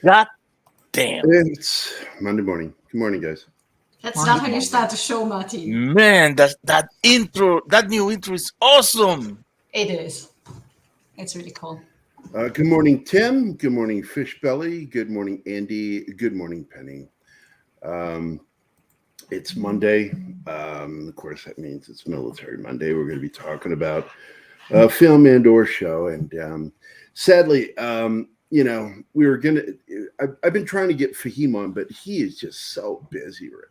God damn. It's Monday morning. Good morning, guys. That's not how you start the show, Martin. Man, that intro, that new intro is awesome. It is. It's really cool. Good morning, Tim. Good morning, Fishbelly. Good morning, Andy. Good morning, Penny. It's Monday. Of course, that means it's Military Monday. We're going to be talking about film and/or show. And sadly, we were going to. I've been trying to get Fahim on, but he is just so busy right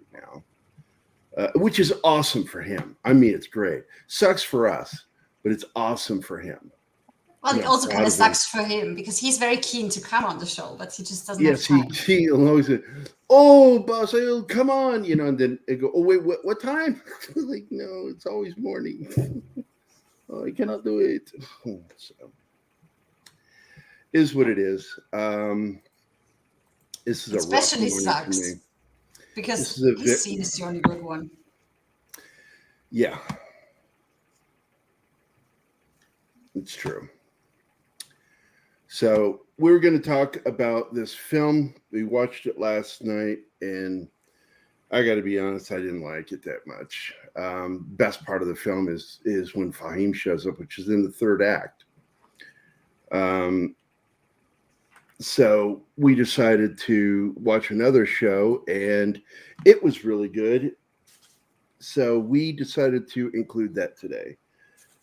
now, which is awesome for him. I mean, it's great. Sucks for us, but it's awesome for him. Well, it also kind of sucks for him because he's very keen to come on the show, but he just doesn't have time. Yes, he always said, "Oh, boss, come on," and then they go, "Oh, wait, what time?" Like, no, it's always morning. Oh, I cannot do it. So, is what it is. This is especially a rough morning sucks for me because his scene is the only good one. Yeah, it's true. So we're going to talk about this film. We watched it last night, and I got to be honest, I didn't like it that much. Best part of the film is when Fahim shows up, which is in the third act. So we decided to watch another show, and it was really good. So we decided to include that today.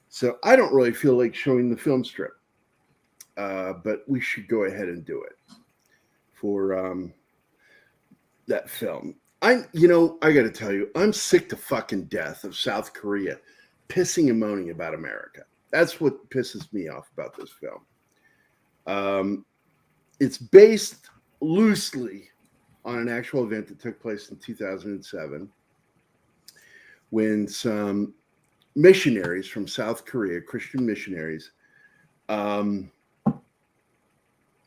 So I don't really feel like showing the film strip. But we should go ahead and do it for that film. I got to tell you, I'm sick to fucking death of South Korea pissing and moaning about America. That's what pisses me off about this film. It's based loosely on an actual event that took place in 2007 when some missionaries from South Korea, Christian missionaries,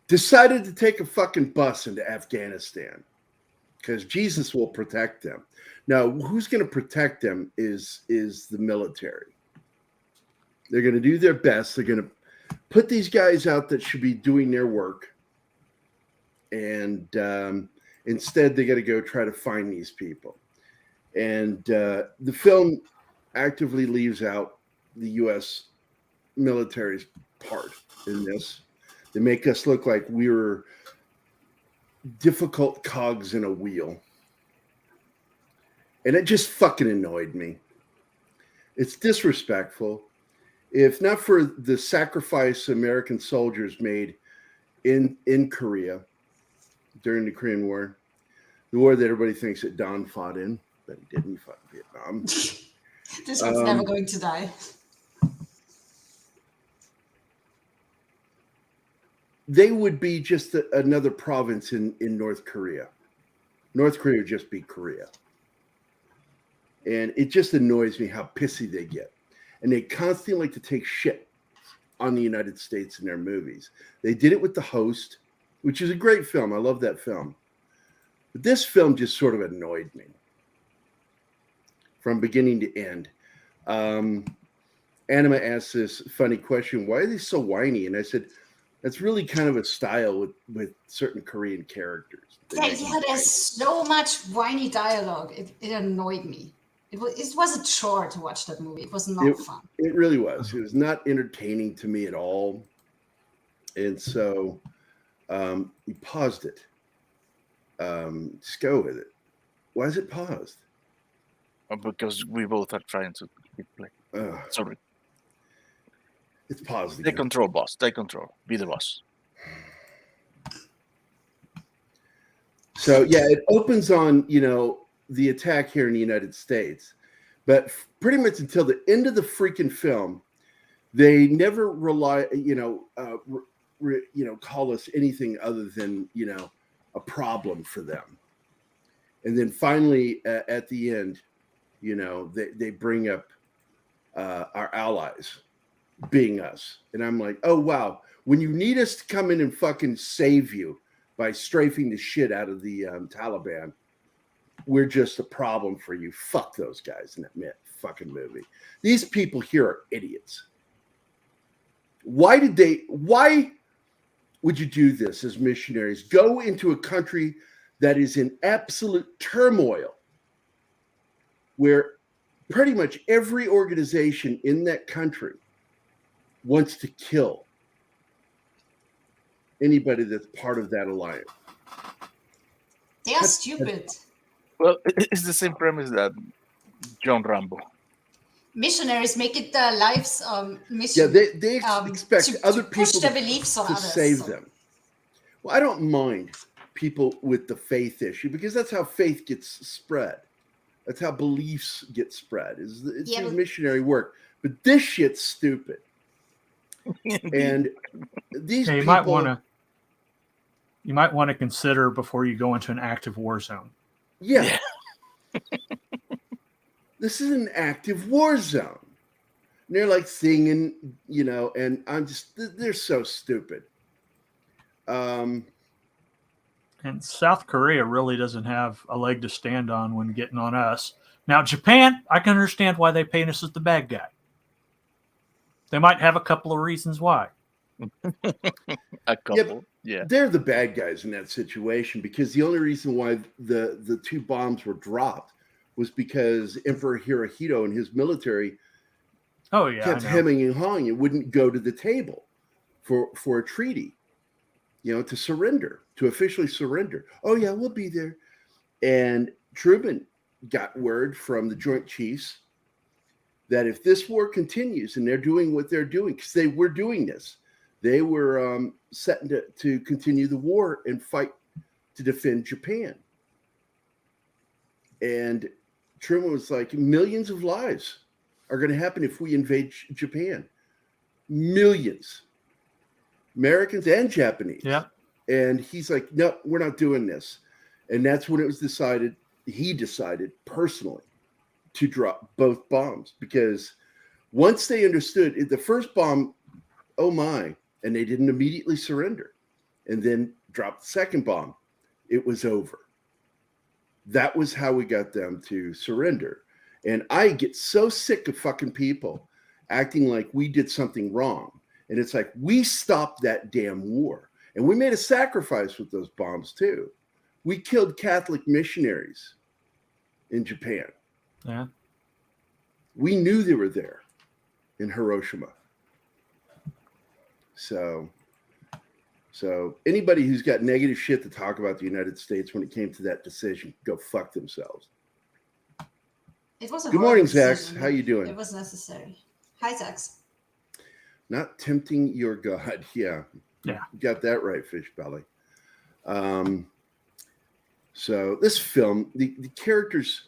decided to take a fucking bus into Afghanistan because Jesus will protect them. Now, who's going to protect them is the military. They're going to do their best. They're going to put these guys out that should be doing their work. And instead, they got to go try to find these people. And the film actively leaves out the U.S. military's part in this. They make us look like we were difficult cogs in a wheel. And it just fucking annoyed me. It's disrespectful. If not for the sacrifice American soldiers made in Korea during the Korean War, the war that everybody thinks that Don fought in, but he didn't. He fought in Vietnam. This one's never going to die. They would be just another province in North Korea. North Korea would just be Korea. And it just annoys me how pissy they get. And they constantly like to take shit on the United States in their movies. They did it with The Host, which is a great film. I love that film. But this film just sort of annoyed me from beginning to end. Anima asked this funny question, why are they so whiny? And I said, that's really kind of a style with certain Korean characters. Yeah, there's so much whiny dialogue. It annoyed me. It was a chore to watch that movie. It was not fun. It really was. It was not entertaining to me at all. And so we paused it. Just go with it. Why is it paused? Because we both are trying to play. Sorry. It's paused again. Take control, boss. Take control. Be the boss. So, yeah, it opens on, the attack here in the United States. But pretty much until the end of the freaking film, they never call us anything other than, a problem for them. And then finally, at the end, they bring up our allies being us. And I'm like, oh, wow. When you need us to come in and fucking save you by strafing the shit out of the Taliban, we're just a problem for you. Fuck those guys in that fucking movie. These people here are idiots. Why would you do this as missionaries? Go into a country that is in absolute turmoil, where pretty much every organization in that country wants to kill anybody that's part of that alliance. They are stupid. Well, it's the same premise that John Rambo. Missionaries make it their lives mission. Yeah, they expect other to push people their beliefs on to others. save them. Well, I don't mind people with the faith issue, because that's how faith gets spread. That's how beliefs get spread. It's through missionary work. But this shit's stupid. And these you people... You might want to consider before you go into an active war zone. Yeah. This is an active war zone. And they're like singing, and I'm just, they're so stupid. And South Korea really doesn't have a leg to stand on when getting on us. Now, Japan, I can understand why they paint us as the bad guy. They might have a couple of reasons why. A couple, yeah. They're the bad guys in that situation, because the only reason why the 2 bombs were dropped was because Emperor Hirohito and his military kept hemming and hawing and wouldn't go to the table for a treaty, to surrender, to officially surrender. Oh, yeah, we'll be there. And Truman got word from the Joint Chiefs that if this war continues and they're doing what they're doing, because they were doing this, they were set to continue the war and fight to defend Japan. And Truman was like, millions of lives are going to happen if we invade Japan. Millions. Americans and Japanese. Yeah. And he's like, no, we're not doing this. And that's when it was decided, he decided personally to drop both bombs, because once they understood the first bomb, oh my, and they didn't immediately surrender and then drop the second bomb, it was over. That was how we got them to surrender. And I get so sick of fucking people acting like we did something wrong. And it's like, we stopped that damn war. And we made a sacrifice with those bombs too. We killed Catholic missionaries in Japan. Yeah. We knew they were there in Hiroshima. So anybody who's got negative shit to talk about the United States when it came to that decision, go fuck themselves. It was a Good morning, decision. Zax. How you doing? It was necessary. Hi, Zax. Not tempting your God. Yeah. Yeah. You got that right, Fish Belly. So this film, the characters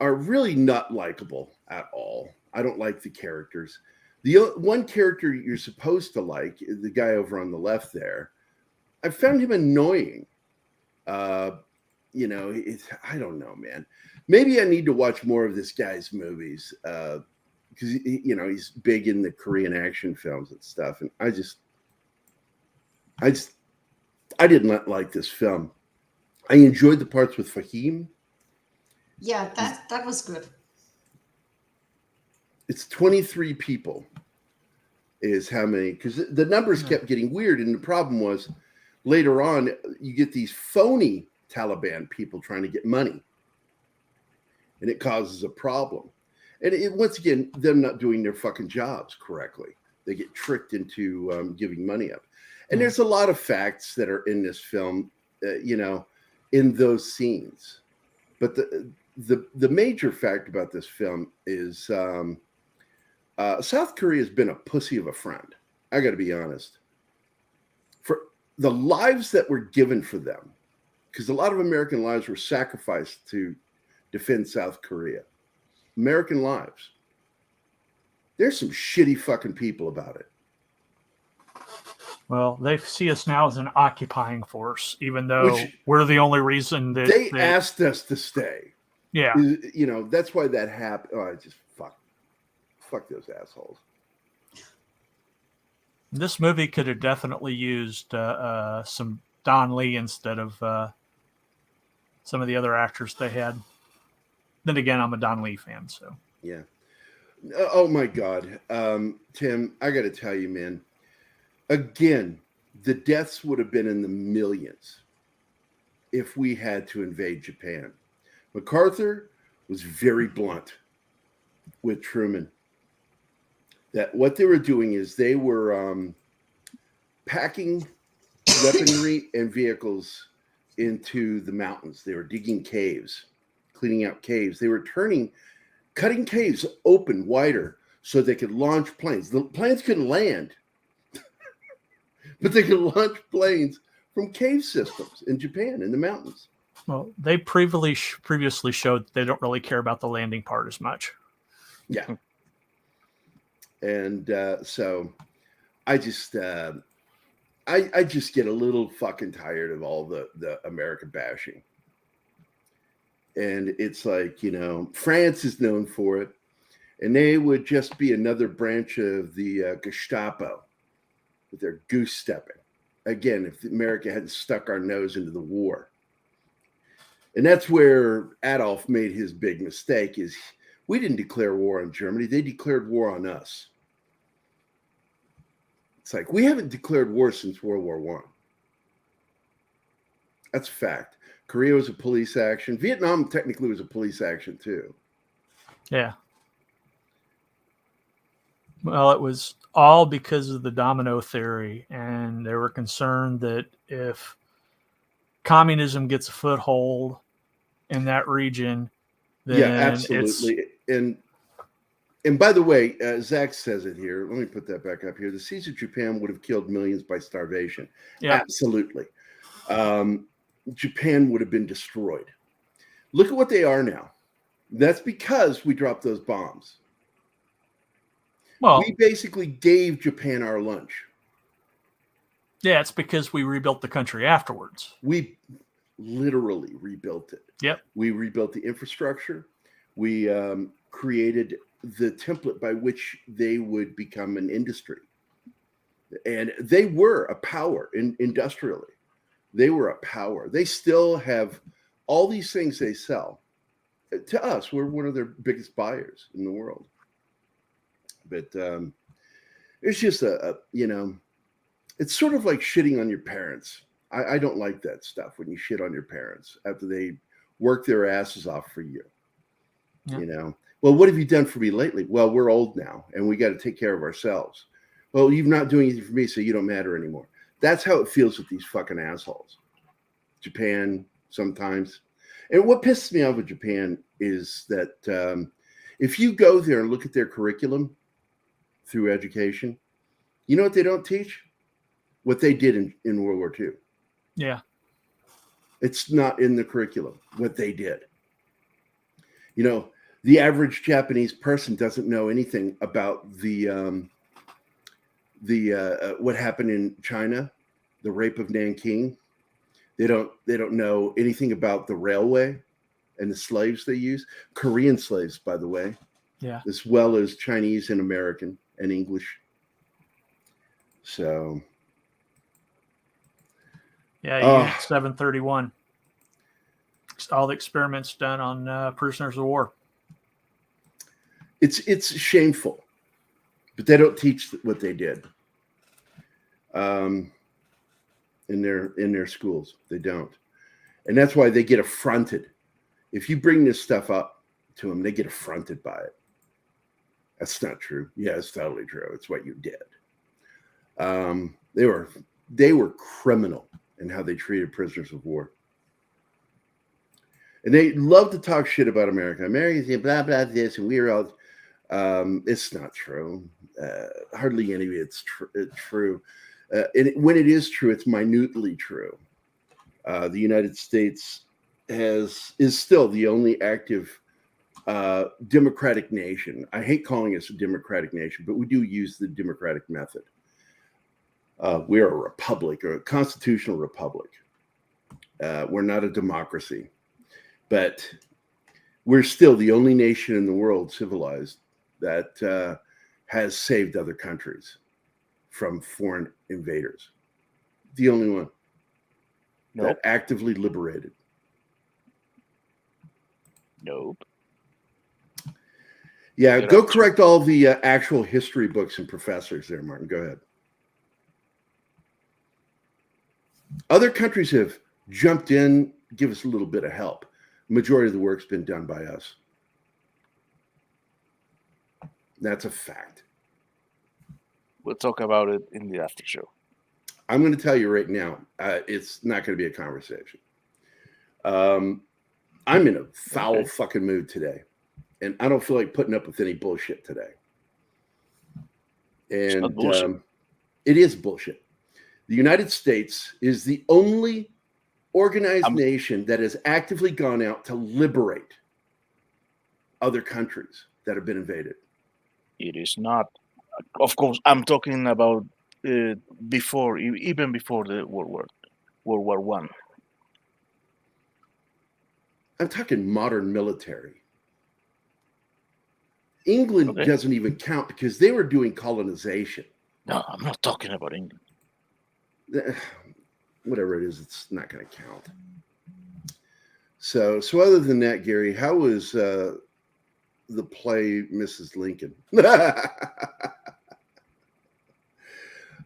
are really not likable at all. I don't like the characters. The one character you're supposed to like, the guy over on the left there, I found him annoying. I don't know, man. Maybe I need to watch more of this guy's movies, because he's big in the Korean action films and stuff. And I did not like this film. I enjoyed the parts with Fahim. Yeah, that was good. It's 23 people is how many, because the numbers kept getting weird. And the problem was later on, you get these phony Taliban people trying to get money. And it causes a problem. And once again, them not doing their fucking jobs correctly. They get tricked into giving money up. And there's a lot of facts that are in this film, in those scenes. But the major fact about this film is South Korea has been a pussy of a friend. I got to be honest. For the lives that were given for them, because a lot of American lives were sacrificed to defend South Korea. American lives. There's some shitty fucking people about it. Well, they see us now as an occupying force, even though we're the only reason that they asked us to stay. Yeah. That's why that happened. Oh, I just fuck those assholes. This movie could have definitely used some Don Lee instead of some of the other actors they had. Then again, I'm a Don Lee fan, so. Yeah. Oh, my God. Tim, I got to tell you, man. Again, the deaths would have been in the millions if we had to invade Japan. MacArthur was very blunt with Truman. That what they were doing is they were packing weaponry and vehicles into the mountains. They were digging caves, cleaning out caves. They were cutting caves open wider so they could launch planes. The planes couldn't land, but they could launch planes from cave systems in Japan, in the mountains. Well, they previously showed they don't really care about the landing part as much. Yeah. And so I just I just get a little fucking tired of all the American bashing. And it's like, you know, France is known for it. And they would just be another branch of the Gestapo with their goose stepping. Again, if America hadn't stuck our nose into the war. And that's where Adolf made his big mistake is we didn't declare war on Germany. They declared war on us. It's like, we haven't declared war since World War I. That's a fact. Korea was a police action. Vietnam technically was a police action too. Yeah. Well, it was all because of the domino theory, and they were concerned that if communism gets a foothold in that region, then yeah, absolutely. And by the way, Zach says it here. Let me put that back up here. The siege of Japan would have killed millions by starvation. Yeah. Absolutely. Japan would have been destroyed. Look at what they are now. That's because we dropped those bombs. Well, we basically gave Japan our lunch. Yeah, it's because we rebuilt the country afterwards. We literally rebuilt it. Yep. We rebuilt the infrastructure. We created the template by which they would become an industry. And they were a power industrially. They were a power. They still have all these things they sell. To us, we're one of their biggest buyers in the world. But it's just it's sort of like shitting on your parents. I don't like that stuff when you shit on your parents after they work their asses off for you. Yeah. You know, well, what have you done for me lately? Well, we're old now and we got to take care of ourselves. Well, you're not doing anything for me, so you don't matter anymore. That's how it feels with these fucking assholes. Japan sometimes. And what pisses me off with Japan is that if you go there and look at their curriculum through education, you know what they don't teach? What they did in World War II. Yeah. It's not in the curriculum, what they did. You know, the average Japanese person doesn't know anything about the what happened in China, the rape of Nanking. They don't know anything about the railway and the slaves they use. Korean slaves, by the way. Yeah. As well as Chinese and American and English. So. Yeah, Unit 731. All the experiments done on prisoners of war. It's shameful, but they don't teach what they did. In their schools, they don't, and that's why they get affronted. If you bring this stuff up to them, they get affronted by it. That's not true. Yeah, it's totally true. It's what you did. They were criminal in how they treated prisoners of war. And they love to talk shit about America. Americans, blah, blah, this, and we're all, it's not true. Hardly any of it's true. And when it is true, it's minutely true. The United States is still the only active democratic nation. I hate calling us a democratic nation, but we do use the democratic method. We're a republic, or a constitutional republic. We're not a democracy, but we're still the only nation in the world, civilized, that has saved other countries from foreign invaders. The only one that actively liberated. Nope. Yeah, go correct all the actual history books and professors there, Martin. Go ahead. Other countries have jumped in, give us a little bit of help. Majority of the work's been done by us. That's a fact. We'll talk about it in the after show. I'm going to tell you right now, it's not going to be a conversation. I'm in a foul fucking mood today, and I don't feel like putting up with any bullshit today. And bullshit. It is bullshit. The United States is the only organized nation that has actively gone out to liberate other countries that have been invaded. It is not. Of course, I'm talking about before, even before the World War One. I'm talking modern military. England doesn't even count because they were doing colonization. No, I'm not talking about England. Whatever it is, it's not going to count. So other than that, Gary, how was the play Mrs. Lincoln?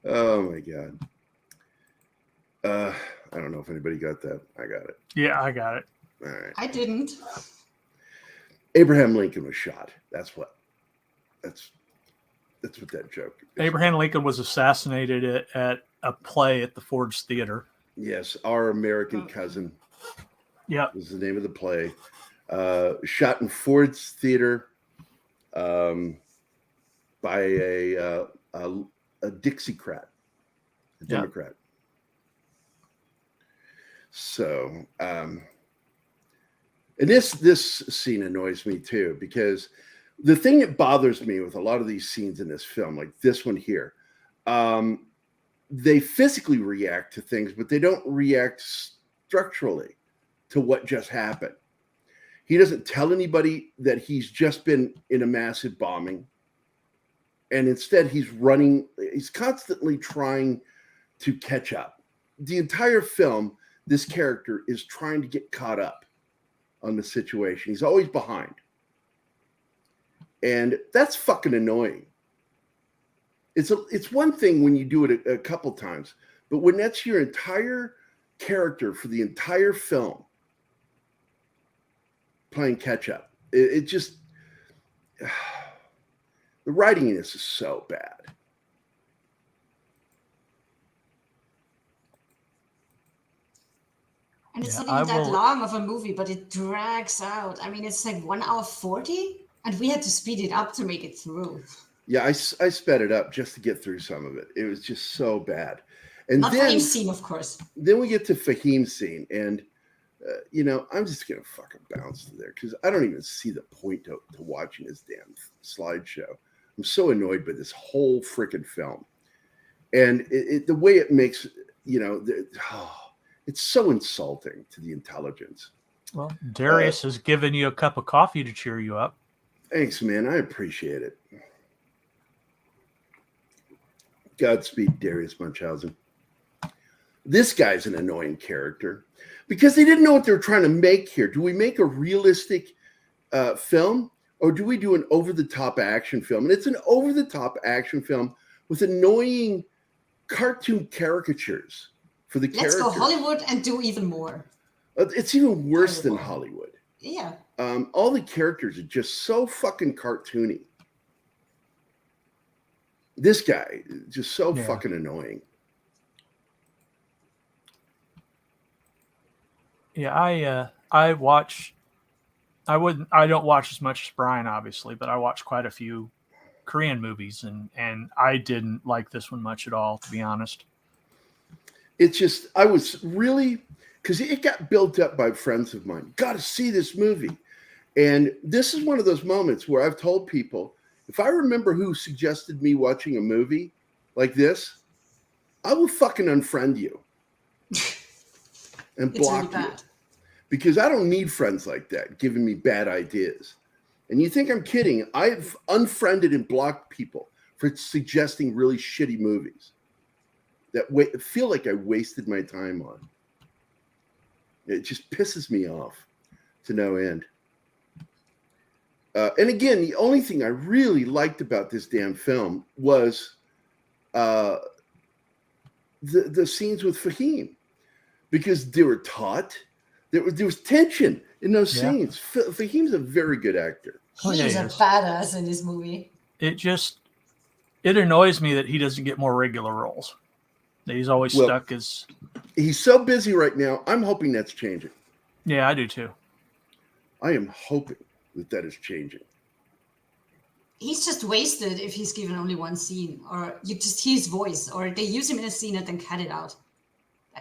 Oh my God. I don't know if anybody got that. I got it. Yeah, I got it. All right. I didn't. Abraham Lincoln was shot. That's what that joke is. Abraham Lincoln was assassinated at a play at the Ford's Theater. Yes, Our American Cousin. Yeah, was the name of the play. Shot in Ford's Theater by a Dixiecrat, a Democrat. So, and this scene annoys me too, because the thing that bothers me with a lot of these scenes in this film, like this one here, they physically react to things, but they don't react structurally to what just happened. He doesn't tell anybody that he's just been in a massive bombing. And instead he's constantly trying to catch up. The entire film, this character is trying to get caught up on the situation. He's always behind. And that's fucking annoying. It's one thing when you do it a couple times, but when that's your entire character for the entire film, playing catch up, it just the writing in this is so bad. And it's not even that long of a movie, but it drags out. I mean, it's like 1 hour 40, and we had to speed it up to make it through. Yeah, I sped it up just to get through some of it. It was just so bad. And not then Fahim's scene, of course. Then we get to Fahim's scene, and I'm just gonna fucking bounce to there because I don't even see the point to watching this damn slideshow. I'm so annoyed by this whole freaking film, and the way it makes it's so insulting to the intelligence. Well, Darius has given you a cup of coffee to cheer you up. Thanks, man. I appreciate it. Godspeed, Darius Munchausen. This guy's an annoying character because they didn't know what they were trying to make here. Do we make a realistic film, or do we do an over-the-top action film? And it's an over-the-top action film with annoying cartoon caricatures for the characters. Let's go Hollywood and do even more. It's even worse than Hollywood. Yeah. All the characters are just so fucking cartoony. This guy is just so fucking annoying. Yeah, I don't watch as much as Brian, obviously, but I watch quite a few Korean movies, and I didn't like this one much at all, to be honest. It's just, I was really, because it got built up by friends of mine. Got to see this movie. And this is one of those moments where I've told people, if I remember who suggested me watching a movie like this, I will fucking unfriend you and block you. Because I don't need friends like that giving me bad ideas. And you think I'm kidding? I've unfriended and blocked people for suggesting really shitty movies that feel like I wasted my time on. It just pisses me off to no end. And again, the only thing I really liked about this damn film was the scenes with Fahim. because they were taut. There was tension in those Yeah. scenes. Fahim's a very good actor. Oh, yeah, He's he a is. badass in this movie. It annoys me that he doesn't get more regular roles. That he's always Well- stuck as. He's so busy right now. I'm hoping that's changing. Yeah, I do too. I am hoping that is changing. He's just wasted if he's given only one scene, or you just hear his voice, or they use him in a scene and then cut it out.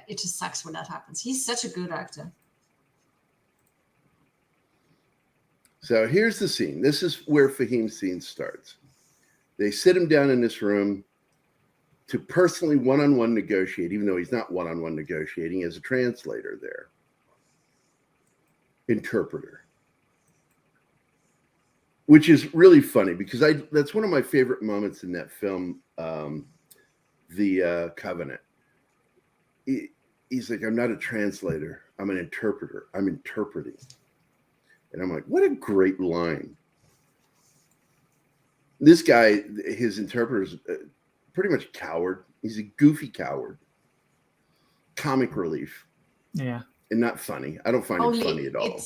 It just sucks when that happens. He's such a good actor. So here's the scene. This is where Fahim's scene starts. They sit him down in this room to personally one-on-one negotiate, even though he's not one-on-one negotiating, as a translator there. Interpreter. Which is really funny because that's one of my favorite moments in that film, The Covenant. He's like, I'm not a translator. I'm an interpreter. I'm interpreting. And I'm like, what a great line. This guy, his interpreter is pretty much a coward. He's a goofy coward. Comic relief. Yeah. And not funny. I don't find him funny at all.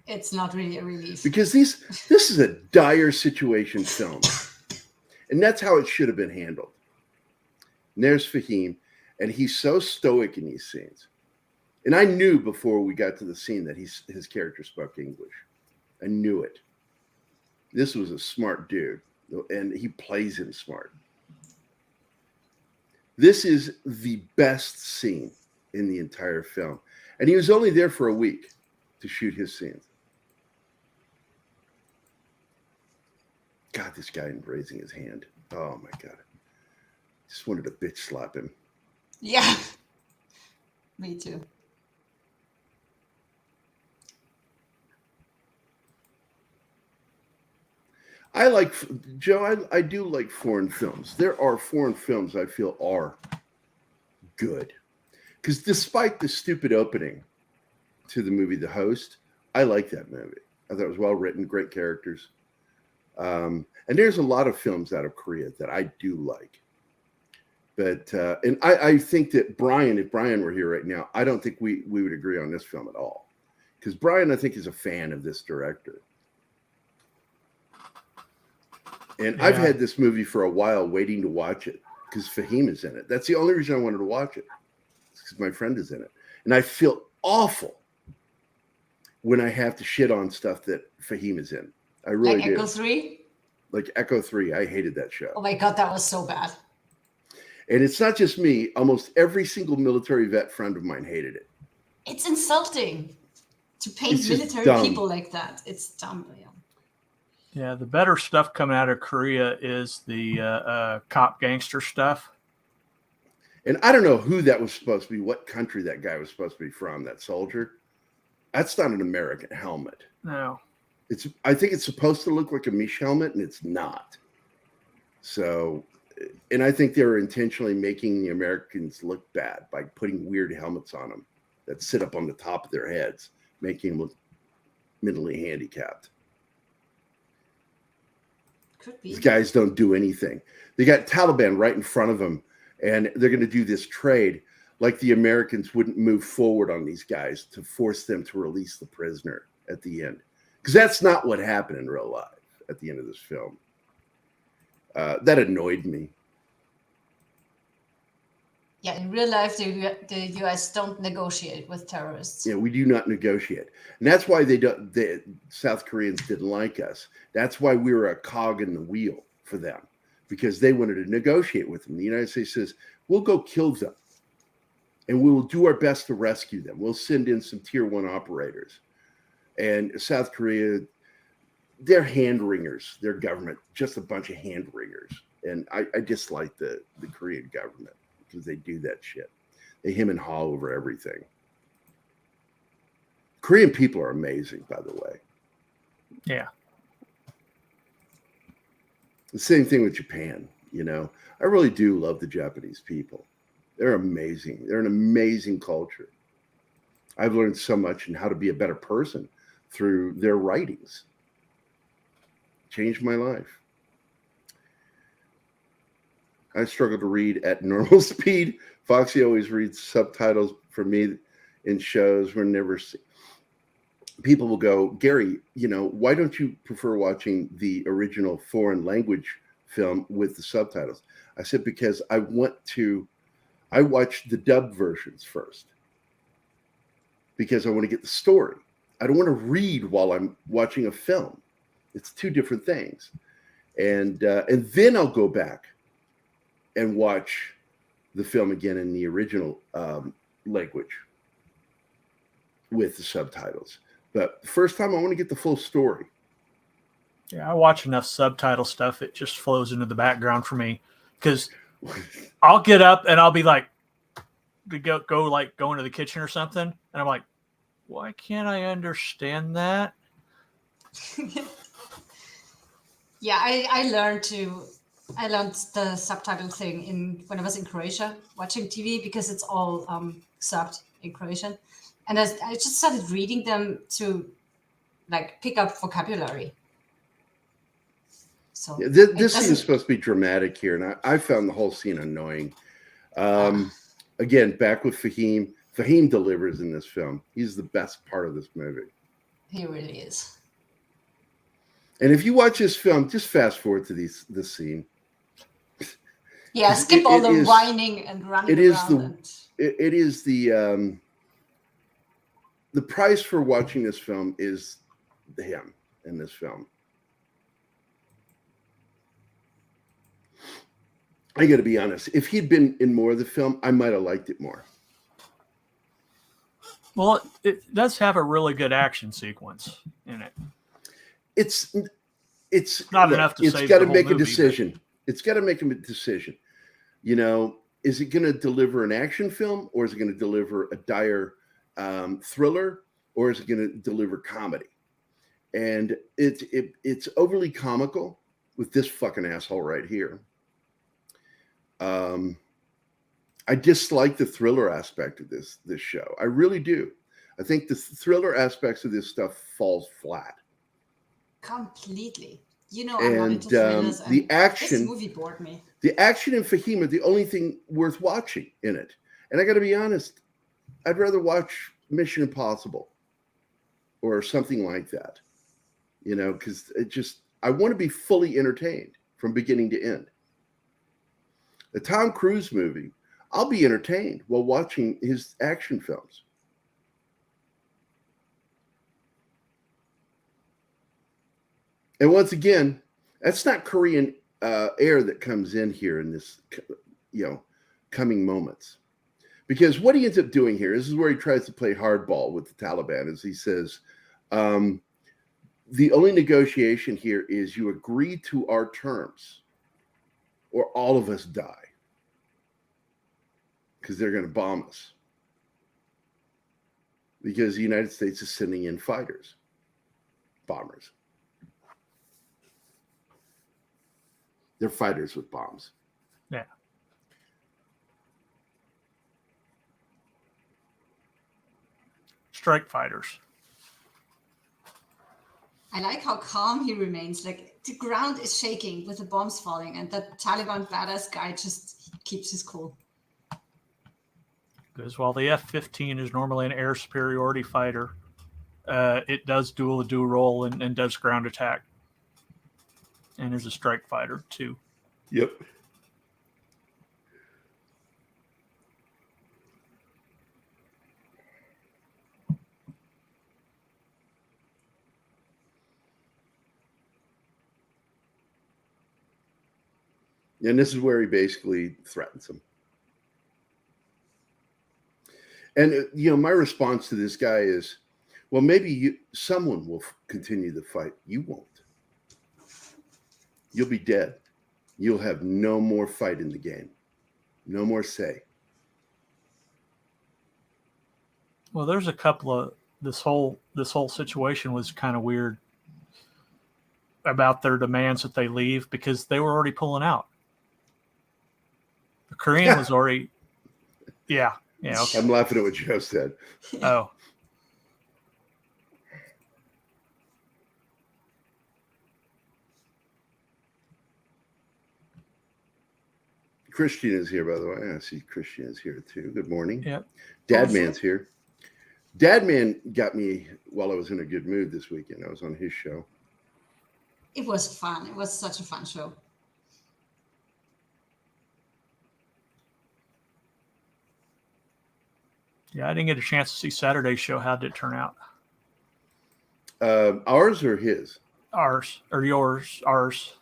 It's not really a relief. Because this is a dire situation film. And that's how it should have been handled. And there's Fahim, and he's so stoic in these scenes. And I knew before we got to the scene that his character spoke English. I knew it. This was a smart dude, and he plays him smart. This is the best scene in the entire film. And he was only there for a week to shoot his scenes. God, this guy raising his hand. Oh my God. Just wanted to bitch slap him. Yeah. Me too. I like, Joe, I do like foreign films. There are foreign films I feel are good. Because despite the stupid opening to the movie The Host, I like that movie. I thought it was well written, great characters. And there's a lot of films out of Korea that I do like. But, and I think that Brian, if Brian were here right now, I don't think we would agree on this film at all. Because Brian, I think, is a fan of this director. And I've had this movie for a while waiting to watch it because Fahim is in it. That's the only reason I wanted to watch it. Because my friend is in it. And I feel awful when I have to shit on stuff that Fahim is in. I really do. Like Echo 3? Like Echo 3. I hated that show. Oh my God, that was so bad. And it's not just me. Almost every single military vet friend of mine hated it. It's insulting to paint It's just military dumb. people like that. It's dumb. Yeah. Yeah, the better stuff coming out of Korea is the cop gangster stuff. And I don't know who that was supposed to be, what country that guy was supposed to be from, that soldier. That's not an American helmet. No. I think it's supposed to look like a Mish helmet, and it's not. So, and I think they were intentionally making the Americans look bad by putting weird helmets on them that sit up on the top of their heads, making them look mentally handicapped. Could be. These guys don't do anything. They got Taliban right in front of them, and they're going to do this trade like the Americans wouldn't move forward on these guys to force them to release the prisoner at the end. Because that's not what happened in real life at the end of this film. That annoyed me. Yeah, in real life, the US don't negotiate with terrorists. Yeah, we do not negotiate. And that's why the South Koreans didn't like us. That's why we were a cog in the wheel for them, because they wanted to negotiate with them. The United States says, we'll go kill them, and we will do our best to rescue them. We'll send in some tier 1 operators. And South Korea, they're hand-wringers. Their government, just a bunch of hand-wringers. And I dislike the Korean government because they do that shit. They hem and haw over everything. Korean people are amazing, by the way. Yeah. The same thing with Japan, you know. I really do love the Japanese people. They're amazing. They're an amazing culture. I've learned so much in how to be a better person through their writings. Changed my life. I struggle to read at normal speed. Foxy always reads subtitles for me. in shows we're never see. People will go, Gary, why don't you prefer watching the original foreign language film with the subtitles? I said, because I watch the dubbed versions first because I want to get the story. I don't want to read while I'm watching a film. It's two different things. And then I'll go back and watch the film again in the original language with the subtitles. But the first time I want to get the full story. Yeah, I watch enough subtitle stuff. It just flows into the background for me because I'll get up and I'll be like, go into the kitchen or something. And I'm like, why can't I understand that? Yeah, I learned the subtitle thing when I was in Croatia watching TV because it's all subbed in Croatian. And I just started reading them to like pick up vocabulary. So yeah, this scene is supposed to be dramatic here, and I found the whole scene annoying. Again, back with Fahim. Fahim delivers in this film. He's the best part of this movie. He really is. And if you watch this film, just fast forward to this scene. Yeah, skip all the whining and running around. It is the price for watching this film is him in this film. I got to be honest. If he'd been in more of the film, I might have liked it more. Well, it does have a really good action sequence in it. It's not enough to save the whole movie. It's got to make a decision. It's got to make a decision. Is it going to deliver an action film, or is it going to deliver a dire thriller, or is it going to deliver comedy? And it's overly comical with this fucking asshole right here. I dislike the thriller aspect of this show. I really do. I think the thriller aspects of this stuff falls flat. Completely. I'm not into thrillers, and the action. This movie bored me. The action in Fahim are the only thing worth watching in it. And I got to be honest, I'd rather watch Mission Impossible or something like that. Because I want to be fully entertained from beginning to end. The Tom Cruise movie, I'll be entertained while watching his action films. And once again, that's not Korean air that comes in here in this, coming moments. Because what he ends up doing here, this is where he tries to play hardball with the Taliban, is he says, the only negotiation here is you agree to our terms or all of us die. Because they're going to bomb us. Because the United States is sending in fighters, bombers. They're fighters with bombs. Yeah. Strike fighters. I like how calm he remains. Like the ground is shaking with the bombs falling, and the Taliban badass guy just keeps his cool. Because while the F-15 is normally an air superiority fighter, it does dual role and does ground attack. And is a strike fighter, too. Yep. And this is where he basically threatens him. And, my response to this guy is, well, maybe someone will continue the fight. You won't. You'll be dead. You'll have no more fight in the game. No more say. Well, there's a couple of this whole situation was kind of weird about their demands that they leave because they were already pulling out. The Korean was already, yeah. Okay. I'm laughing at what Joe said. Oh. Christian is here, by the way. I see Christian is here too. Good morning. Yeah. Dadman's here. Dadman got me while I was in a good mood this weekend. I was on his show. It was fun. It was such a fun show. Yeah, I didn't get a chance to see Saturday's show. How did it turn out? Ours or his? Ours or yours? Ours.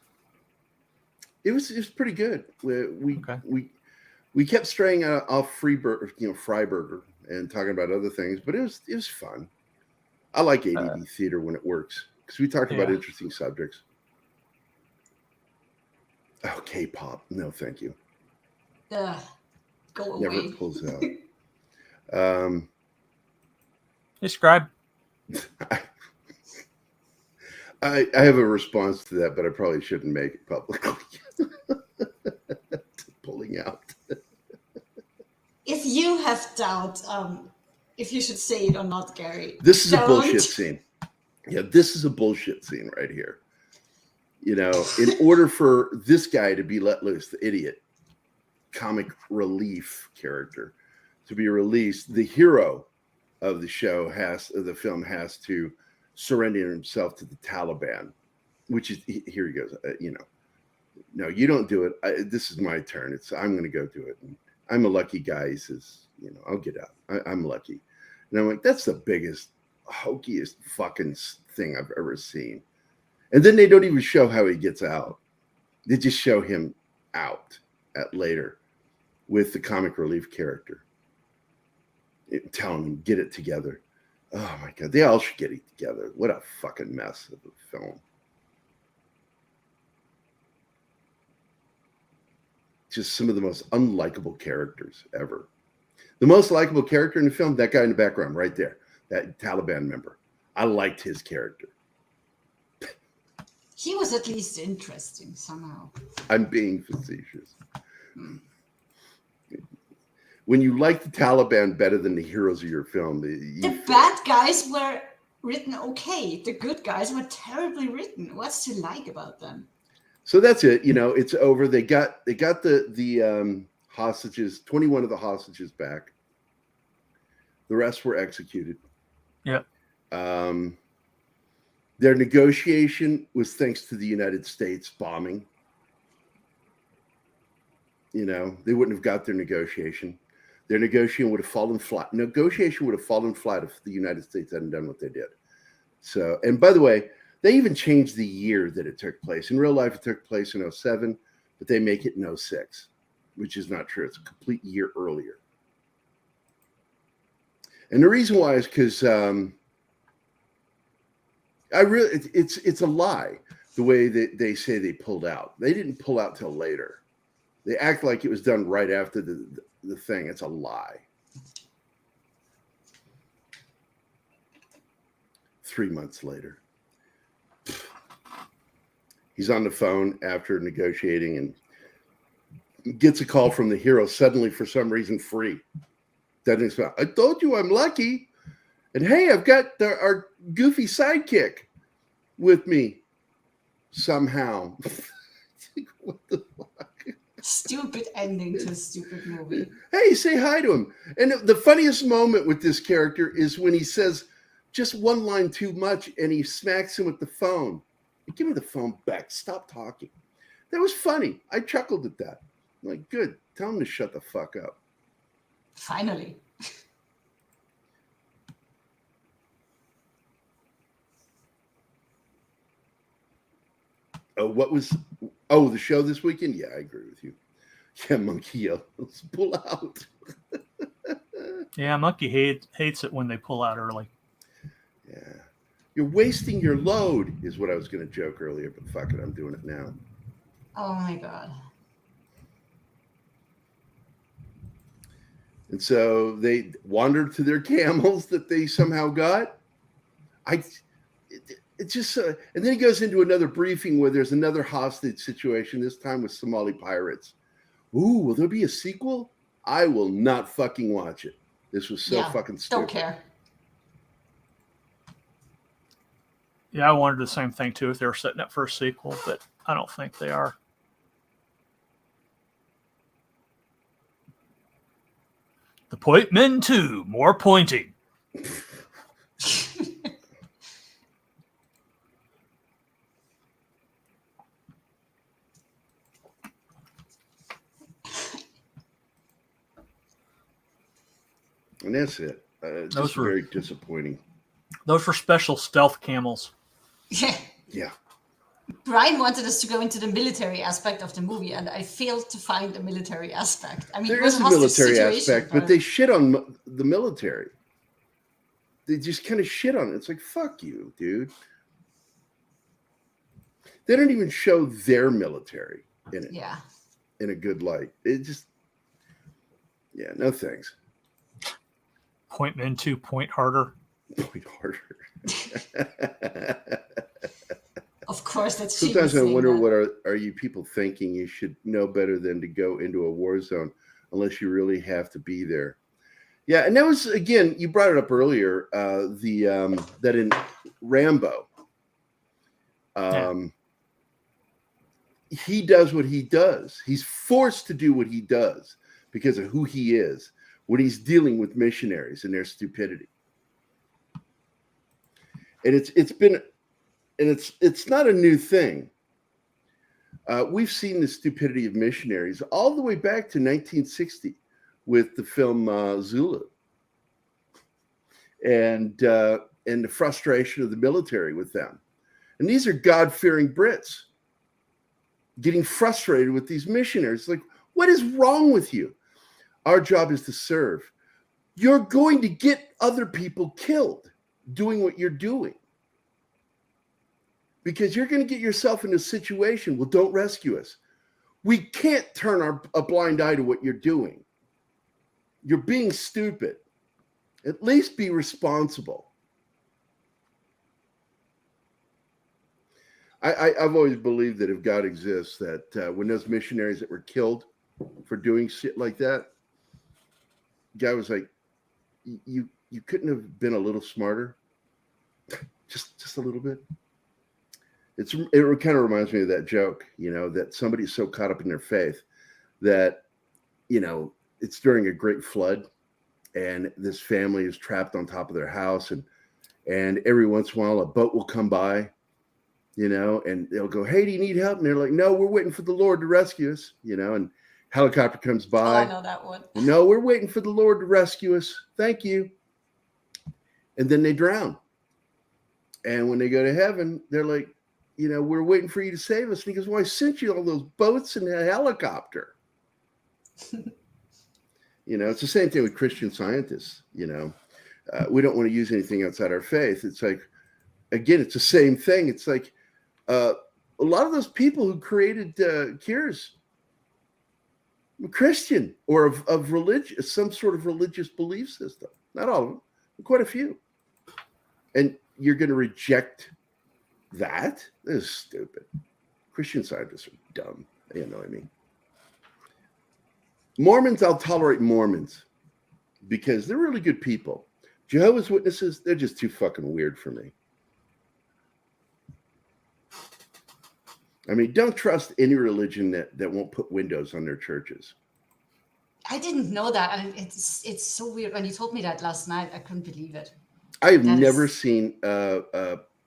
It was pretty good. Okay. We kept straying off Freiburger and talking about other things, but it was fun. I like ADD theater when it works because we talked about interesting subjects. Oh, K-pop. No, thank you. Go away. Never pulls out. Describe. I have a response to that, but I probably shouldn't make it publicly. Pulling out. If you have doubt, if you should say it or not, Gary. This is don't. a bullshit scene. Yeah, this is a bullshit scene right here. You know, in order for this guy to be let loose, the idiot, comic relief character, to be released, the hero of the film has to surrender himself to the Taliban, which is, here he goes, no, you don't do it. This is my turn. I'm going to go do it. And I'm a lucky guy. He says, I'll get out. I'm lucky. And I'm like, that's the biggest, hokiest fucking thing I've ever seen. And then they don't even show how he gets out. They just show him out later with the comic relief character. Telling him, get it together. Oh my God. They all should get it together. What a fucking mess of a film. Just some of the most unlikable characters ever. The most likable character in the film, that guy in the background right there, that Taliban member. I liked his character. He was at least interesting somehow. I'm being facetious. When you like the Taliban better than the heroes of your film, the bad guys were written okay. The good guys were terribly written. What's to like about them? So that's it. It's over. They got the hostages, 21 of the hostages back. The rest were executed. Yep. Their negotiation was thanks to the United States bombing. They wouldn't have got their negotiation. Their negotiation would have fallen flat. Negotiation would have fallen flat if the United States hadn't done what they did. So, and by the way, they even changed the year that it took place. In real life, it took place in 2007, but they make it in 2006, which is not true. It's a complete year earlier. And the reason why is because it's a lie the way that they say they pulled out. They didn't pull out till later. They act like it was done right after the thing. It's a lie. 3 months later, he's on the phone after negotiating and gets a call from the hero, suddenly for some reason free. Doesn't expect, I told you I'm lucky. And hey, I've got our goofy sidekick with me somehow. What the fuck? Stupid ending to a stupid movie. Hey, say hi to him. And the funniest moment with this character is when he says just one line too much and he smacks him with the phone. Give me the phone back. Stop talking. That was funny. I chuckled at that. I'm like, good. Tell him to shut the fuck up. Finally. The show this weekend? Yeah, I agree with you. Yeah, Monkey yells, pull out. Yeah, Monkey hates it when they pull out early. Yeah. You're wasting your load is what I was going to joke earlier, but fuck it, I'm doing it now. Oh my God. And so they wandered to their camels that they somehow got. It's just, and then he goes into another briefing where there's another hostage situation, this time with Somali pirates. Ooh, will there be a sequel? I will not fucking watch it. This was so fucking stupid. Don't care. Yeah, I wondered the same thing too if they were setting up for a sequel, but I don't think they are. The Point Men 2, more pointing. And that's it. Just very disappointing. Those were special stealth camels. Yeah. Yeah. Brian wanted us to go into the military aspect of the movie, and I failed to find the military aspect. I mean, There it was is a hostage military situation, aspect, but they shit on the military. They just kind of shit on it. It's like, fuck you, dude. They don't even show their military in it. Yeah. In a good light. It just, yeah, no thanks. Point men to point harder. Point harder. Of course, that's Sometimes I wonder what are you people thinking? You should know better than to go into a war zone unless you really have to be there. Yeah, and that was, again, you brought it up earlier, that in Rambo, he does what he does. He's forced to do what he does because of who he is when he's dealing with missionaries and their stupidity. And it's not a new thing. We've seen the stupidity of missionaries all the way back to 1960 with the film Zulu, and the frustration of the military with them. And these are God-fearing Brits getting frustrated with these missionaries. Like, what is wrong with you? Our job is to serve. You're going to get other people killed doing what you're doing, because you're going to get yourself in a situation. Well, don't rescue us. We can't turn a blind eye to what you're doing. You're being stupid. At least be responsible. I've always believed that if God exists, that when those missionaries that were killed for doing shit like that, guy was like, you couldn't have been a little smarter, just a little bit. It kind of reminds me of that joke, that somebody's so caught up in their faith that, it's during a great flood and this family is trapped on top of their house, and every once in a while a boat will come by, and they'll go, hey, do you need help? And they're like, no, we're waiting for the Lord to rescue us, and helicopter comes by. Oh, I know that one. No, we're waiting for the Lord to rescue us. Thank you. And then they drown. And when they go to heaven, they're like, we're waiting for you to save us. And he goes, well, I sent you all those boats and a helicopter. It's the same thing with Christian Scientists. We don't want to use anything outside our faith. It's like, again, it's the same thing. It's like a lot of those people who created cures were Christian or of religion, some sort of religious belief system. Not all of them, but quite a few. And you're going to reject that? This is stupid. Christian Scientists are dumb. You know what I mean? Mormons, I'll tolerate Mormons because they're really good people. Jehovah's Witnesses, they're just too fucking weird for me. I mean, don't trust any religion that won't put windows on their churches. I didn't know that. And it's so weird. When you told me that last night, I couldn't believe it. I have never seen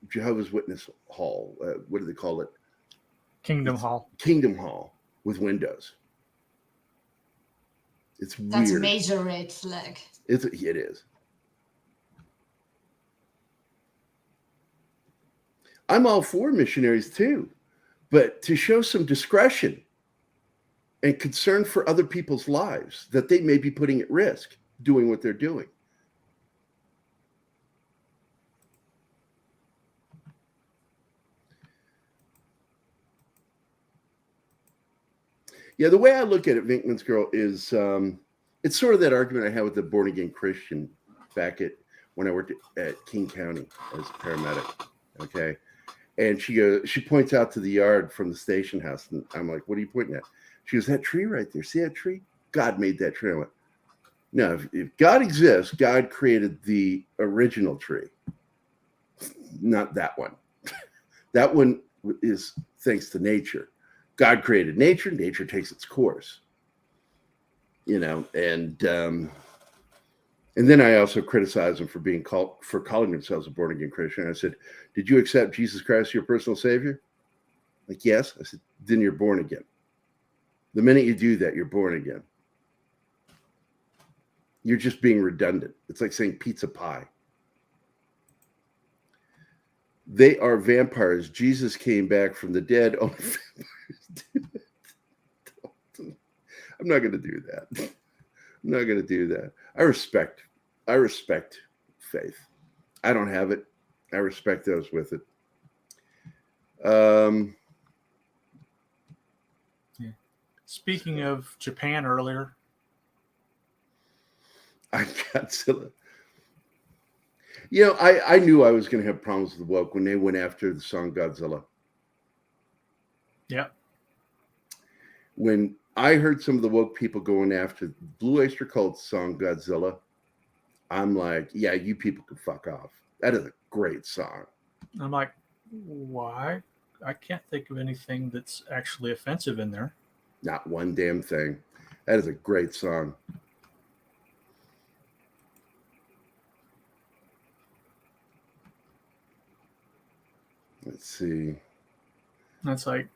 Jehovah's Witness Hall. What do they call it? Kingdom Hall. Kingdom Hall with windows. It's That's weird. a major red flag. It is. I'm all for missionaries too, but to show some discretion and concern for other people's lives that they may be putting at risk doing what they're doing. Yeah, the way I look at it, Vinkman's Girl, is it's sort of that argument I had with the born-again Christian back when I worked at King County as a paramedic, okay? And she points out to the yard from the station house, and I'm like, what are you pointing at? She goes, that tree right there. See that tree? God made that tree. I went, no, if God exists, God created the original tree, not that one. That one is thanks to nature. God created nature. Nature takes its course, and And then I also criticized them for calling themselves a born again Christian. I said, "Did you accept Jesus Christ as your personal Savior?" Like, yes. I said, "Then you're born again. The minute you do that, you're born again. You're just being redundant. It's like saying pizza pie. They are vampires. Jesus came back from the dead. Only vampires do it." I'm not going to do that. I'm not going to do that. I respect faith. I don't have it. I respect those with it. Speaking of Japan earlier, I Godzilla. I knew I was going to have problems with the woke when they went after the song Godzilla. yeah, When I heard some of the woke people going after Blue Oyster Cult's song Godzilla, I'm like, yeah, you people can fuck off. That is a great song. I'm like, why? I can't think of anything that's actually offensive in there. Not one damn thing. That is a great song. Let's see. That's like,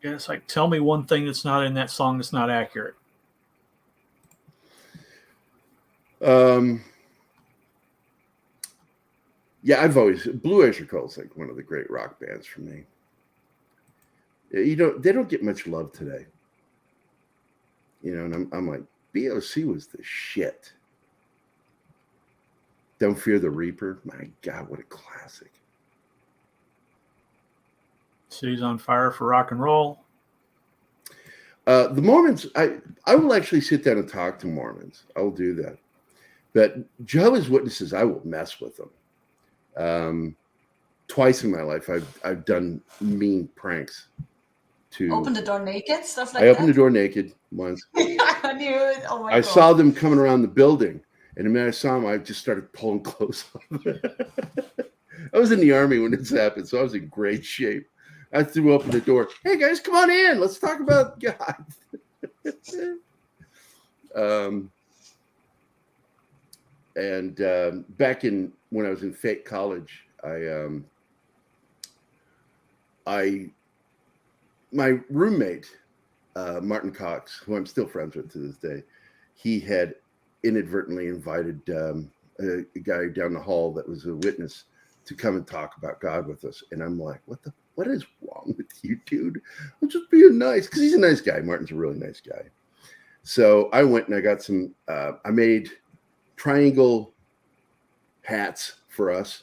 yeah, it's like, tell me one thing that's not in that song that's not accurate. Yeah, Blue Oyster Cult's like one of the great rock bands for me. They don't get much love today. And I'm like, BOC was the shit. Don't Fear the Reaper. My God, what a classic. City's on Fire for rock and roll. The Mormons, I will actually sit down and talk to Mormons. I will do that. But Jehovah's Witnesses, I will mess with them. Twice in my life, I've done mean pranks. Open the door naked, stuff like that. I opened the door naked once. I knew it. Oh my God. I saw them coming around the building, and the minute I saw them, I just started pulling clothes off. I was in the Army when this happened, so I was in great shape. I threw open the door. Hey guys, come on in. Let's talk about God. Back when I was in Fate College, my roommate, Martin Cox, who I'm still friends with to this day, he had inadvertently invited a guy down the hall that was a witness to come and talk about God with us. And I'm like, what is wrong with you, dude? I'm just being nice. Because he's a nice guy. Martin's a really nice guy. So I went and I got some, I made triangle hats for us.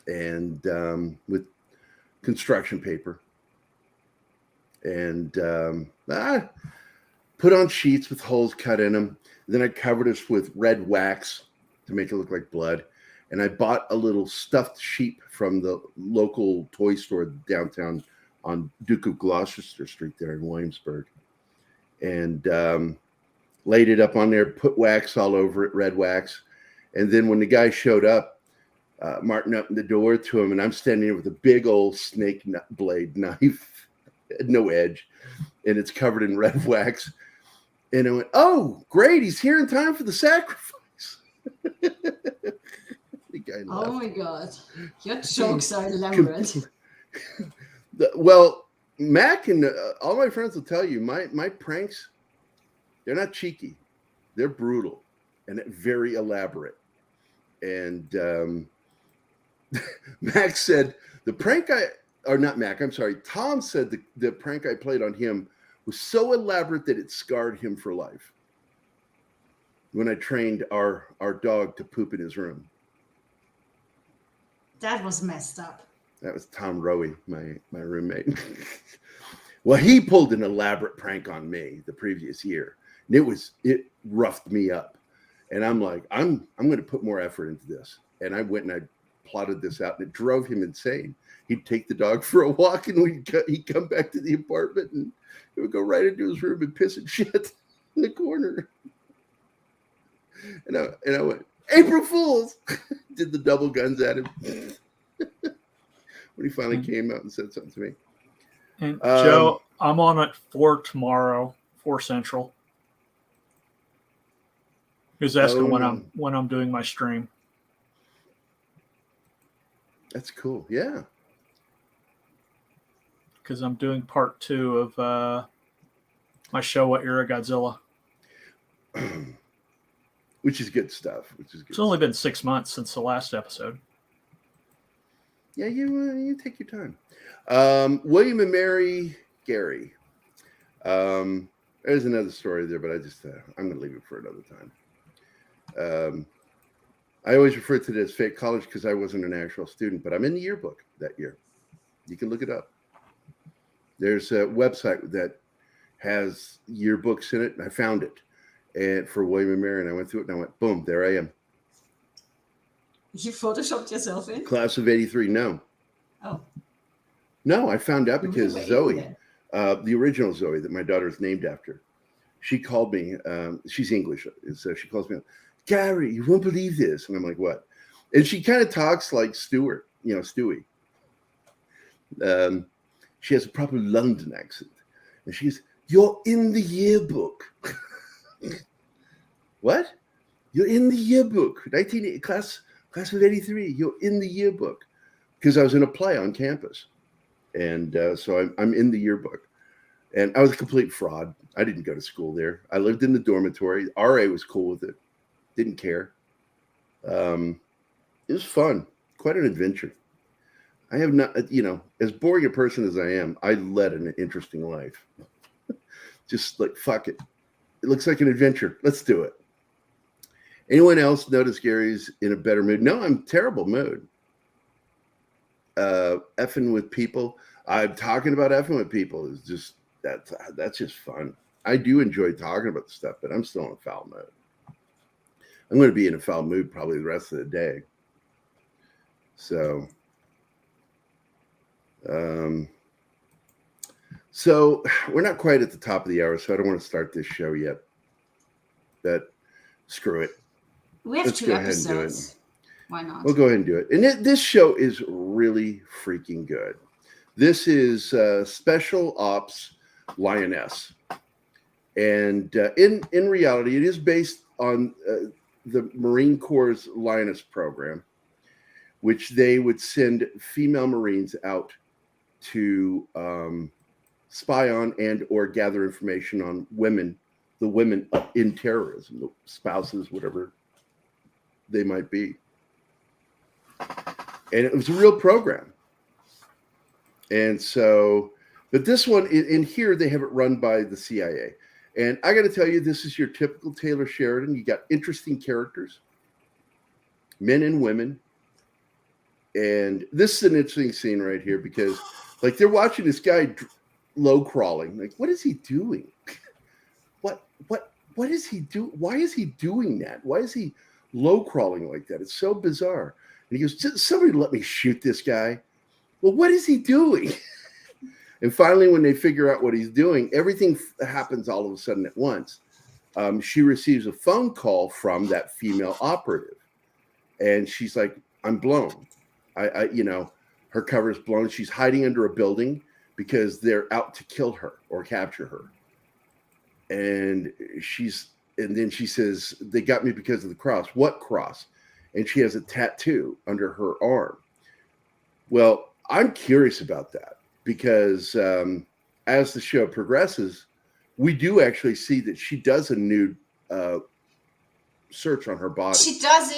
And with construction paper. And I put on sheets with holes cut in them. Then I covered us with red wax to make it look like blood. And I bought a little stuffed sheep from the local toy store downtown on Duke of Gloucester Street there in Williamsburg. And laid it up on there, put wax all over it, red wax. And then when the guy showed up, Martin opened the door to him, and I'm standing there with a big old snake blade knife, no edge, and it's covered in red wax. And I went, "Oh, great, he's here in time for the sacrifice." Oh my God, your jokes are elaborate. Well, Mac and all my friends will tell you, my pranks, they're not cheeky, they're brutal and very elaborate. And Mac said the prank Tom said the prank I played on him was so elaborate that it scarred him for life. When I trained our dog to poop in his room. That was messed up. That was Tom Rowe, my roommate. Well, he pulled an elaborate prank on me the previous year. And it roughed me up. And I'm like, I'm going to put more effort into this. And I went and I plotted this out, and it drove him insane. He'd take the dog for a walk, and he'd come back to the apartment, and he would go right into his room and piss and shit in the corner. And I went, April Fools! Did the double guns at him. When he finally came out and said something to me. And Joe, I'm on at 4 tomorrow, 4 Central. He was asking Oh, when no. I'm doing my stream. That's cool. Yeah. Because I'm doing part 2 of my show, What Era Godzilla. Which is good stuff. It's only been 6 months since the last episode. Yeah, you take your time. William and Mary Gary. There's another story there, but I'm going to leave it for another time. I always refer to it as fake college because I wasn't an actual student, but I'm in the yearbook that year. You can look it up. There's a website that has yearbooks in it, and I found it. And for William and Mary, and I went through it, and I went, boom, there I am. You photoshopped yourself in? Class of '83. No. Oh. No, I found out because Zoe, then? the original Zoe that my daughter is named after, she called me. She's English, so she calls me, Gary, you won't believe this. And I'm like, what? And she kind of talks like Stewie. She has a proper London accent. And she goes, you're in the yearbook. What? You're in the yearbook. Class of '83. You're in the yearbook. Because I was in a play on campus. And so I'm in the yearbook. And I was a complete fraud. I didn't go to school there. I lived in the dormitory. RA was cool with it. Didn't care. It was fun. Quite an adventure. I have not, as boring a person as I am, I led an interesting life. Just like, fuck it. It looks like an adventure. Let's do it. Anyone else notice Gary's in a better mood? No, I'm terrible mood. Effing with people. I'm talking about effing with people is just, that's just fun. I do enjoy talking about the stuff, but I'm still in a foul mood. I'm going to be in a foul mood probably the rest of the day. So, so we're not quite at the top of the hour, so I don't want to start this show yet. But screw it. We have 2 episodes. Why not? We'll go ahead and do it. And this show is really freaking good. This is Special Ops Lioness. And in reality, it is based on the Marine Corps' Lioness program, which they would send female Marines out to spy on and or gather information on the women in terrorism, the spouses, whatever they might be. And it was a real program. And so, but this one in here, they have it run by the CIA. And I got to tell you, this is your typical Taylor Sheridan. You got interesting characters, men and women. And this is an interesting scene right here because, like, they're watching this guy low crawling. Like, what is he doing? What is he do? Why is he doing that? Why is he low crawling like that? It's so bizarre. And he goes, somebody let me shoot this guy. Well, what is he doing? And finally, when they figure out what he's doing, everything happens all of a sudden at once. She receives a phone call from that female operative. And she's like, I'm blown. Her cover is blown. She's hiding under a building because they're out to kill her or capture her. And then she says, they got me because of the cross. What cross? And she has a tattoo under her arm. Well, I'm curious about that because as the show progresses, we do actually see that she does a nude search on her body. She does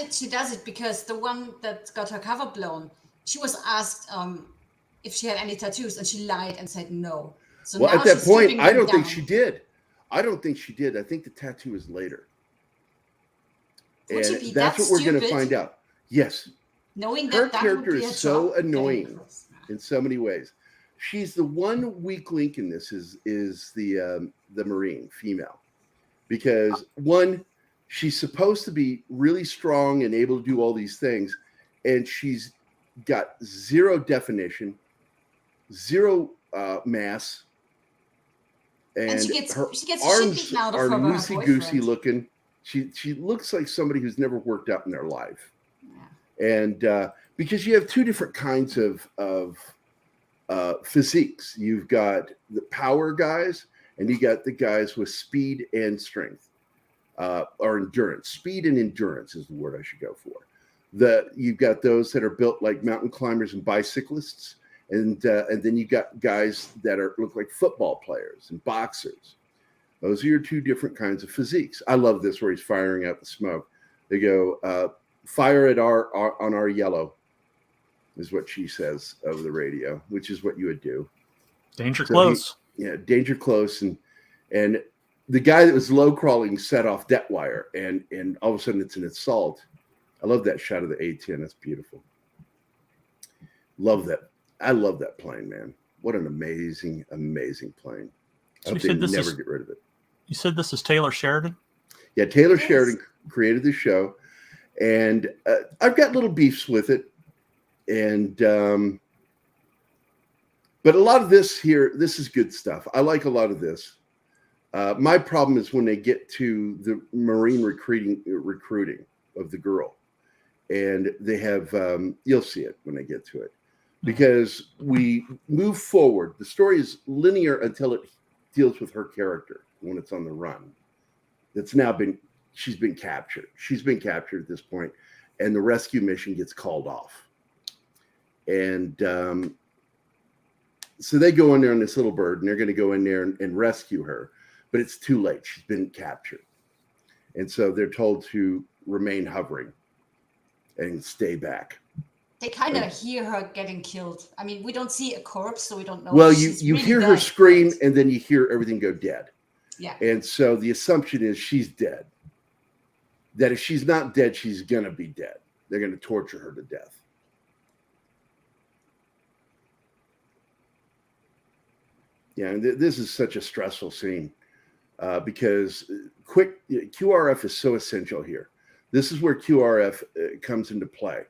it because the one that got her cover blown, she was asked if she had any tattoos, and she lied and said no. So well, now at that she's point, stripping I them don't think down. she did. I think the tattoo is later. Would she And be that's that what we're going to stupid? find out. Yes. Knowing Her that that character would be is a so job, annoying getting across. in so many ways. She's the one weak link in this is the Marine female, because one, she's supposed to be really strong and able to do all these things, and she's got zero definition, zero mass, and she gets her the shit arms beaten out of are her by her loosey goosey boyfriend. looking. She looks like somebody who's never worked out in their life. Yeah. And because you have two different kinds of physiques. You've got the power guys, and you got the guys with speed and strength. or endurance. Speed and endurance is the word I should go for. You've got those that are built like mountain climbers and bicyclists, and then you got guys that look like football players and boxers. Those are your two different kinds of physiques. I love this where he's firing out the smoke. They go, fire at on our yellow, is what she says over the radio, which is what you would do. Danger close. Danger close, and the guy that was low crawling set off debt wire, and all of a sudden it's an assault. I love that shot of the A-10. That's beautiful. Love that. I love that plane, man. What an amazing, amazing plane. So I hope they never get rid of it. You said this is Taylor Sheridan? Yeah, Taylor Sheridan created the show, and I've got little beefs with it, and but a lot of this here, this is good stuff. I like a lot of this. My problem is when they get to the Marine recruiting of the girl, and they have you'll see it when they get to it, because we move forward. The story is linear until it deals with her character when it's on the run. She's been captured. She's been captured at this point, and the rescue mission gets called off. And so they go in there on this little bird, and they're going to go in there and rescue her, but it's too late. She's been captured. And so they're told to remain hovering and stay back. They kind of hear her getting killed. I mean, we don't see a corpse, so we don't know. Well, if you she's really hear her dead, scream, but- and then you hear everything go dead. Yeah. And so the assumption is she's dead. That if she's not dead, she's going to be dead. They're going to torture her to death. Yeah, and this is such a stressful scene because QRF is so essential here. This is where QRF comes into play.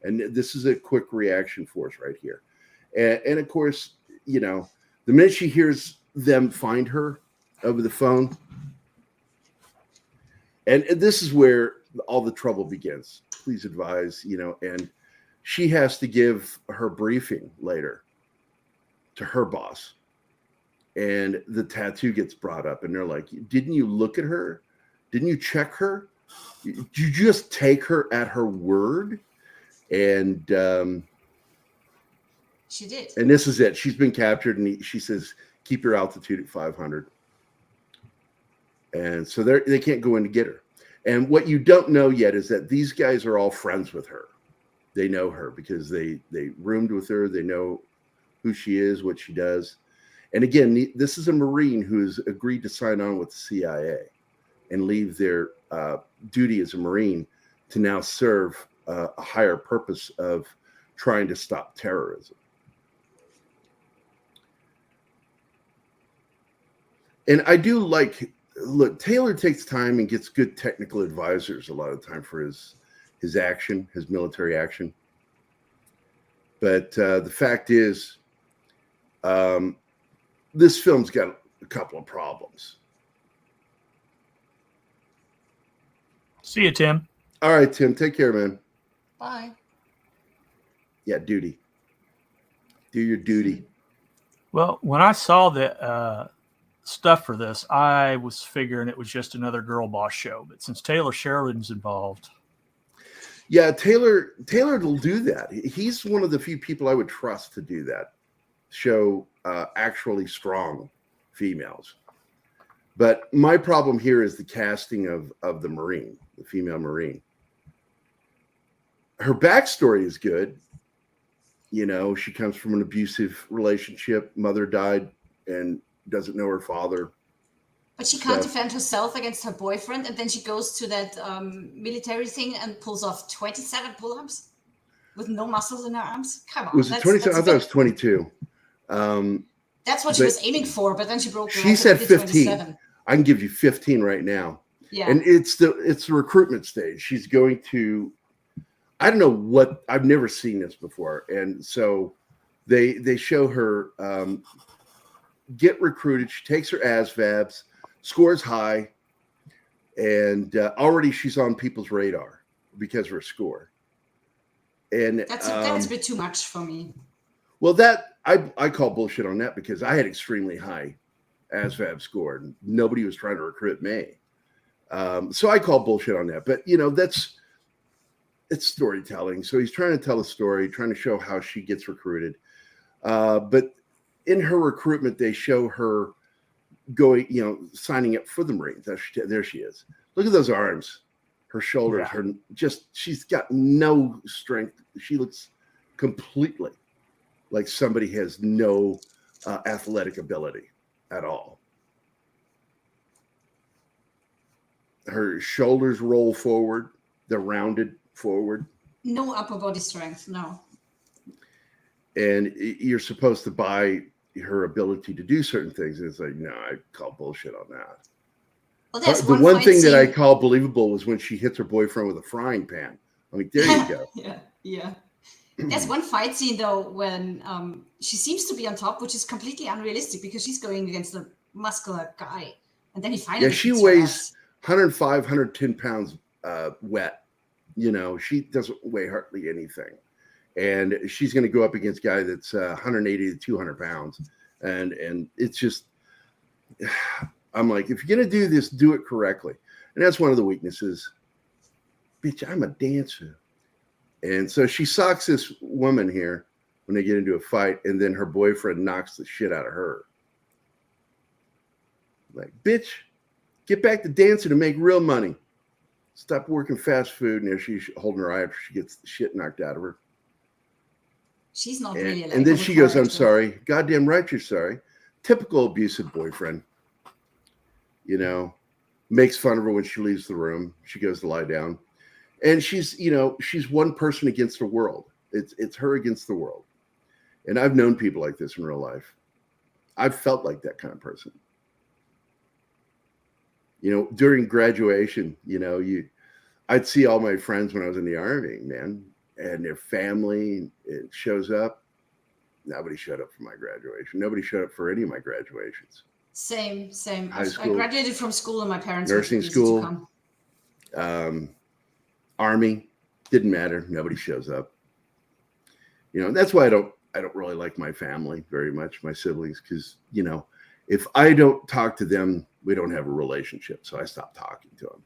And this is a quick reaction force right here. And of course, you know, the minute she hears them find her over the phone, and this is where all the trouble begins. Please advise, you know, and she has to give her briefing later to her boss. And the tattoo gets brought up, and they're like, didn't you look at her? Didn't you check her? Did you just take her at her word? And She did. and this is it. She's been captured, and she says, keep your altitude at 500. And so they can't go in to get her. And what you don't know yet is that these guys are all friends with her. They know her because they roomed with her. They know who she is, what she does. And again, this is a Marine who's agreed to sign on with the CIA and leave their duty as a Marine to now serve a higher purpose of trying to stop terrorism. And I do like, look, Taylor takes time and gets good technical advisors a lot of the time for his action, his military action. But the fact is, this film's got a couple of problems. See you, Tim. All right, Tim, take care, man. Bye. Yeah, duty. Do your duty. Well, when I saw the stuff for this, I was figuring it was just another girl boss show. But since Taylor Sheridan's involved, Yeah, Taylor will do that. He's one of the few people I would trust to do that. Show actually strong females. But my problem here is the casting of the Marine, the female Marine. Her backstory is good. You know, she comes from an abusive relationship. Mother died and doesn't know her father. But she can't defend herself against her boyfriend, and then she goes to that military thing and pulls off 27 pull-ups with no muscles in her arms. Come on. Was it 27? I thought it was 22. That's what she was aiming for, but then she broke the She record said with 15. 27. I can give you 15 right now. Yeah. And it's the recruitment stage. She's going to, I don't know what, I've never seen this before. And so they show her get recruited. She takes her ASVABs, scores high, and already she's on people's radar because of her score. And that's a bit too much for me. well, that I call bullshit on that because I had extremely high ASVAB score and nobody was trying to recruit me. So I call bullshit on that. But, it's storytelling. So he's trying to tell a story, trying to show how she gets recruited. But in her recruitment, they show her going, signing up for the Marines. There she is. Look at those arms, her shoulders, she's got no strength. She looks completely like somebody has no athletic ability at all. Her shoulders roll forward. They're rounded forward. No upper body strength, no. And you're supposed to buy her ability to do certain things. And it's like, no, I call bullshit on that. Well, there's The one thing that I scene- call believable was when she hits her boyfriend with a frying pan. I mean, there you go. Yeah. There's one fight scene though when she seems to be on top, which is completely unrealistic because she's going against a muscular guy, and then he finally. Yeah, she beats her weighs ass. 105, 110 pounds wet. She doesn't weigh hardly anything. And she's going to go up against a guy that's 180 to 200 pounds. And it's just, I'm like, if you're going to do this, do it correctly. And that's one of the weaknesses. Bitch, I'm a dancer. And so she socks this woman here when they get into a fight. And then her boyfriend knocks the shit out of her. Like, bitch, get back to dancing to make real money. Stop working fast food. And there she's holding her eye after she gets the shit knocked out of her. She's not really. And then she goes, I'm sorry. Goddamn right you're sorry. Typical abusive boyfriend. Makes fun of her when she leaves the room. She goes to lie down. And she's one person against the world. It's her against the world. And I've known people like this in real life. I've felt like that kind of person. During graduation, I'd see all my friends when I was in the Army, man, and their family, it shows up. Nobody showed up for my graduation. Nobody showed up for any of my graduations. Same. High I school, graduated from school and my parents nursing refused to school, come. Army, didn't matter. Nobody shows up. That's why I don't really like my family very much, my siblings, because, if I don't talk to them, we don't have a relationship. So I stopped talking to them.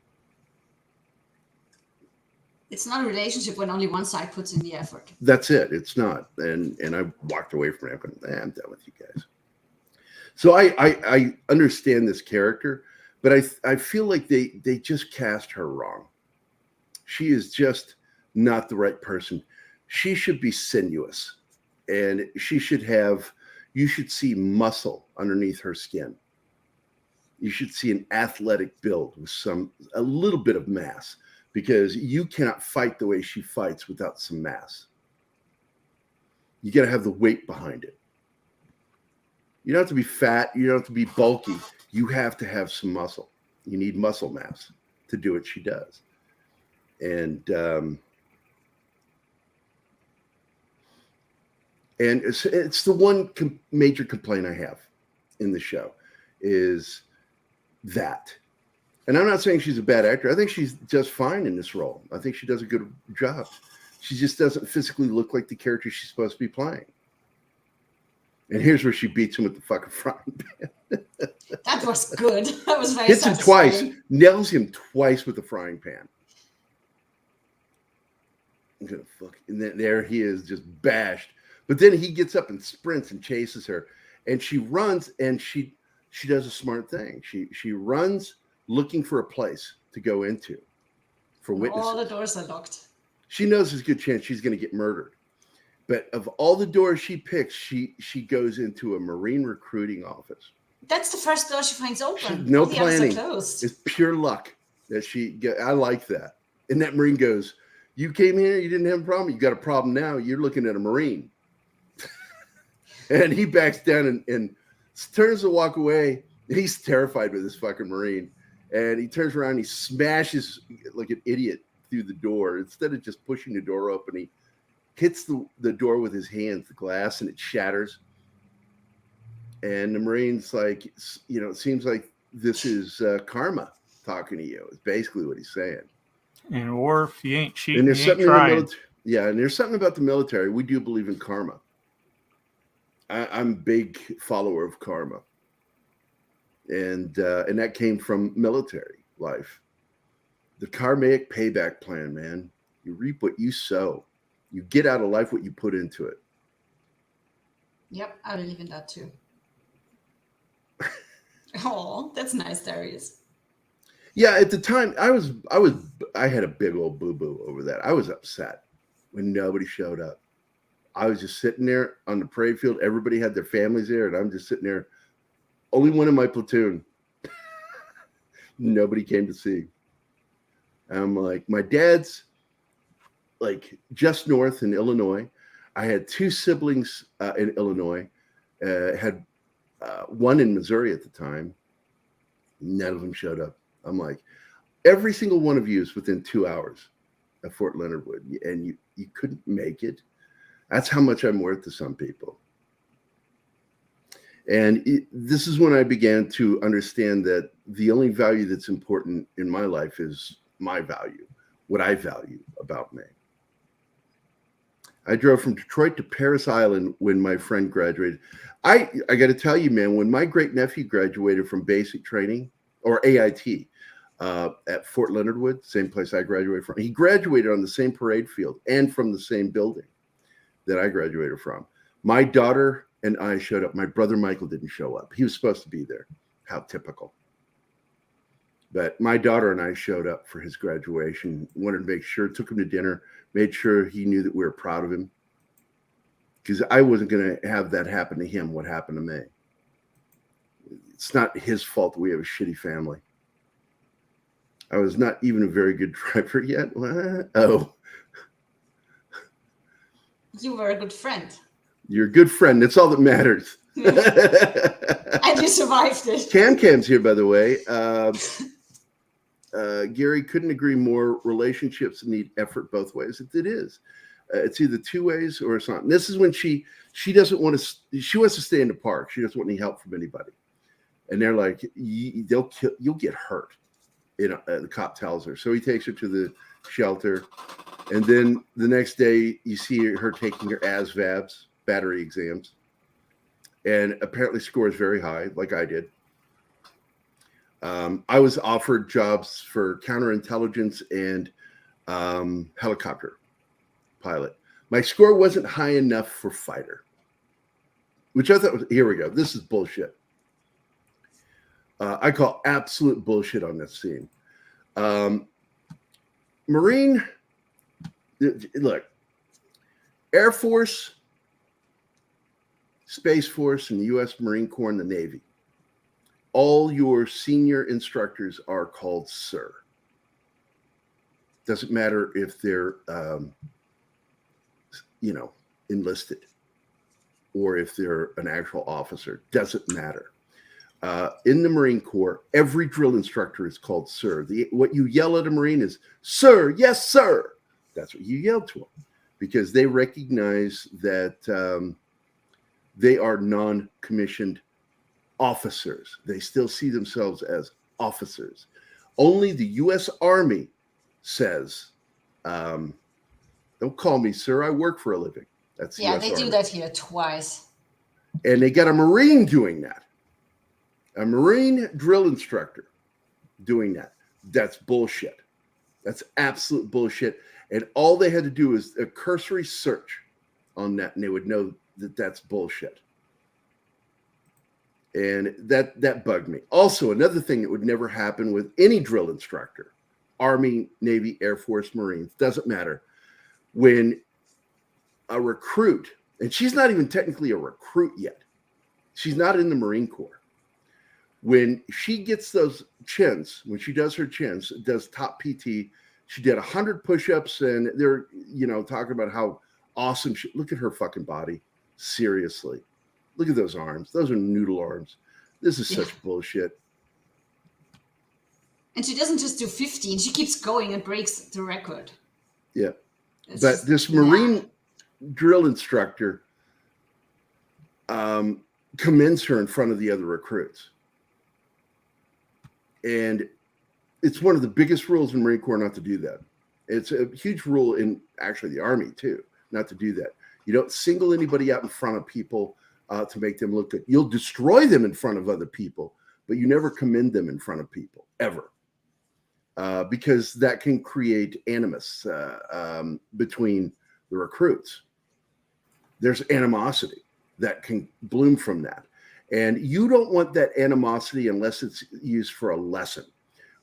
It's not a relationship when only one side puts in the effort. That's it. It's not. And I walked away from it. I'm done with you guys. So I understand this character, but I feel like they just cast her wrong. She is just not the right person. She should be sinuous, and you should see muscle underneath her skin. You should see an athletic build with a little bit of mass, because you cannot fight the way she fights without some mass. You got to have the weight behind it. You don't have to be fat. You don't have to be bulky. You have to have some muscle. You need muscle mass to do what she does. And it's the one major complaint I have in the show is that. And I'm not saying she's a bad actor. I think she's just fine in this role. I think she does a good job. She just doesn't physically look like the character she's supposed to be playing. And here's where she beats him with the fucking frying pan. That was good. That was very Hits him satisfying. twice, nails him twice with the frying pan. I'm gonna fuck. And then there he is, just bashed. But then he gets up and sprints and chases her, and she runs, and she does a smart thing. She runs looking for a place to go into for witnesses. All the doors are locked. She knows there's a good chance she's going to get murdered. But of all the doors she picks, she goes into a Marine recruiting office. That's the first door she finds open. No All the others are planning. closed. It's pure luck that I like that. And that Marine goes, you came here, you didn't have a problem. You got a problem now. You're looking at a Marine. And he backs down and turns to walk away. He's terrified with this fucking Marine. And he turns around, he smashes like an idiot through the door. Instead of just pushing the door open, he hits the door with his hands, the glass, and it shatters. And the Marine's like, it seems like this is karma talking to you, is basically what he's saying. And or if you ain't cheating, And there's you ain't something in the trying. military. Yeah, and there's something about the military. We do believe in karma. I'm a big follower of karma. And that came from military life. The karmic payback plan, man. You reap what you sow. You get out of life what you put into it. Yep, I believe in that too. Oh, that's nice, Darius. Yeah, at the time, I had a big old boo-boo over that. I was upset when nobody showed up. I was just sitting there on the parade field. Everybody had their families there, and I'm just sitting there. Only one in my platoon. Nobody came to see. I'm like, my dad's like just north in Illinois. I had two siblings in Illinois. Had one in Missouri at the time. None of them showed up. I'm like, every single one of you is within 2 hours of Fort Leonard Wood, and you couldn't make it. That's how much I'm worth to some people. And this is when I began to understand that the only value that's important in my life is my value, what I value about me. I drove from Detroit to Paris Island when my friend graduated. I got to tell you, man, when my great nephew graduated from basic training or AIT at Fort Leonard Wood, same place I graduated from, he graduated on the same parade field and from the same building that I graduated from. My daughter and I showed up. My brother Michael didn't show up. He was supposed to be there. How typical. But my daughter and I showed up for his graduation, wanted to make sure, took him to dinner, made sure he knew that we were proud of him. Because I wasn't going to have that happen to him, what happened to me. It's not his fault that we have a shitty family. I was not even a very good driver yet. What? Oh. You were a good friend. You're a good friend. That's all that matters. And you survived it. Cam's here, by the way. Gary, couldn't agree more. Relationships need effort both ways. It is. It's either two ways or it's not. And this is when she doesn't want to. She wants to stay in the park. She doesn't want any help from anybody. And they're like, they'll kill. You'll get hurt. The cop tells her. So he takes her to the shelter. And then the next day, you see her taking her ASVABs, battery exams, and apparently scores very high, like I did. I was offered jobs for counterintelligence and helicopter pilot. My score wasn't high enough for fighter, which I thought was, here we go. This is bullshit. I call absolute bullshit on this scene. Marine, look, Air Force, Space Force, and the U.S. Marine Corps and the Navy. All your senior instructors are called sir. Doesn't matter if they're, enlisted or if they're an actual officer. Doesn't matter. In the Marine Corps, every drill instructor is called sir. What you yell at a Marine is, sir, yes, sir. That's what you yell to them because they recognize that they are non-commissioned officers. They still see themselves as officers. Only the U.S. Army says, don't call me sir, I work for a living. That's the yeah, US they Army. do that here twice. And they got a Marine doing that. A Marine drill instructor doing that. That's bullshit. That's absolute bullshit. And all they had to do is a cursory search on that, and they would know that that's bullshit. And that bugged me. Also, another thing that would never happen with any drill instructor, Army, Navy, Air Force, Marines, doesn't matter. When a recruit, and she's not even technically a recruit yet. She's not in the Marine Corps. When she gets those chins, when she does her chins, does top PT, she did 100 push-ups, and they're, talking about how awesome she, look at her fucking body. Seriously. Look at those arms. Those are noodle arms. This is such bullshit. And she doesn't just do 15. She keeps going and breaks the record. Yeah. It's But just this Marine drill instructor commends her in front of the other recruits. And it's one of the biggest rules in Marine Corps not to do that. It's a huge rule in actually the Army too, not to do that. You don't single anybody out in front of people to make them look good. You'll destroy them in front of other people, but you never commend them in front of people, ever. because that can create animus between the recruits. There's animosity that can bloom from that. And you don't want that animosity unless it's used for a lesson,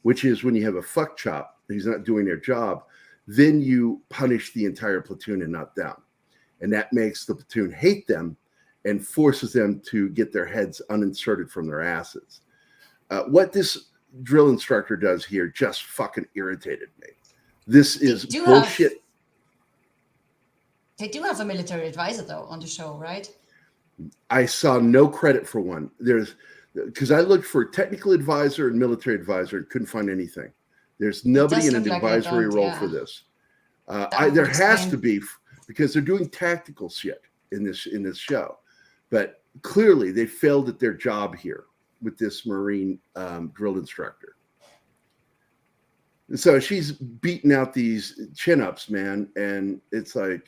which is when you have a fuck chop who's not doing their job, then you punish the entire platoon and not them. And that makes the platoon hate them and forces them to get their heads uninserted from their asses. What this drill instructor does here just fucking irritated me. This is bullshit. They do have a military advisor, though, on the show, right? I saw no credit for one. Because I looked for technical advisor and military advisor and couldn't find anything. There's nobody in an advisory role for this. There has to be, because they're doing tactical shit in this show. But clearly they failed at their job here with this Marine drill instructor. And so she's beating out these chin-ups, man, and it's like,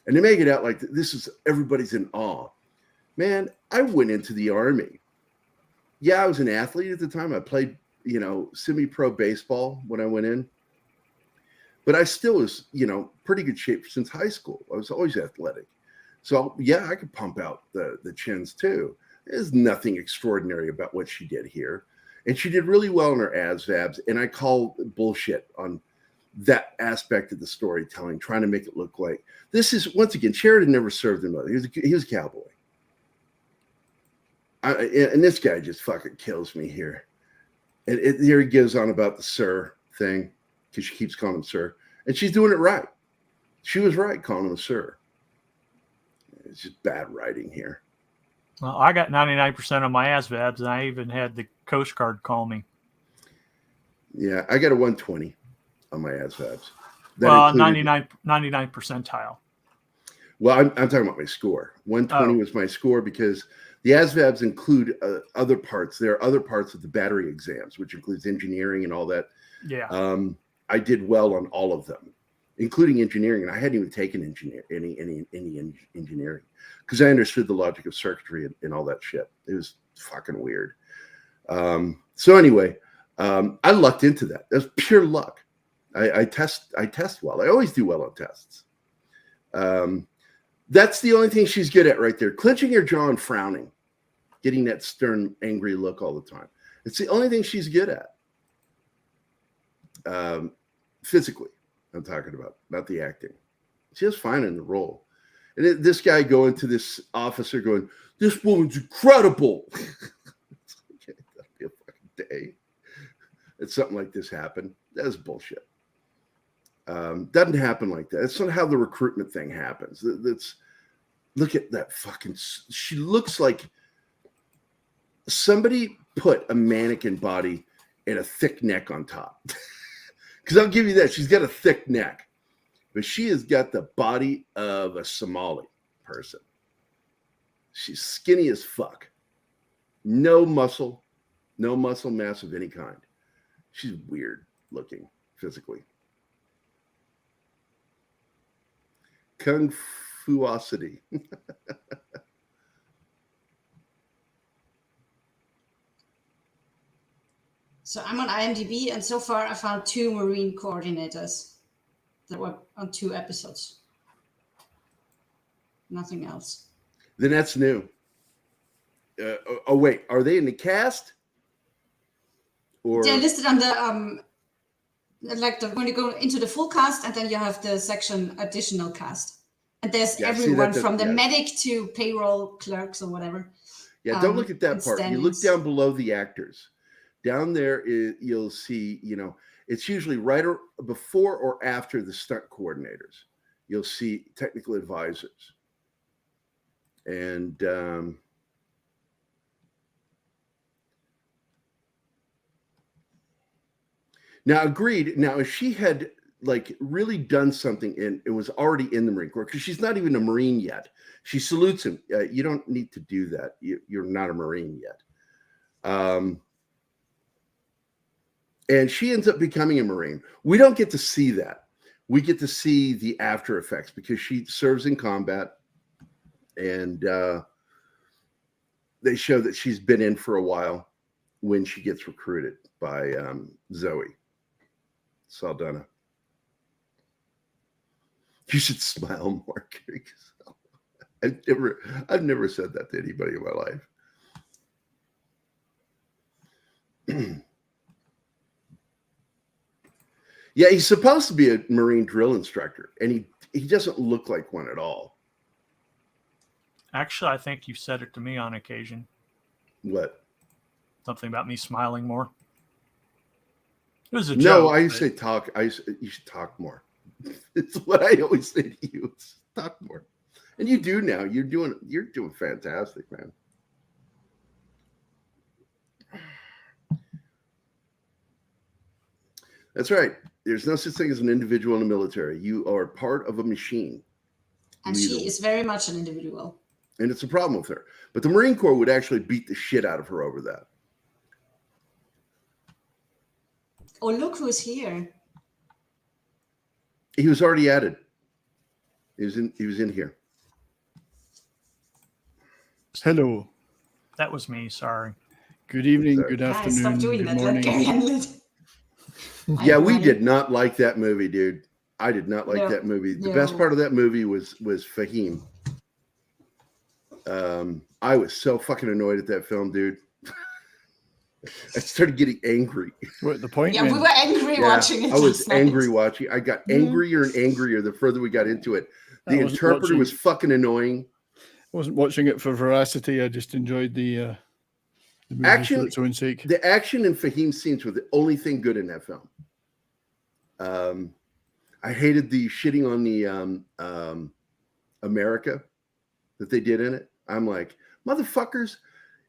and they make it out like this is everybody's in awe. Man, I went into the Army. Yeah, I was an athlete at the time. I played, semi-pro baseball when I went in. But I still was, pretty good shape since high school. I was always athletic. So, yeah, I could pump out the chins too. There's nothing extraordinary about what she did here. And she did really well in her ASVABs. And I call bullshit on that aspect of the storytelling, trying to make it look like this is, once again, Sheridan never served him. He was a cowboy. And this guy just fucking kills me here. And here he goes on about the sir thing, because she keeps calling him sir. And she's doing it right. She was right calling him sir. It's just bad writing here. Well, I got 99% of my ASVABs, and I even had the Coast Guard call me. Yeah, I got a 120 on my ASVABs. Well, 99 percentile. Well, I'm talking about my score. 120 was my score because the ASVABs include other parts. There are other parts of the battery exams, which includes engineering and all that. Yeah. I did well on all of them, including engineering, and I hadn't even taken any engineering because I understood the logic of circuitry and all that shit. It was fucking weird. So anyway, I lucked into that. That's pure luck. I test well. I always do well on tests. That's the only thing she's good at right there. Clenching her jaw and frowning, getting that stern, angry look all the time. It's the only thing she's good at. Physically, I'm talking about, not the acting. She was fine in the role. And this guy going to this officer going, "This woman's incredible." Okay, that'll be a fucking day. It's something like this happened. That's bullshit. Doesn't happen like that. It's not how the recruitment thing happens. Look at that fucking. She looks like somebody put a mannequin body and a thick neck on top. Because I'll give you that. She's got a thick neck, but she has got the body of a Somali person. She's skinny as fuck. No muscle mass of any kind. She's weird looking physically. Kung Fuosity. So I'm on IMDb, and so far I found 2 Marine coordinators that were on 2 episodes. Nothing else. Then that's new. Oh wait, are they in the cast? Or They're listed on the when you go into the full cast, and then you have the section additional cast, and there's everyone from the medic to payroll clerks or whatever. Yeah, don't look at that part. You look standings. down below the actors. Down there, you'll see, it's usually right before or after the stunt coordinators. You'll see technical advisors. And now, agreed. Now, if she had really done something and it was already in the Marine Corps, because she's not even a Marine yet. She salutes him. You don't need to do that. You're not a Marine yet. And she ends up becoming a Marine. We don't get to see that. We get to see the after effects because she serves in combat, and they show that she's been in for a while when she gets recruited by Zoe. Saldana. You should smile more, Gary. I've never said that to anybody in my life. Yeah, he's supposed to be a Marine drill instructor, and he doesn't look like one at all. Actually, I think you said it to me on occasion. What? Something about me smiling more. It was a No, joke. I used to say talk. You should talk more. It's what I always say to you. It's talk more. And you do now. You're doing fantastic, man. That's right. There's no such thing as an individual in the military. You are part of a machine. And she is very much an individual. And it's a problem with her. But the Marine Corps would actually beat the shit out of her over that. Oh, look who's here. He was already added. He was in here. Hello. That was me. Sorry. Good evening. Sorry. Good Guys, afternoon. stop doing Good that. Let morning. Gary handle it. Yeah, we did not like that movie, dude. I did not like that movie. The best part of that movie was Fahim. I was so fucking annoyed at that film, dude. I started getting angry. What the point? Yeah, we were angry watching it. I was last night. angry watching. I got angrier and angrier the further we got into it. The interpreter was fucking annoying. I wasn't watching it for veracity. I just enjoyed the movie Action for its own sake. The action and Fahim's scenes were the only thing good in that film. I hated the shitting on the America that they did in it. I'm like, motherfuckers,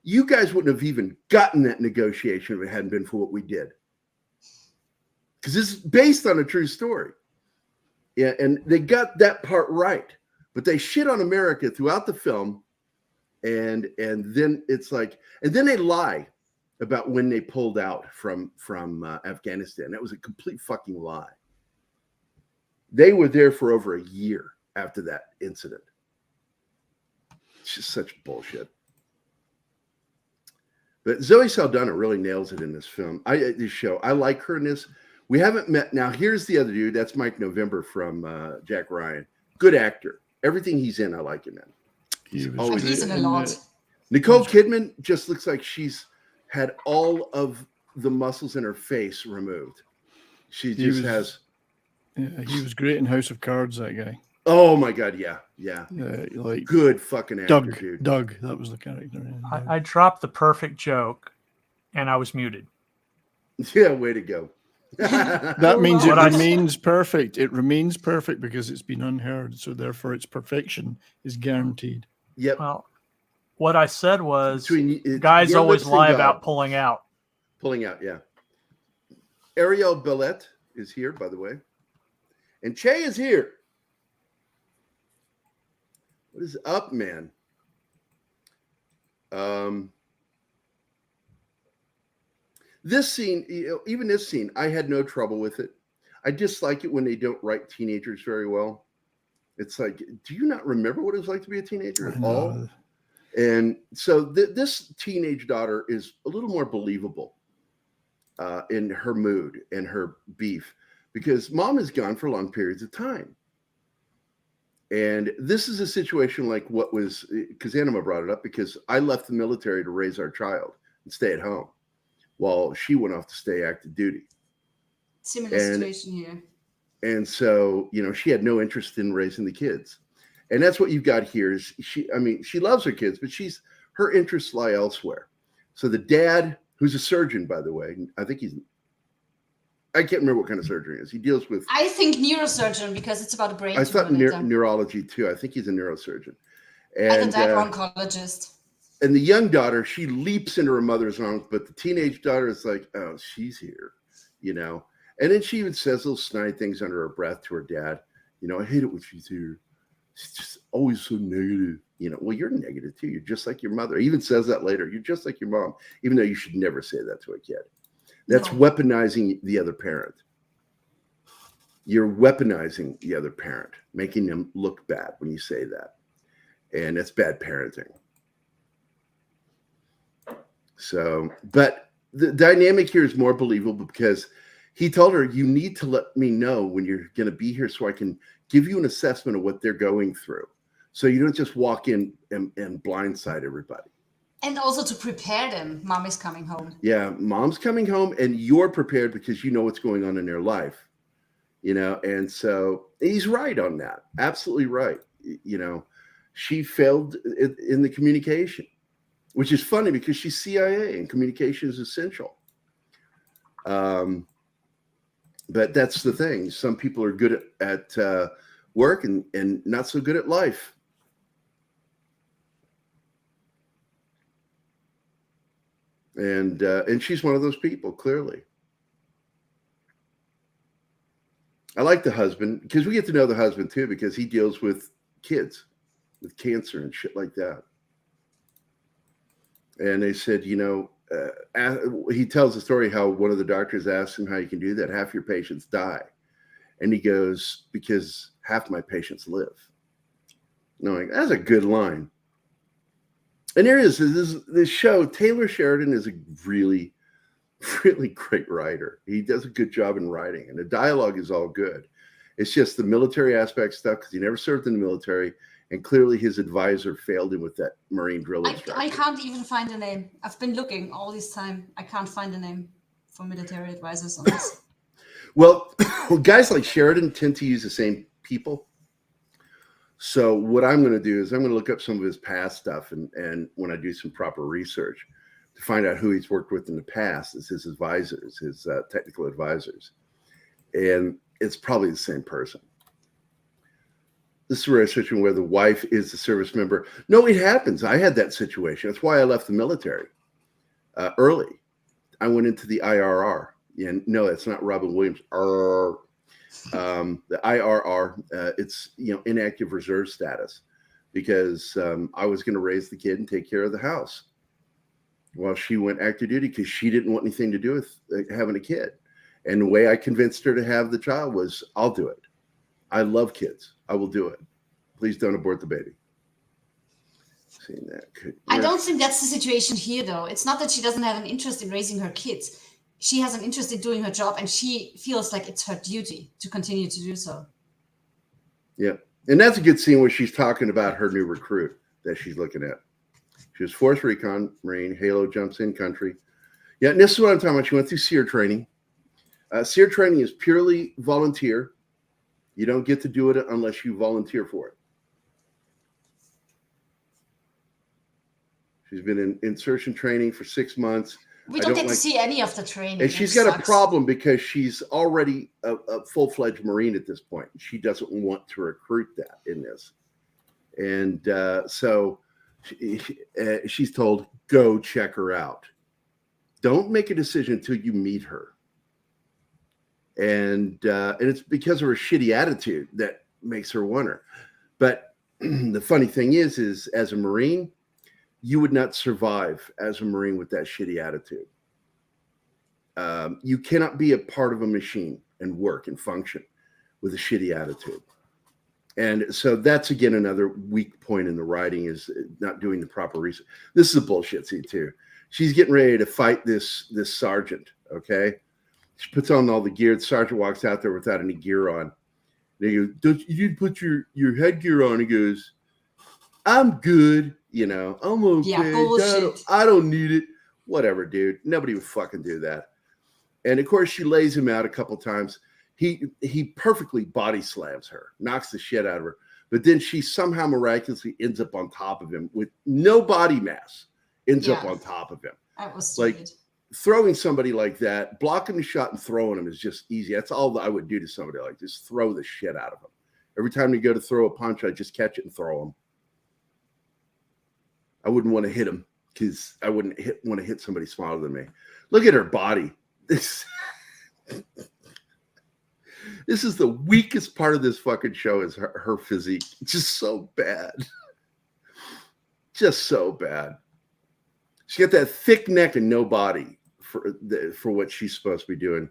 you guys wouldn't have even gotten that negotiation if it hadn't been for what we did. Because this is based on a true story. Yeah, and they got that part right. But they shit on America throughout the film. And then it's like, and then they lie about when they pulled out from Afghanistan. That was a complete fucking lie. They were there for over a year after that incident. It's just such bullshit. But Zoe Saldana really nails it in this film. This show. I like her in this. We haven't met. Now, here's the other dude. That's Mike November from Jack Ryan. Good actor. Everything he's in, I like him in. He's in a lot. Nicole Kidman just looks like she's had all of the muscles in her face removed. She just has. Yeah, he was great in House of Cards, that guy. Oh my God, yeah. Like good fucking actor, dude. Doug, that was the character. I dropped the perfect joke, and I was muted. Yeah, way to go. That means it remains perfect. It remains perfect because it's been unheard. So therefore, its perfection is guaranteed. Yep. Well, what I said was, Between guys your always lips lie and about God. pulling out. Pulling out, yeah. Ariel Billette is here, by the way. And Che is here. What is up, man? This scene, even this scene, I had no trouble with it. I dislike it when they don't write teenagers very well. It's like, do you not remember what it was like to be a teenager at all? And so this teenage daughter is a little more believable in her mood and her beef because mom is gone for long periods of time. And this is a situation like what was, because Anima brought it up, because I left the military to raise our child and stay at home while she went off to stay active duty. Similar situation here. And so, she had no interest in raising the kids. And that's what you've got here is she loves her kids, but her interests lie elsewhere. So the dad, who's a surgeon, by the way, I can't remember what kind of surgery it is. He deals with. I think neurosurgeon because it's about a brain. I thought neurology too. I think he's a neurosurgeon. And I thought oncologist. And the young daughter, she leaps into her mother's arms, but the teenage daughter is like, "Oh, she's here," And then she even says little snide things under her breath to her dad. I hate it when she's here. She's just always so negative. Well, you're negative too. You're just like your mother. He even says that later. You're just like your mom, even though you should never say that to a kid. That's weaponizing the other parent. You're weaponizing the other parent, making them look bad when you say that. And that's bad parenting. So, but the dynamic here is more believable because he told her, you need to let me know when you're going to be here so I can give you an assessment of what they're going through. So you don't just walk in and blindside everybody. And also to prepare them. Mom is coming home. Yeah, mom's coming home and you're prepared because you know what's going on in their life. And so he's right on that. Absolutely right. She failed in the communication, which is funny because she's CIA and communication is essential. But that's the thing. Some people are good at work and not so good at life. And she's one of those people, clearly. I like the husband because we get to know the husband too, because he deals with kids with cancer and shit like that. And they said, he tells the story how one of the doctors asked him how you can do that. Half your patients die. And he goes, because half my patients live. Knowing that's a good line. And there is this show. Taylor Sheridan is a really, really great writer. He does a good job in writing, and the dialogue is all good. It's just the military aspect stuff because he never served in the military, and clearly his advisor failed him with that Marine drill instructor. I can't even find a name. I've been looking all this time. I can't find a name for military advisors on this. Well, guys like Sheridan tend to use the same people. So what I'm going to do is I'm going to look up some of his past stuff, and when I do some proper research to find out who he's worked with in the past as his advisors, his technical advisors. And it's probably the same person. This is a situation where the wife is a service member. No, it happens. I had that situation. That's why I left the military early. I went into the IRR. And no, it's not Robin Williams. The IRR, it's inactive reserve status, because I was going to raise the kid and take care of the house while she went active duty because she didn't want anything to do with having a kid. And the way I convinced her to have the child was, I'll do it. I love kids. I will do it. Please don't abort the baby. Seeing that could work. I don't think that's the situation here, though. It's not that she doesn't have an interest in raising her kids. She has an interest in doing her job, and she feels like it's her duty to continue to do so. Yeah. And that's a good scene where she's talking about her new recruit that she's looking at. She was 4th Recon Marine. Halo jumps in country. Yeah, and this is what I'm talking about. She went through SEER training. SEER training is purely volunteer. You don't get to do it unless you volunteer for it. She's been in insertion training for 6 months. We don't get to see any of the training. And she's got a problem because she's already a full-fledged Marine at this point. She doesn't want to recruit that in this. And so she's told, go check her out. Don't make a decision until you meet her. And it's because of her shitty attitude that makes her want her. But the funny thing is as a Marine, you would not survive as a Marine with that shitty attitude. You cannot be a part of a machine and work and function with a shitty attitude. And so that's, again, another weak point in the writing is not doing the proper research. This is a bullshit scene, too. She's getting ready to fight this sergeant, okay? She puts on all the gear. The sergeant walks out there without any gear on. They go, you didn't put your headgear on. He goes, I'm good. I'm okay. Yeah, bullshit. I don't need it. Whatever, dude. Nobody would fucking do that. And of course, she lays him out a couple times. He perfectly body slams her, knocks the shit out of her. But then she somehow miraculously ends up on top of him with no body mass. Ends up on top of him. That was like stupid. Throwing somebody like that, blocking the shot and throwing him is just easy. That's all that I would do to somebody like just throw the shit out of them. Every time you go to throw a punch, I just catch it and throw them. I wouldn't want to hit him because I wouldn't want to hit somebody smaller than me. Look at her body. This is the weakest part of this fucking show is her physique. It's just so bad. Just so bad. She got that thick neck and no body for what she's supposed to be doing.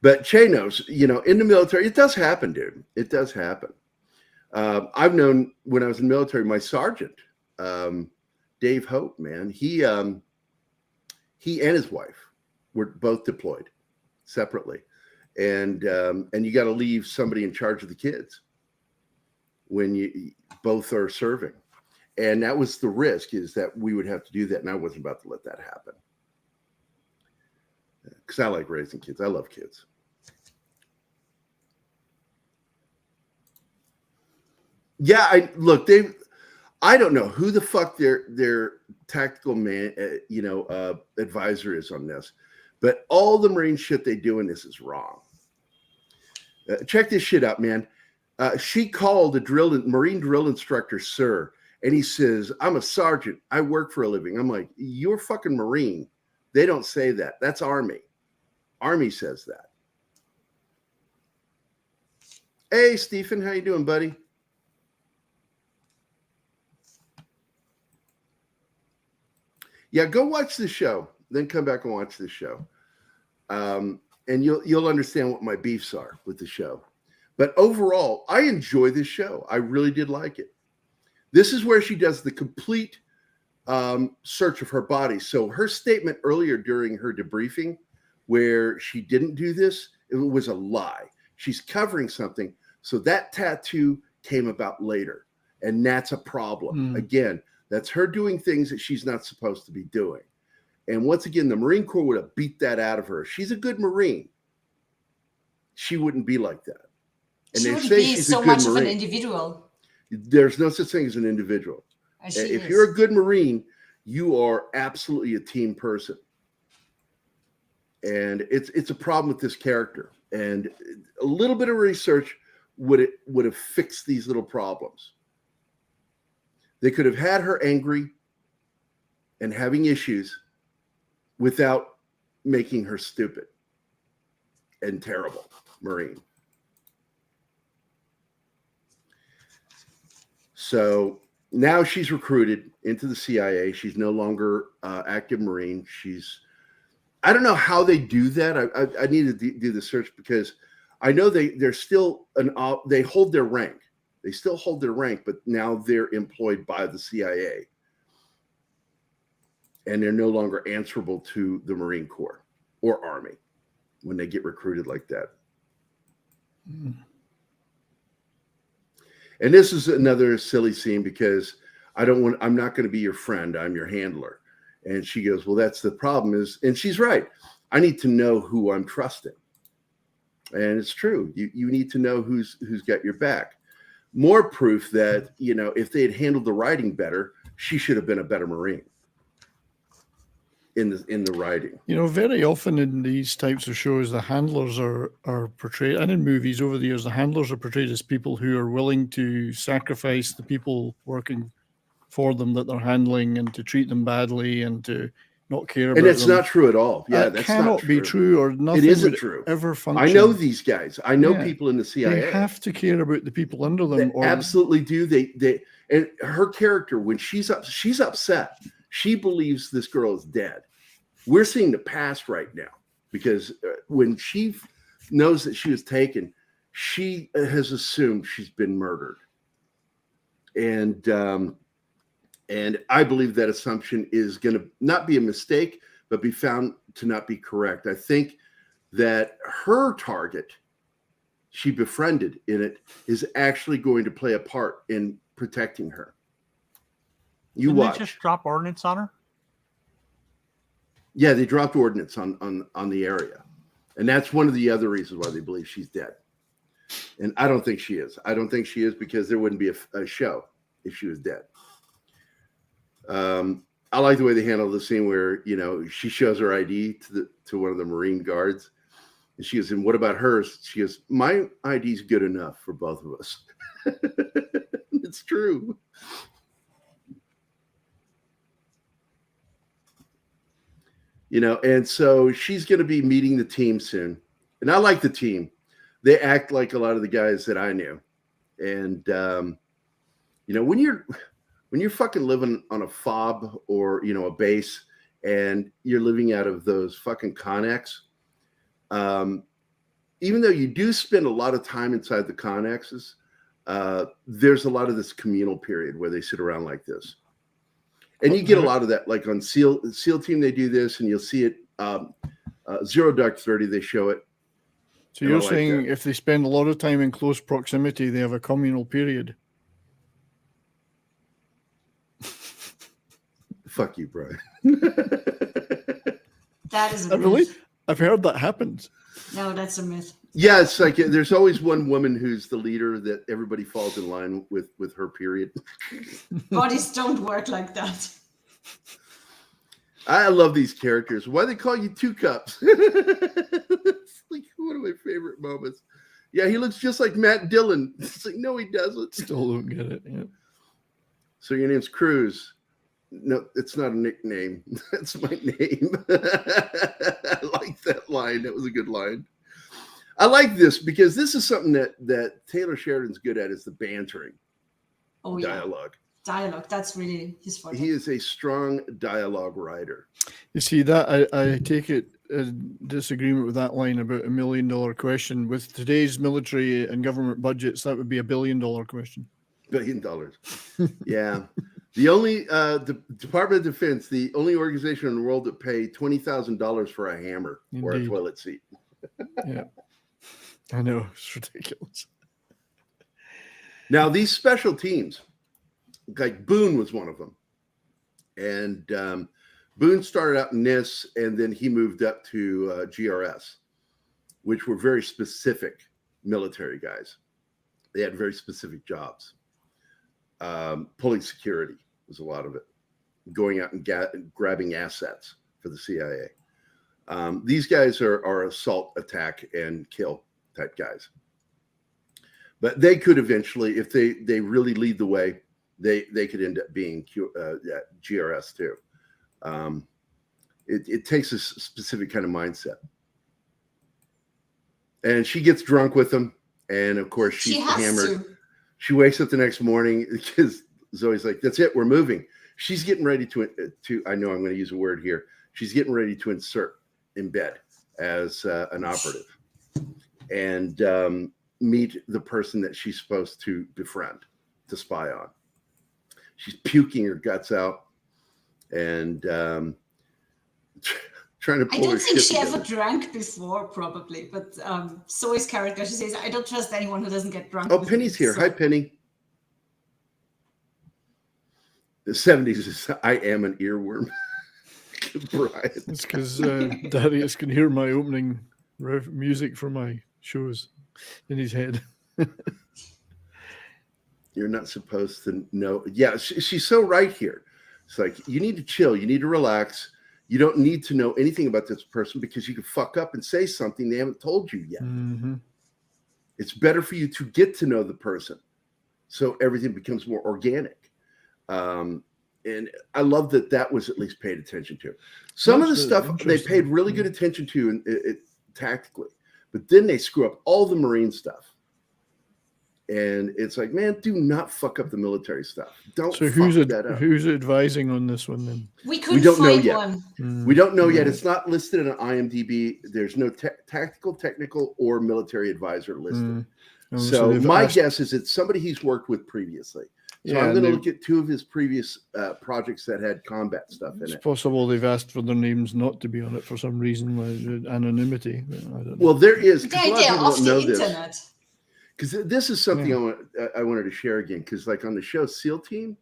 But Che knows, in the military, it does happen, dude. It does happen. I've known when I was in the military, my sergeant, Dave Hope, man, he and his wife We're both deployed separately, and you got to leave somebody in charge of the kids when you both are serving. And that was the risk, is that we would have to do that, and I wasn't about to let that happen, because I like raising kids. I love kids. Yeah, I don't know who the fuck their tactical advisor is on this, but all the Marine shit they do in this is wrong. Check this shit out, man. She called a Marine drill instructor, sir, and he says, "I'm a sergeant. I work for a living." I'm like, "You're fucking Marine." They don't say that. That's Army. Army says that. Hey, Stephen, how you doing, buddy? Yeah, go watch the show, then come back and watch the show, and you'll understand what my beefs are with the show. But overall, I enjoy this show. I really did like it. This is where she does the complete search of her body. So her statement earlier during her debriefing, where she didn't do this, it was a lie. She's covering something. So that tattoo came about later, and that's a problem. Again, that's her doing things that she's not supposed to be doing. And once again, the Marine Corps would have beat that out of her. She's a good Marine. She wouldn't be like that. And she they wouldn't say be she's so a good much Marine. of an individual. There's no such thing as an individual. If you're a good Marine, you are absolutely a team person. And it's a problem with this character. And a little bit of research would have fixed these little problems. They could have had her angry and having issues without making her stupid and terrible Marine. So now she's recruited into the CIA. She's no longer active Marine. I don't know how they do that. I need to do the search, because I know they're still they hold their rank. They still hold their rank, but now they're employed by the CIA. And they're no longer answerable to the Marine Corps or Army when they get recruited like that. And this is another silly scene, because I'm not going to be your friend. I'm your handler. And she goes, "Well, that's the problem is," and she's right. "I need to know who I'm trusting." And it's true. You need to know who's got your back. More proof that, if they had handled the writing better, she should have been a better Marine in the writing. Very often in these types of shows, the handlers are portrayed, and in movies over the years, the handlers are portrayed as people who are willing to sacrifice the people working for them that they're handling, and to treat them badly, and to not care about them. And it's not true at all. Yeah, that's cannot be true, or nothing. It isn't would true. Ever function. I know these guys. I know people in the CIA. They have to care about the people under them. They absolutely do. They and her character, when she's upset. She believes this girl is dead. We're seeing the past right now, because when she knows that she was taken, she has assumed she's been murdered. And I believe that assumption is going to not be a mistake, but be found to not be correct. I think that her target, she befriended in it, is actually going to play a part in protecting her. Didn't they just drop ordnance on her? Yeah, they dropped ordnance on the area. And that's one of the other reasons why they believe she's dead. And I don't think she is. I don't think she is, because there wouldn't be a show if she was dead. I like the way they handle the scene where, she shows her ID to one of the Marine guards. And she goes, "And what about hers?" She goes, "My ID's good enough for both of us." It's true. And so she's going to be meeting the team soon. And I like the team. They act like a lot of the guys that I knew. And, when you're fucking living on a fob or, a base, and you're living out of those fucking Connex, even though you do spend a lot of time inside the Connexes, there's a lot of this communal period where they sit around like this. And you get a lot of that, like on SEAL team, they do this, and you'll see it. Zero Dark 30, they show it. So And I you're like saying that. if they spend a lot of time in close proximity, they have a communal period? Fuck you, Brian. That is a Really? myth. I've heard that happens. No, that's a myth. Yeah, it's like there's always one woman who's the leader that everybody falls in line with her period. Bodies don't work like that. I love these characters. Why they call you Two Cups? It's like one of my favorite moments. Yeah, he looks just like Matt Dillon. It's like, no, he doesn't. Still don't get it. Yeah. So your name's Cruz. No, it's not a nickname. That's my name. I like that line. That was a good line. I like this because this is something that Taylor Sheridan's good at, is the bantering Oh yeah, dialogue. That's really his forte. He is a strong dialogue writer. You see that I take it disagreement with that line about $1 million question. With today's military and government budgets, that would be $1 billion question. $1 billion. Yeah. The only the Department of Defense, the only organization in the world that pay $20,000 for a hammer or a Indeed. toilet seat. Yeah, I know, it's ridiculous. Now, these special teams, like Boone was one of them. And Boone started out in NIS, and then he moved up to GRS, which were very specific military guys. They had very specific jobs. Pulling security was a lot of it. Going out and grabbing assets for the CIA. These guys are assault, attack, and kill type guys. But they could eventually, if they really lead the way, they could end up being GRS too. It takes a specific kind of mindset. And she gets drunk with them, and of course she's hammered. She wakes up the next morning because Zoe's like, "That's it, we're moving." She's getting ready to. I know I'm going to use a word here. She's getting ready to insert in bed as an operative, and meet the person that she's supposed to befriend, to spy on. She's puking her guts out, and trying to pull her shit together. I don't think she ever drank before, probably. But Zoe's character, she says, "I don't trust anyone who doesn't get drunk." Oh, Penny's here. Hi, Penny. The 70s is I am an earworm. Brian. It's because Darius can hear my opening music for my shows in his head. You're not supposed to know. Yeah, she's so right here. It's like, you need to chill. You need to relax. You don't need to know anything about this person because you can fuck up and say something they haven't told you yet. Mm-hmm. It's better for you to get to know the person so everything becomes more organic. And I love that was at least paid attention to. Some of the stuff they paid really good attention to tactically, but then they screw up all the Marine stuff. And it's like, man, do not fuck up the military stuff. Don't fuck that up. Who's advising on this one then? We couldn't don't know find yet. one. We don't know yet. It's not listed in an IMDb. There's no tactical, technical, or military advisor listed. So my guess is it's somebody he's worked with previously. So I'm going to look at two of his previous projects that had combat stuff in it. It's possible they've asked for their names not to be on it for some reason, like anonymity. I don't know. Well, there is. The idea of the internet. Because this is something I wanted to share again. Because like on the show SEAL Team,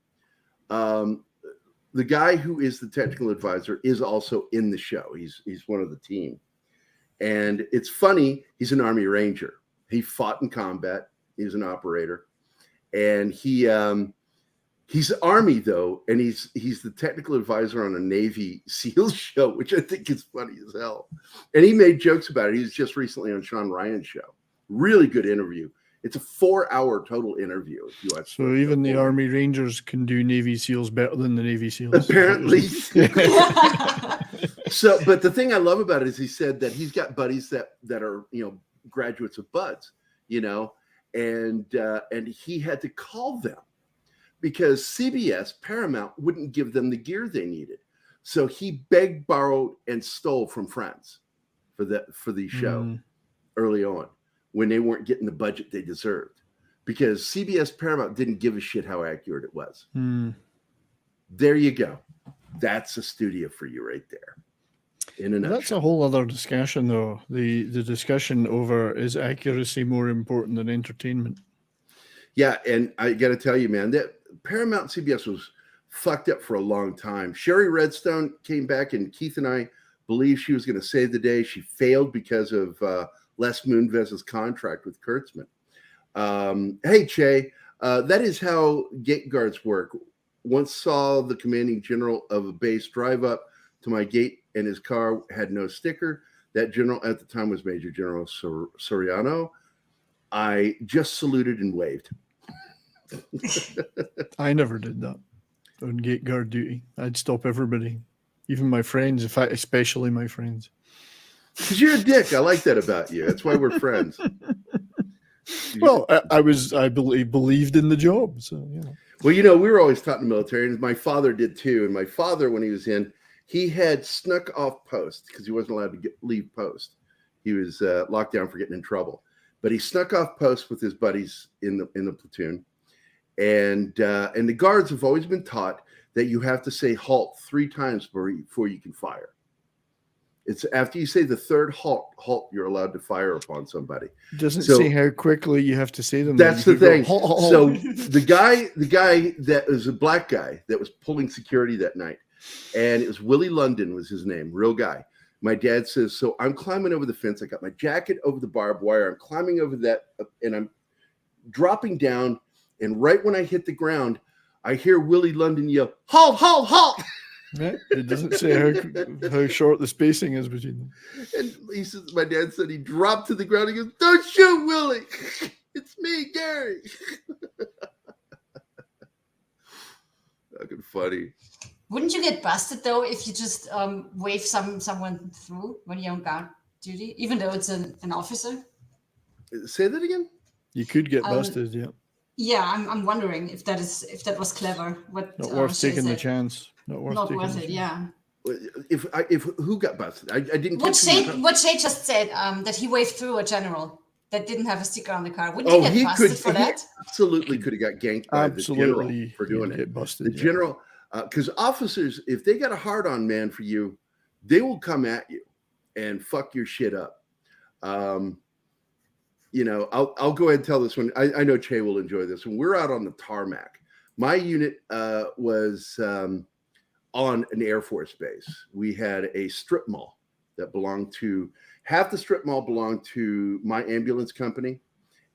the guy who is the technical advisor is also in the show. He's one of the team. And it's funny. He's an Army Ranger. He fought in combat. He was an operator. And he's Army though, and he's the technical advisor on a Navy SEAL show, which I think is funny as hell. And he made jokes about it. He was just recently on Sean Ryan's show. Really good interview. It's a 4-hour total interview. If you watch. So even the Army Rangers can do Navy SEALs better than the Navy SEAls. Apparently. So, but the thing I love about it is he said that he's got buddies that are graduates of BUD/S, and he had to call them because CBS Paramount wouldn't give them the gear they needed. So he begged, borrowed, and stole from friends for the show early on when they weren't getting the budget they deserved, because CBS Paramount didn't give a shit how accurate it was. There you go. That's a studio for you right there. in a That's a nutshell. whole other discussion, though. The discussion over is accuracy more important than entertainment. Yeah, and I got to tell you, man, that Paramount CBS was fucked up for a long time. Sherry Redstone came back, and Keith and I believed she was going to save the day. She failed because of Les Moonves' contract with Kurtzman. Hey, Che, that is how gate guards work. Once saw the commanding general of a base drive up to my gate, and his car had no sticker. That general at the time was Major General Soriano. I just saluted and waved. I never did that on gate guard duty. I'd stop everybody, even my friends, in fact, especially my friends. Because you're a dick. I like that about you. That's why we're friends. Well, I believed in the job, so yeah. Well, we were always taught in the military, and my father did too. And my father, when he was in, he had snuck off post because he wasn't allowed to leave post. He was locked down for getting in trouble, but he snuck off post with his buddies in the platoon. And the guards have always been taught that you have to say halt 3 times before you can fire. It's after you say the third halt, you're allowed to fire upon somebody. It doesn't say how quickly you have to say them. That's the thing. Go, halt. So the guy that was a black guy that was pulling security that night, and it was Willie London was his name, real guy. My dad says, so I'm climbing over the fence. I got my jacket over the barbed wire. I'm climbing over that, and I'm dropping down. And right when I hit the ground, I hear Willie London yell, halt, halt, halt. Yeah, it doesn't say how short the spacing is between them. And he says, my dad said he dropped to the ground. He goes, don't shoot, Willie. It's me, Gary. Fucking funny. Wouldn't you get busted though if you just wave someone through when you're on guard duty, even though it's an officer? Say that again. You could get busted, yeah. Yeah, I'm wondering if that was clever. What Not worth taking the chance. Not worth it. Yeah. If who got busted? I didn't. What Shay just said that he waved through a general that didn't have a sticker on the car. Wouldn't you get busted for that? Absolutely could have got ganked by the general for doing it. Get busted, the general, because officers, if they got a hard-on man for you, they will come at you and fuck your shit up. I'll go ahead and tell this one. I know Che will enjoy this. When we're out on the tarmac, my unit was on an Air Force base. We had a strip mall that belonged to, half the strip mall belonged to my ambulance company,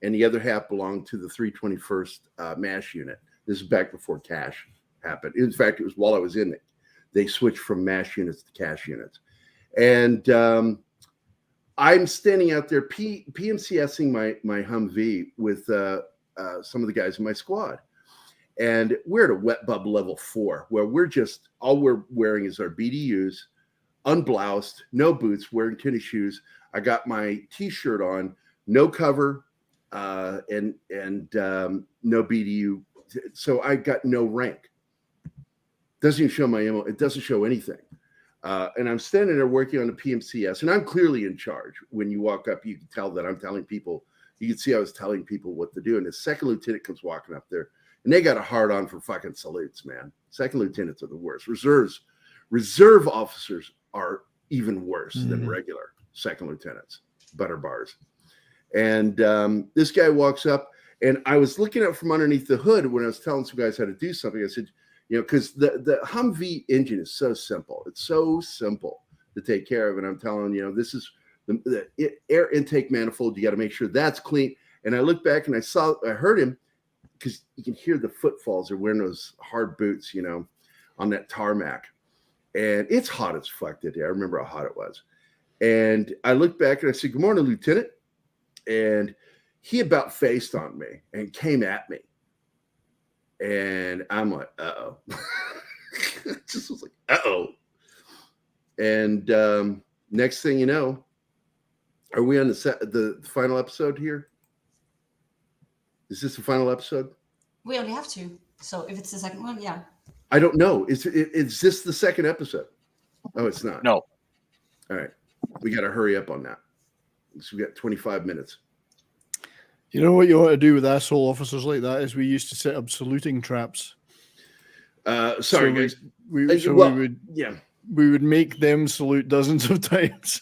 and the other half belonged to the 321st MASH unit. This is back before cash happened. In fact, it was while I was in it. They switched from MASH units to cash units. And I'm standing out there PMCSing my Humvee with some of the guys in my squad. And we're at a wet bub level 4, where all we're wearing is our BDUs, unbloused, no boots, wearing tennis shoes. I got my T-shirt on, no cover, and no BDU. So I got no rank. Doesn't even show my ammo. It doesn't show anything. And I'm standing there working on the PMCS, and I'm clearly in charge. When you walk up, you can tell that I'm telling people. You can see I was telling people what to do. And the second lieutenant comes walking up there, and they got a hard on for fucking salutes, man. Second lieutenants are the worst. Reserve officers are even worse than regular second lieutenants, butter bars. And this guy walks up, and I was looking up from underneath the hood when I was telling some guys how to do something. I said, because the Humvee engine is so simple. It's so simple to take care of. And I'm telling this is the air intake manifold. You got to make sure that's clean. And I looked back and I heard him, because you can hear the footfalls. They're wearing those hard boots, on that tarmac. And it's hot as fuck today. I remember how hot it was. And I looked back and I said, good morning, Lieutenant. And he about faced on me and came at me. And I'm like, uh-oh. Just was like, uh-oh. And next thing you know, are we on the final episode here? Is this the final episode? We only have 2. So if it's the second one, yeah. I don't know. Is this the second episode? Oh, it's not. No. All right. We got to hurry up on that. So we got 25 minutes. You know what you ought to do with asshole officers like that is we used to set up saluting traps. Sorry, guys. We would. Yeah. we would make them salute dozens of times.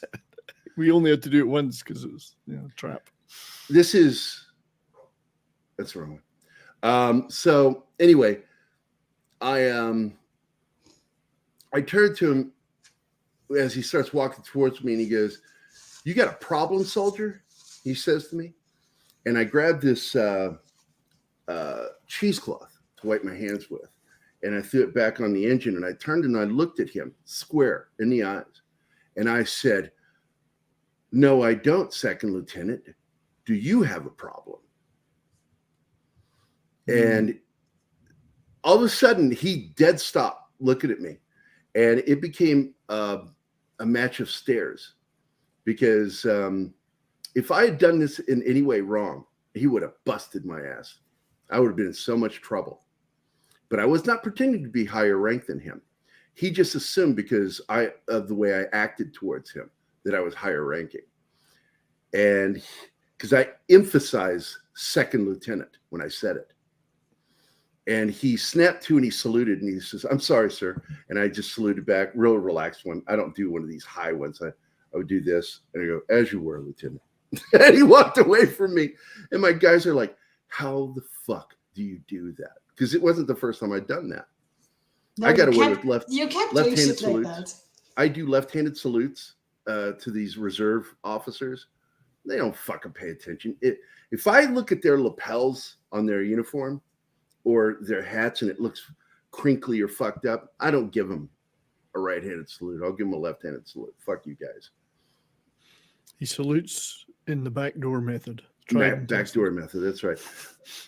We only had to do it once because it was a trap. That's the wrong one. So anyway, I turned to him as he starts walking towards me, and he goes, "You got a problem, soldier?" He says to me, and I grabbed this cheesecloth to wipe my hands with, and I threw it back on the engine, and I turned and I looked at him square in the eyes, and I said, "No, I don't, Second Lieutenant. Do you have a problem?" And all of a sudden, he dead stopped looking at me, and it became a match of stares, because if I had done this in any way wrong, he would have busted my ass. I would have been in so much trouble. But I was not pretending to be higher ranked than him. He just assumed, because of the way I acted towards him, that I was higher ranking. And because I emphasized Second Lieutenant when I said it. And he snapped to and he saluted and he says, "I'm sorry, sir." And I just saluted back, real relaxed one. I don't do one of these high ones. I would do this. And I go, "As you were, Lieutenant." And he walked away from me. And my guys are like, "How the fuck do you do that?" Because it wasn't the first time I'd done that. No, I got away kept- with You kept doing left-handed shit like salutes. that. I do left-handed salutes to these reserve officers. They don't fucking pay attention. If I look at their lapels on their uniform or their hats and it looks crinkly or fucked up, I don't give them a right-handed salute. I'll give them a left-handed salute. Fuck you guys. He salutes in the backdoor method. Backdoor method. That's right.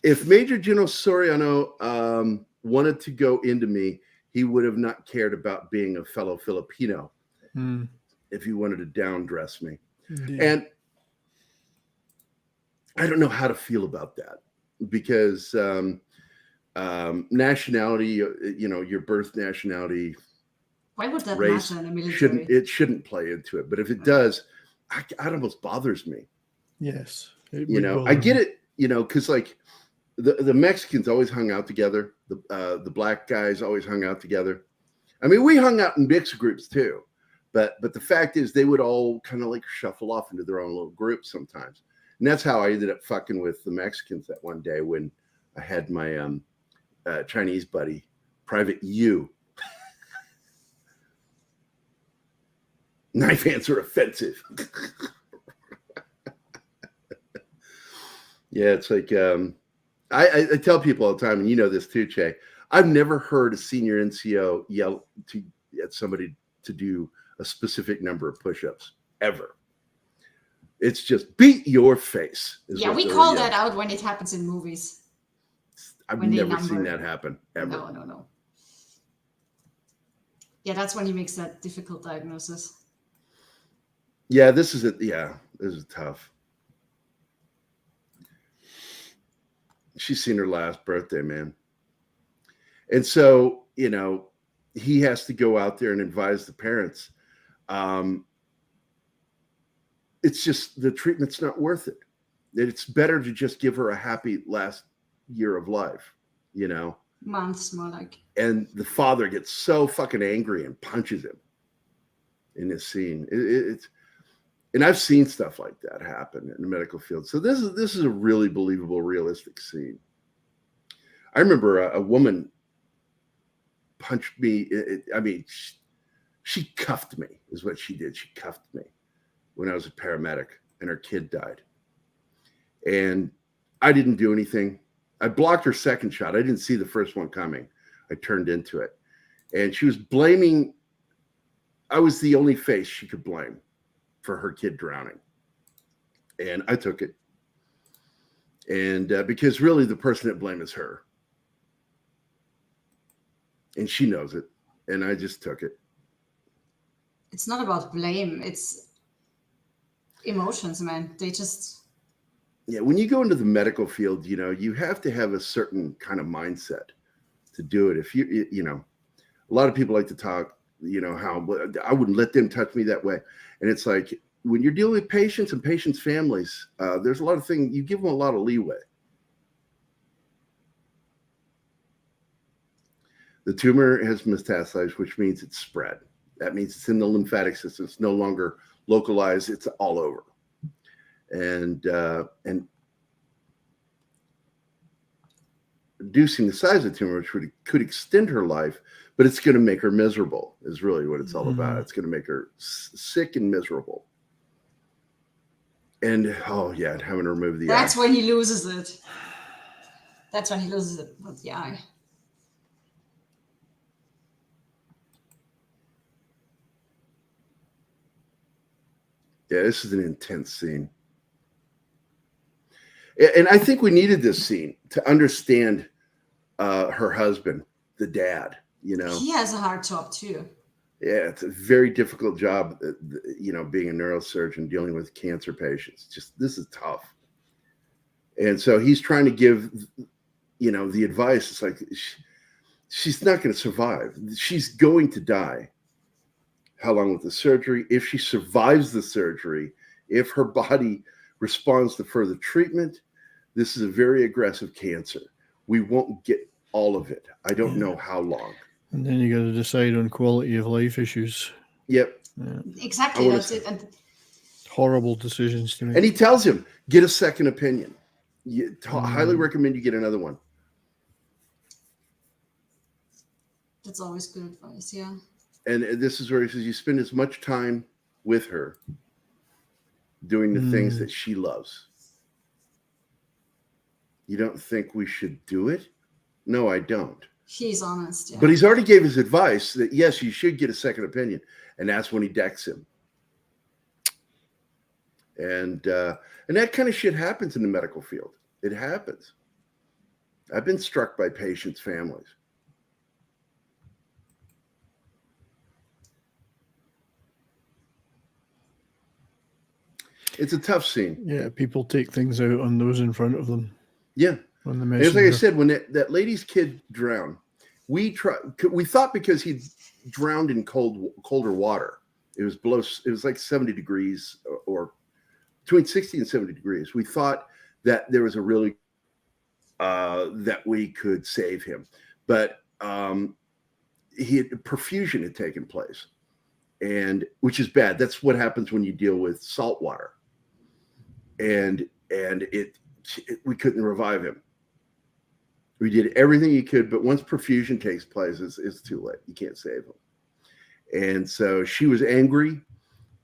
If Major General Soriano wanted to go into me, he would have not cared about being a fellow Filipino if he wanted to down dress me. Indeed. And I don't know how to feel about that, because nationality, your birth nationality, Why would that race matter in a military? shouldn't play into it. But if it does, it almost bothers me. Yes. It You would know, bother I get me. it. Because like the Mexicans always hung out together. The black guys always hung out together. I mean, we hung out in mixed groups too, but the fact is, they would all kind of like shuffle off into their own little groups sometimes. And that's how I ended up fucking with the Mexicans that one day when I had my Chinese buddy, Private U. Knife hands are offensive. Yeah, it's like I tell people all the time, and you know this too, Che. I've never heard a senior NCO yell at somebody to do a specific number of push-ups ever. It's just beat your face. Yeah, we call that out when it happens in movies. I've when they never seen number. that happen ever. No. Yeah, that's when he makes that difficult diagnosis. Yeah, this is it. Yeah, this is tough. She's seen her last birthday, man. And so, he has to go out there and advise the parents. It's just the treatment's not worth it. It's better to just give her a happy last year of life, Months more like. And the father gets so fucking angry and punches him in this scene. And I've seen stuff like that happen in the medical field. So this is a really believable, realistic scene. I remember a woman punched me. She cuffed me is what she did. She cuffed me when I was a paramedic and her kid died. And I didn't do anything. I blocked her second shot. I didn't see the first one coming. I turned into it. And she was blaming. I was the only face she could blame for her kid drowning. And I took it. And because really the person at blame is her. And she knows it. And I just took it. It's not about blame. It's emotions, man. They just... Yeah, when you go into the medical field, you have to have a certain kind of mindset to do it. If a lot of people like to talk, how I wouldn't let them touch me that way. And it's like, when you're dealing with patients and patients' families, there's a lot of things, you give them a lot of leeway. The tumor has metastasized, which means it's spread. That means it's in the lymphatic system. It's no longer localized. It's all over. And reducing the size of the tumor, which could extend her life, but it's going to make her miserable, is really what it's all about. It's going to make her sick and miserable. And, oh, yeah, and having to remove the That's eye. when he loses it. That's when he loses it with the eye. Yeah, this is an intense scene. And I think we needed this scene to understand her husband, the dad, you know. He has a hard job too. Yeah, it's a very difficult job, you know, being a neurosurgeon, dealing with cancer patients. Just, this is tough. And so he's trying to give, you know, the advice. It's like, she's not going to survive. She's going to die. How long with the surgery? If she survives the surgery, if her body responds to further treatment, this is a very aggressive cancer. We won't get all of it. I don't know how long. And then you got to decide on quality of life issues. Yep. Yeah. Exactly. That's it. And Horrible decisions to make. And he tells him, get a second opinion. Highly recommend you get another one. that's always good advice. Yeah. And this is where he says, you spend as much time with her doing the things that she loves. You don't think we should do it? No, I don't. He's honest. Yeah. But he's already gave his advice that, yes, you should get a second opinion. And that's when he decks him. And that kind of shit happens in the medical field. It happens. I've been struck by patients' families. It's a tough scene. Yeah, people take things out on those in front of them. Yeah. On the And it's like I messenger. said, when that lady's kid drowned, we thought because he drowned in colder water, it was like 70 degrees or between 60 and 70 degrees. We thought that there was a really that we could save him, but perfusion had taken place, and which is bad. That's what happens when you deal with salt water, and we couldn't revive him. We did everything you could, but once perfusion takes place, it's too late. You can't save him. And so she was angry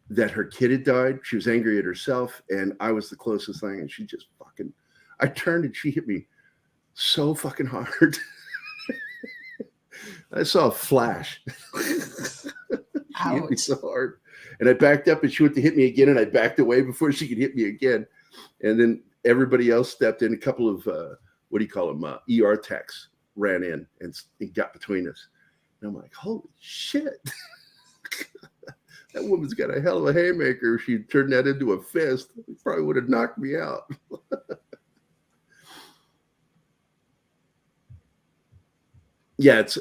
that her kid had died. She was angry at herself, and I was the closest thing, and she just fucking, I turned and she hit me so fucking hard. I saw a flash. She hit me so hard. And I backed up, and she went to hit me again, and I backed away before she could hit me again. And then everybody else stepped in. A couple of, what do you call them, ER techs ran in and got between us. And I'm like, holy shit. That woman's got a hell of a haymaker. If she turned that into a fist, it probably would have knocked me out. Yeah, it's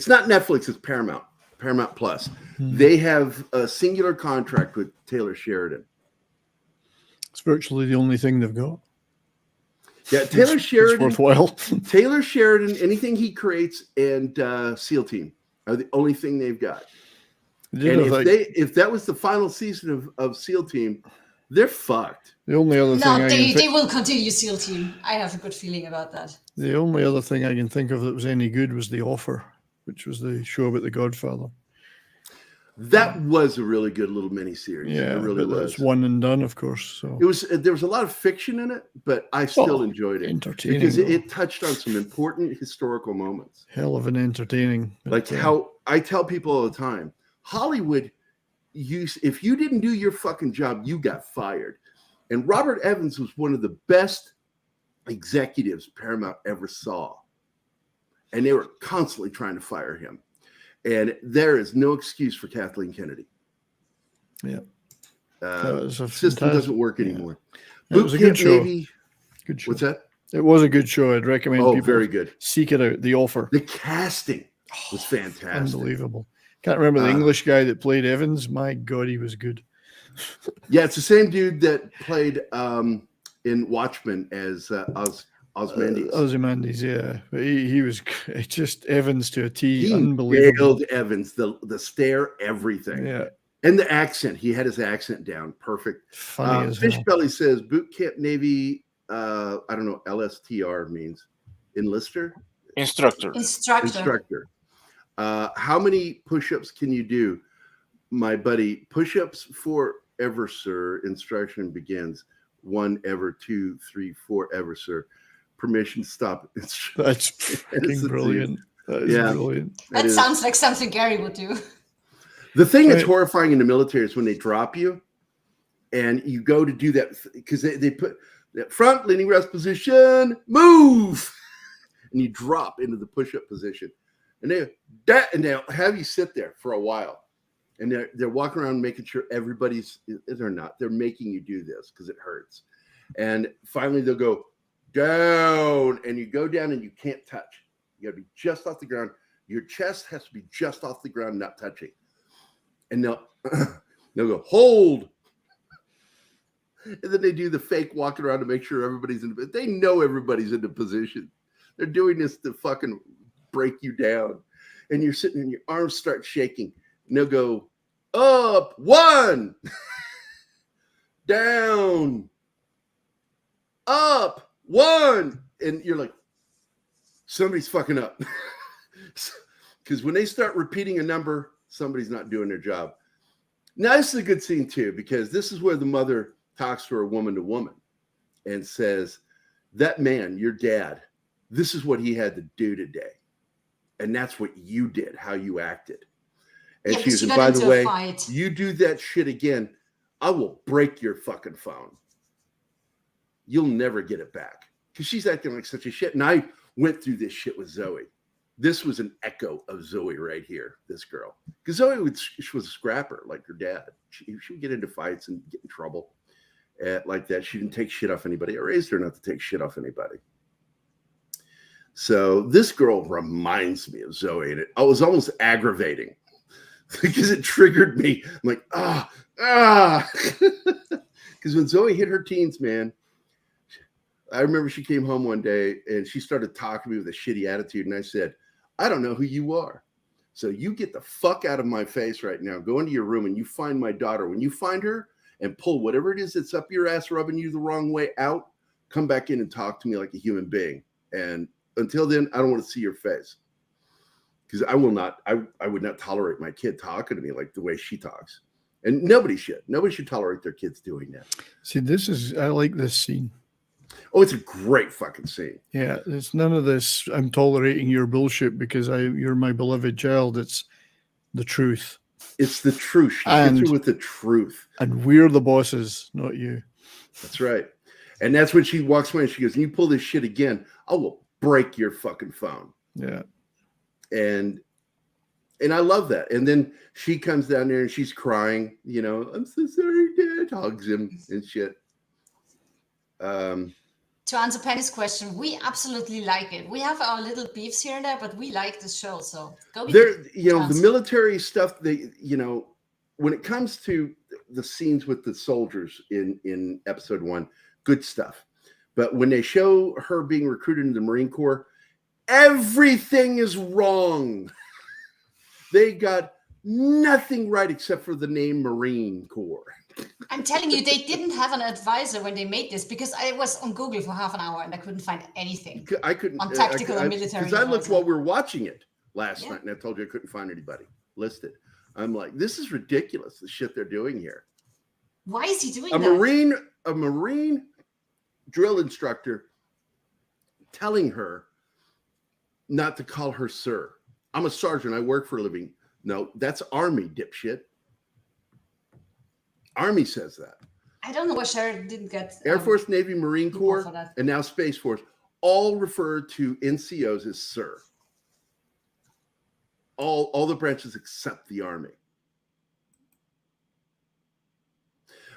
not Netflix, it's Paramount Plus. They have a singular contract with Taylor Sheridan. It's virtually the only thing they've got. Yeah, Taylor Sheridan. It's worthwhile. Taylor Sheridan, anything he creates, and SEAL Team are the only thing they've got. And if that was the final season of SEAL Team, they're fucked. The only other thing No, they will continue SEAL Team. I have a good feeling about that. The only other thing I can think of that was any good was The Offer, which was the show about the Godfather. That was a really good little miniseries. Yeah, it really but was. it's one and done, of course. So There was a lot of fiction in it, but I still enjoyed it entertaining because though. it touched on some important historical moments. Hell of an entertaining. Like how I tell people all the time, Hollywood, if you didn't do your fucking job, you got fired. And Robert Evans was one of the best executives Paramount ever saw. And they were constantly trying to fire him. And there is no excuse for Kathleen Kennedy. Yeah. System doesn't work anymore. It was a good show. Navy, Good show. what's that? It was a good show. I'd recommend people very good. seek it out. The Offer. The casting was fantastic. Unbelievable. Can't remember the English guy that played Evans. My God, he was good. Yeah, it's the same dude that played in Watchmen as Osmandies. Ozymandias, yeah. But he was just Evans to a T. He Unbelievable. nailed Evans, the stare, everything. Yeah. And the accent. He had his accent down. Perfect. Funny as hell. Fishbelly says boot camp Navy, I don't know, LSTR means enlister? Instructor. Instructor. How many push-ups can you do? My buddy, push-ups forever, sir. Instruction begins. 1 ever, 2, 3, 4 ever, sir. Permission stop. That's fucking brilliant. That is brilliant. That sounds like something Gary would do. The thing that's horrifying in the military is when they drop you and you go to do that because they put that front leaning rest position, move, and you drop into the push-up position. And they'll have you sit there for a while. And they're walking around making sure they're making you do this because it hurts. And finally they'll go down, and you go down and you can't touch. You gotta be just off the ground. Your chest has to be just off the ground, not touching. And they'll go, hold. And then they do the fake walking around to make sure everybody's in the, they know everybody's in the position. They're doing this to fucking break you down. And you're sitting and your arms start shaking. And they'll go up, 1, down, up, 1. And you're like, somebody's fucking up. Because when they start repeating a number, somebody's not doing their job. Now, this is a good scene, too, because this is where the mother talks to her woman to woman and says, that man, your dad, this is what he had to do today. And that's what you did, how you acted. And she goes, and by the way, you do that shit again, I will break your fucking phone. You'll never get it back. Because she's acting like such a shit. And I went through this shit with Zoe. This was an echo of Zoe right here, this girl. Because Zoe she was a scrapper like her dad. She would get into fights and get in trouble like that. She didn't take shit off anybody. I raised her not to take shit off anybody. So this girl reminds me of Zoe. And it was almost aggravating because it triggered me. I'm like, Because when Zoe hit her teens, man, I remember she came home one day and she started talking to me with a shitty attitude. And I said, I don't know who you are. So you get the fuck out of my face right now. Go into your room and you find my daughter. When you find her and pull whatever it is that's up your ass, rubbing you the wrong way out, come back in and talk to me like a human being. And until then, I don't want to see your face. Because I would not tolerate my kid talking to me like the way she talks. And nobody should. Nobody should tolerate their kids doing that. See, I like this scene. Oh, it's a great fucking scene. Yeah, it's none of this, I'm tolerating your bullshit because you're my beloved child. It's the truth. It's the truth. She hits her with the truth. And we're the bosses, not you. That's right. And that's when she walks away and she goes, and you pull this shit again, I will break your fucking phone. Yeah. And I love that. And then she comes down there and she's crying, I'm so sorry, Dad, hugs him and shit. To answer Penny's question, we absolutely like it. We have our little beefs here and there, but we like the show. So go. The military stuff. When it comes to the scenes with the soldiers in episode 1, good stuff. But when they show her being recruited into the Marine Corps, everything is wrong. They got nothing right except for the name Marine Corps. I'm telling you, they didn't have an advisor when they made this because I was on Google for half an hour and I couldn't find anything. I couldn't on tactical and military. Because I looked while we were watching it last night, and I told you I couldn't find anybody listed. I'm like, this is ridiculous. The shit they're doing here. Why is he doing that? A Marine drill instructor telling her not to call her sir. I'm a sergeant. I work for a living. No, that's Army, dipshit. Army says that. I don't know what Sheridan didn't get. Air Force, Navy, Marine Corps, and now Space Force all refer to NCOs as sir. All the branches except the Army.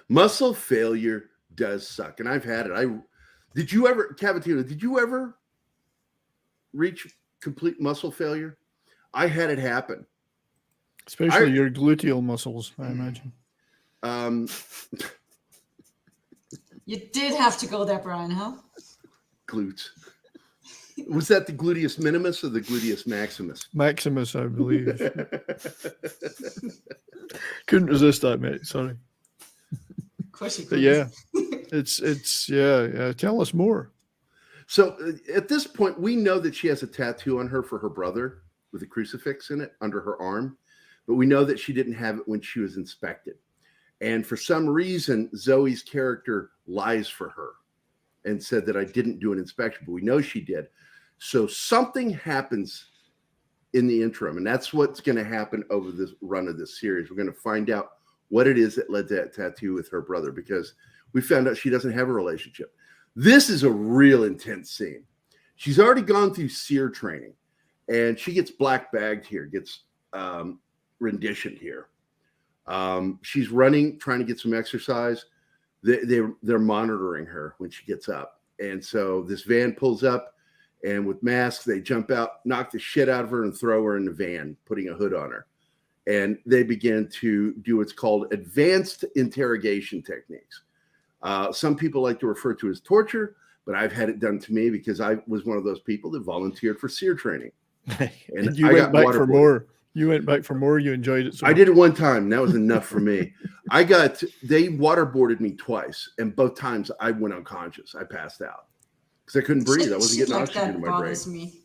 Muscle failure does suck, and I've had it. Did you ever reach complete muscle failure? I had it happen. Especially your gluteal muscles, I imagine. You did have to go there, Brian, huh? glutes. Was that the gluteus minimus or the gluteus maximus? Maximus, I believe. Couldn't resist that, mate. Sorry. Of course you But could. yeah, it's yeah. Tell us more. So at this point, we know that she has a tattoo on her for her brother with a crucifix in it under her arm, but we know that she didn't have it when she was inspected. And for some reason, Zoe's character lies for her and said that I didn't do an inspection, but we know she did. So something happens in the interim, and that's what's going to happen over this run of this series. We're going to find out what it is that led to that tattoo with her brother, because we found out she doesn't have a relationship. This is a real intense scene. She's already gone through seer training, and she gets black bagged here, gets renditioned here. She's running, trying to get some exercise. They're monitoring her when she gets up. And so this van pulls up, and with masks, they jump out, knock the shit out of her, and throw her in the van, putting a hood on her. And they begin to do what's called advanced interrogation techniques. Some people like to refer to it as torture, but I've had it done to me because I was one of those people that volunteered for seer training. And you went back for more. You went back for more. You enjoyed it. So I did it one time, and that was enough for me. They waterboarded me twice, and both times I went unconscious. I passed out because I couldn't breathe. I wasn't getting oxygen in my brain. Me.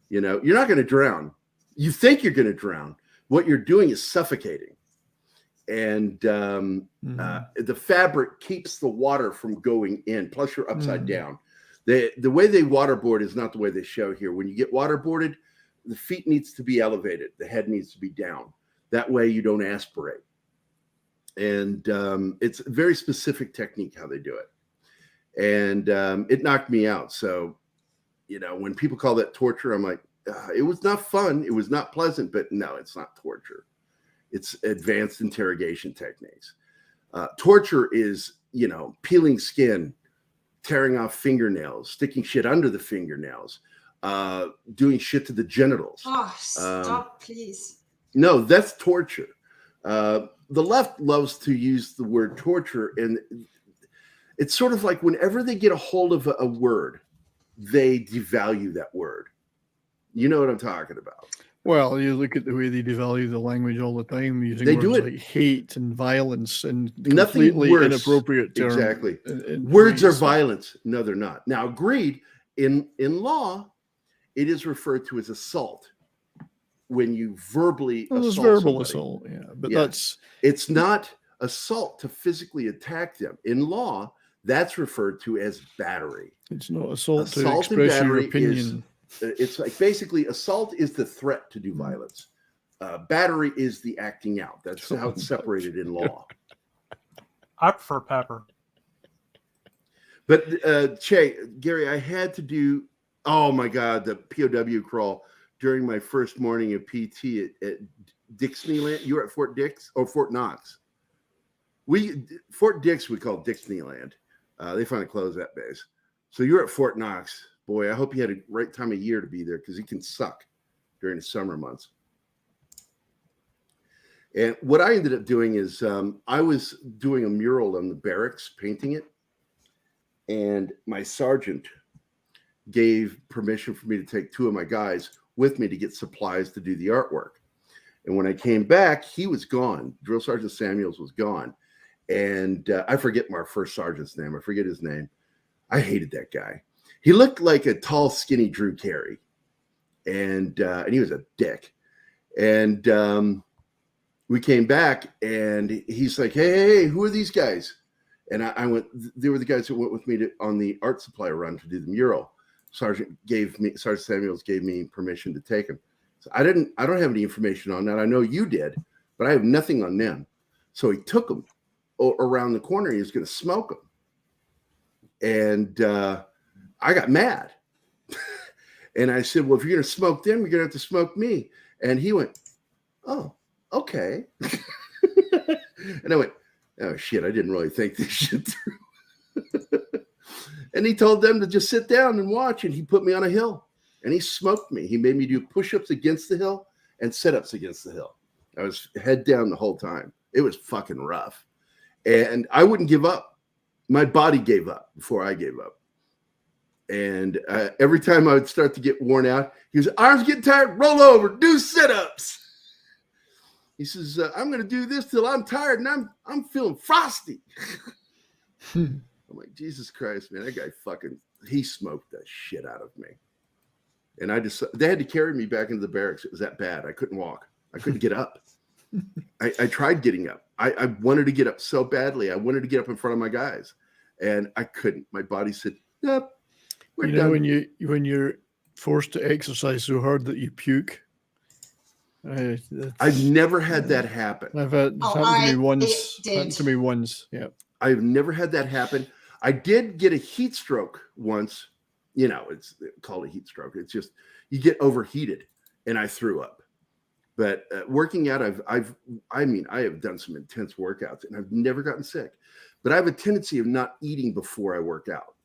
You know, you're not going to drown. You think you're going to drown. What you're doing is suffocating. And the fabric keeps the water from going in. Plus, you're upside down. The way they waterboard is not the way they show here. When you get waterboarded, the feet needs to be elevated. The head needs to be down. That way you don't aspirate. And it's a very specific technique how they do it. And it knocked me out. So, you know, when people call that torture, I'm like, it was not fun. It was not pleasant, but no, it's not torture. It's advanced interrogation techniques. Torture is, you know, peeling skin, tearing off fingernails, sticking shit under the fingernails, doing shit to the genitals. Oh, stop, please. No, that's torture. The left loves to use the word torture, and it's sort of like whenever they get a hold of a word, they devalue that word. You know what I'm talking about. Well, you look at the way they devalue the language all the time, using They words do it. like hate and violence and Nothing completely worse. inappropriate terms. Exactly. And Words are ways. violence. No, they're not. Now, agreed, in law, it is referred to as assault when you verbally Well, there's assault verbal somebody. assault, yeah, but Yeah. that's It's not assault to physically attack them. In law, that's referred to as battery. it's not assault to Assault and express your battery opinion. It's like basically assault is the threat to do violence. Battery is the acting out. That's how it's separated in law. I prefer pepper. But Gary, I had to do, oh my God, the POW crawl during my first morning of PT at Dixneyland. You were at Fort Dix or Fort Knox? Fort Dix we call Dixneyland. They finally closed that base. So you're at Fort Knox. Boy, I hope you had a right time of year to be there because it can suck during the summer months. And what I ended up doing is I was doing a mural on the barracks, painting it. And my sergeant gave permission for me to take two of my guys with me to get supplies to do the artwork. And when I came back, he was gone. Drill Sergeant Samuels was gone. And I forget my first sergeant's name. I forget his name. I hated that guy. He looked like a tall, skinny Drew Carey. And he was a dick. And we came back, and he's like, hey, who are these guys? And I went, they were the guys that went with me on the art supply run to do the mural. Sergeant Samuels gave me permission to take them. So I don't have any information on that. I know you did, but I have nothing on them. So he took them around the corner. He was going to smoke them. And I got mad. And I said, well, if you're going to smoke them, you're going to have to smoke me. And he went, oh, okay. And I went, oh, shit, I didn't really think this shit through. And he told them to just sit down and watch, and he put me on a hill, and he smoked me. He made me do push-ups against the hill and sit-ups against the hill. I was head down the whole time. It was fucking rough. And I wouldn't give up. My body gave up before I gave up. And every time I would start to get worn out, he was, arms getting tired, roll over, do sit-ups. He says, I'm going to do this till I'm tired and I'm feeling frosty. I'm like, Jesus Christ, man, that guy he smoked the shit out of me. And they had to carry me back into the barracks. It was that bad. I couldn't walk. I couldn't get up. I tried getting up. I wanted to get up so badly. I wanted to get up in front of my guys, and I couldn't. My body said, nope, we're done. When you're forced to exercise so hard that you puke. I've never had that happen. It's happened to me once. Happened to me once. Yeah. I've never had that happen. I did get a heat stroke once. It's called a heat stroke. It's just you get overheated, and I threw up. But working out, I have done some intense workouts, and I've never gotten sick. But I have a tendency of not eating before I work out,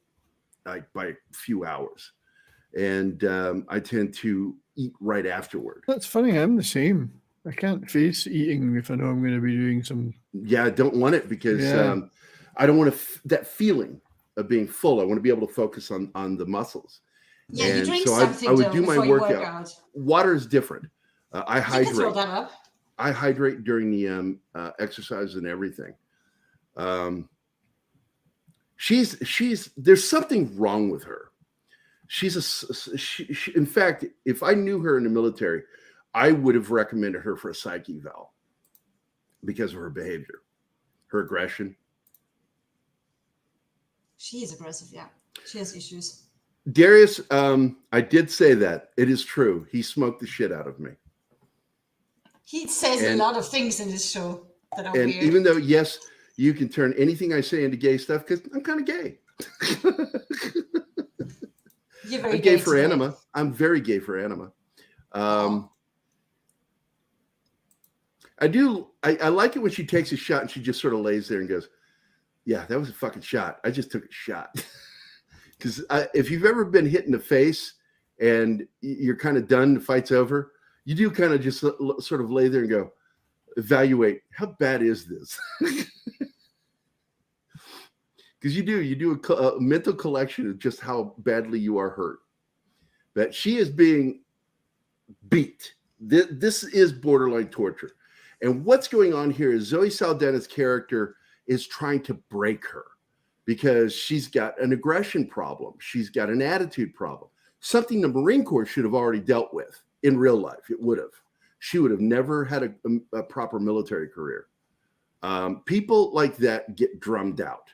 like by a few hours, and I tend to eat right afterward. That's funny. I'm the same. I can't face eating if I know I'm going to be doing some. Yeah, I don't want it because I don't want that feeling of being full. I want to be able to focus on the muscles. Yeah, and you drink so something I would do my before you workout. Water is different. I You can throw hydrate. that up. I hydrate during the exercise and everything. There's something wrong with her. In fact, if I knew her in the military, I would have recommended her for a psych eval because of her behavior, her aggression. She is aggressive, yeah. She has issues. Darius, I did say that. It is true. He smoked the shit out of me. He says a lot of things in this show that are weird. Even though, yes, you can turn anything I say into gay stuff because I'm kind of gay. You're very I'm gay gay for today. anima. I'm very gay for anima. I do. I like it when she takes a shot and she just sort of lays there and goes, yeah, that was a fucking shot. I just took a shot. Because if you've ever been hit in the face and you're kind of done, the fight's over, you do kind of just sort of lay there and go, evaluate, how bad is this? Because you do a mental collection of just how badly you are hurt. But she is being beat. This is borderline torture. And what's going on here is Zoe Saldana's character is trying to break her because she's got an aggression problem. She's got an attitude problem. Something the Marine Corps should have already dealt with in real life. It would have. She would have never had a proper military career. People like that get drummed out.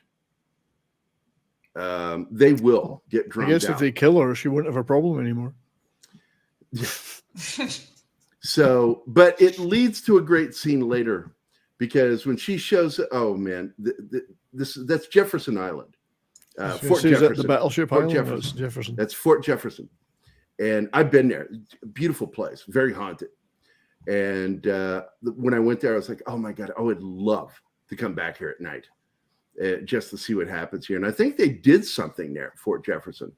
They will get drummed out. I guess if they kill her, she won't have a problem anymore. So, but it leads to a great scene later because when she shows, oh man, that's Jefferson Island, Fort Jefferson. The battleship Fort island. Jefferson. Jefferson. That's Fort Jefferson, and I've been there. Beautiful place, very haunted. And when I went there, I was like, oh my god, I would love to come back here at night just to see what happens here. And I think they did something there at Fort Jefferson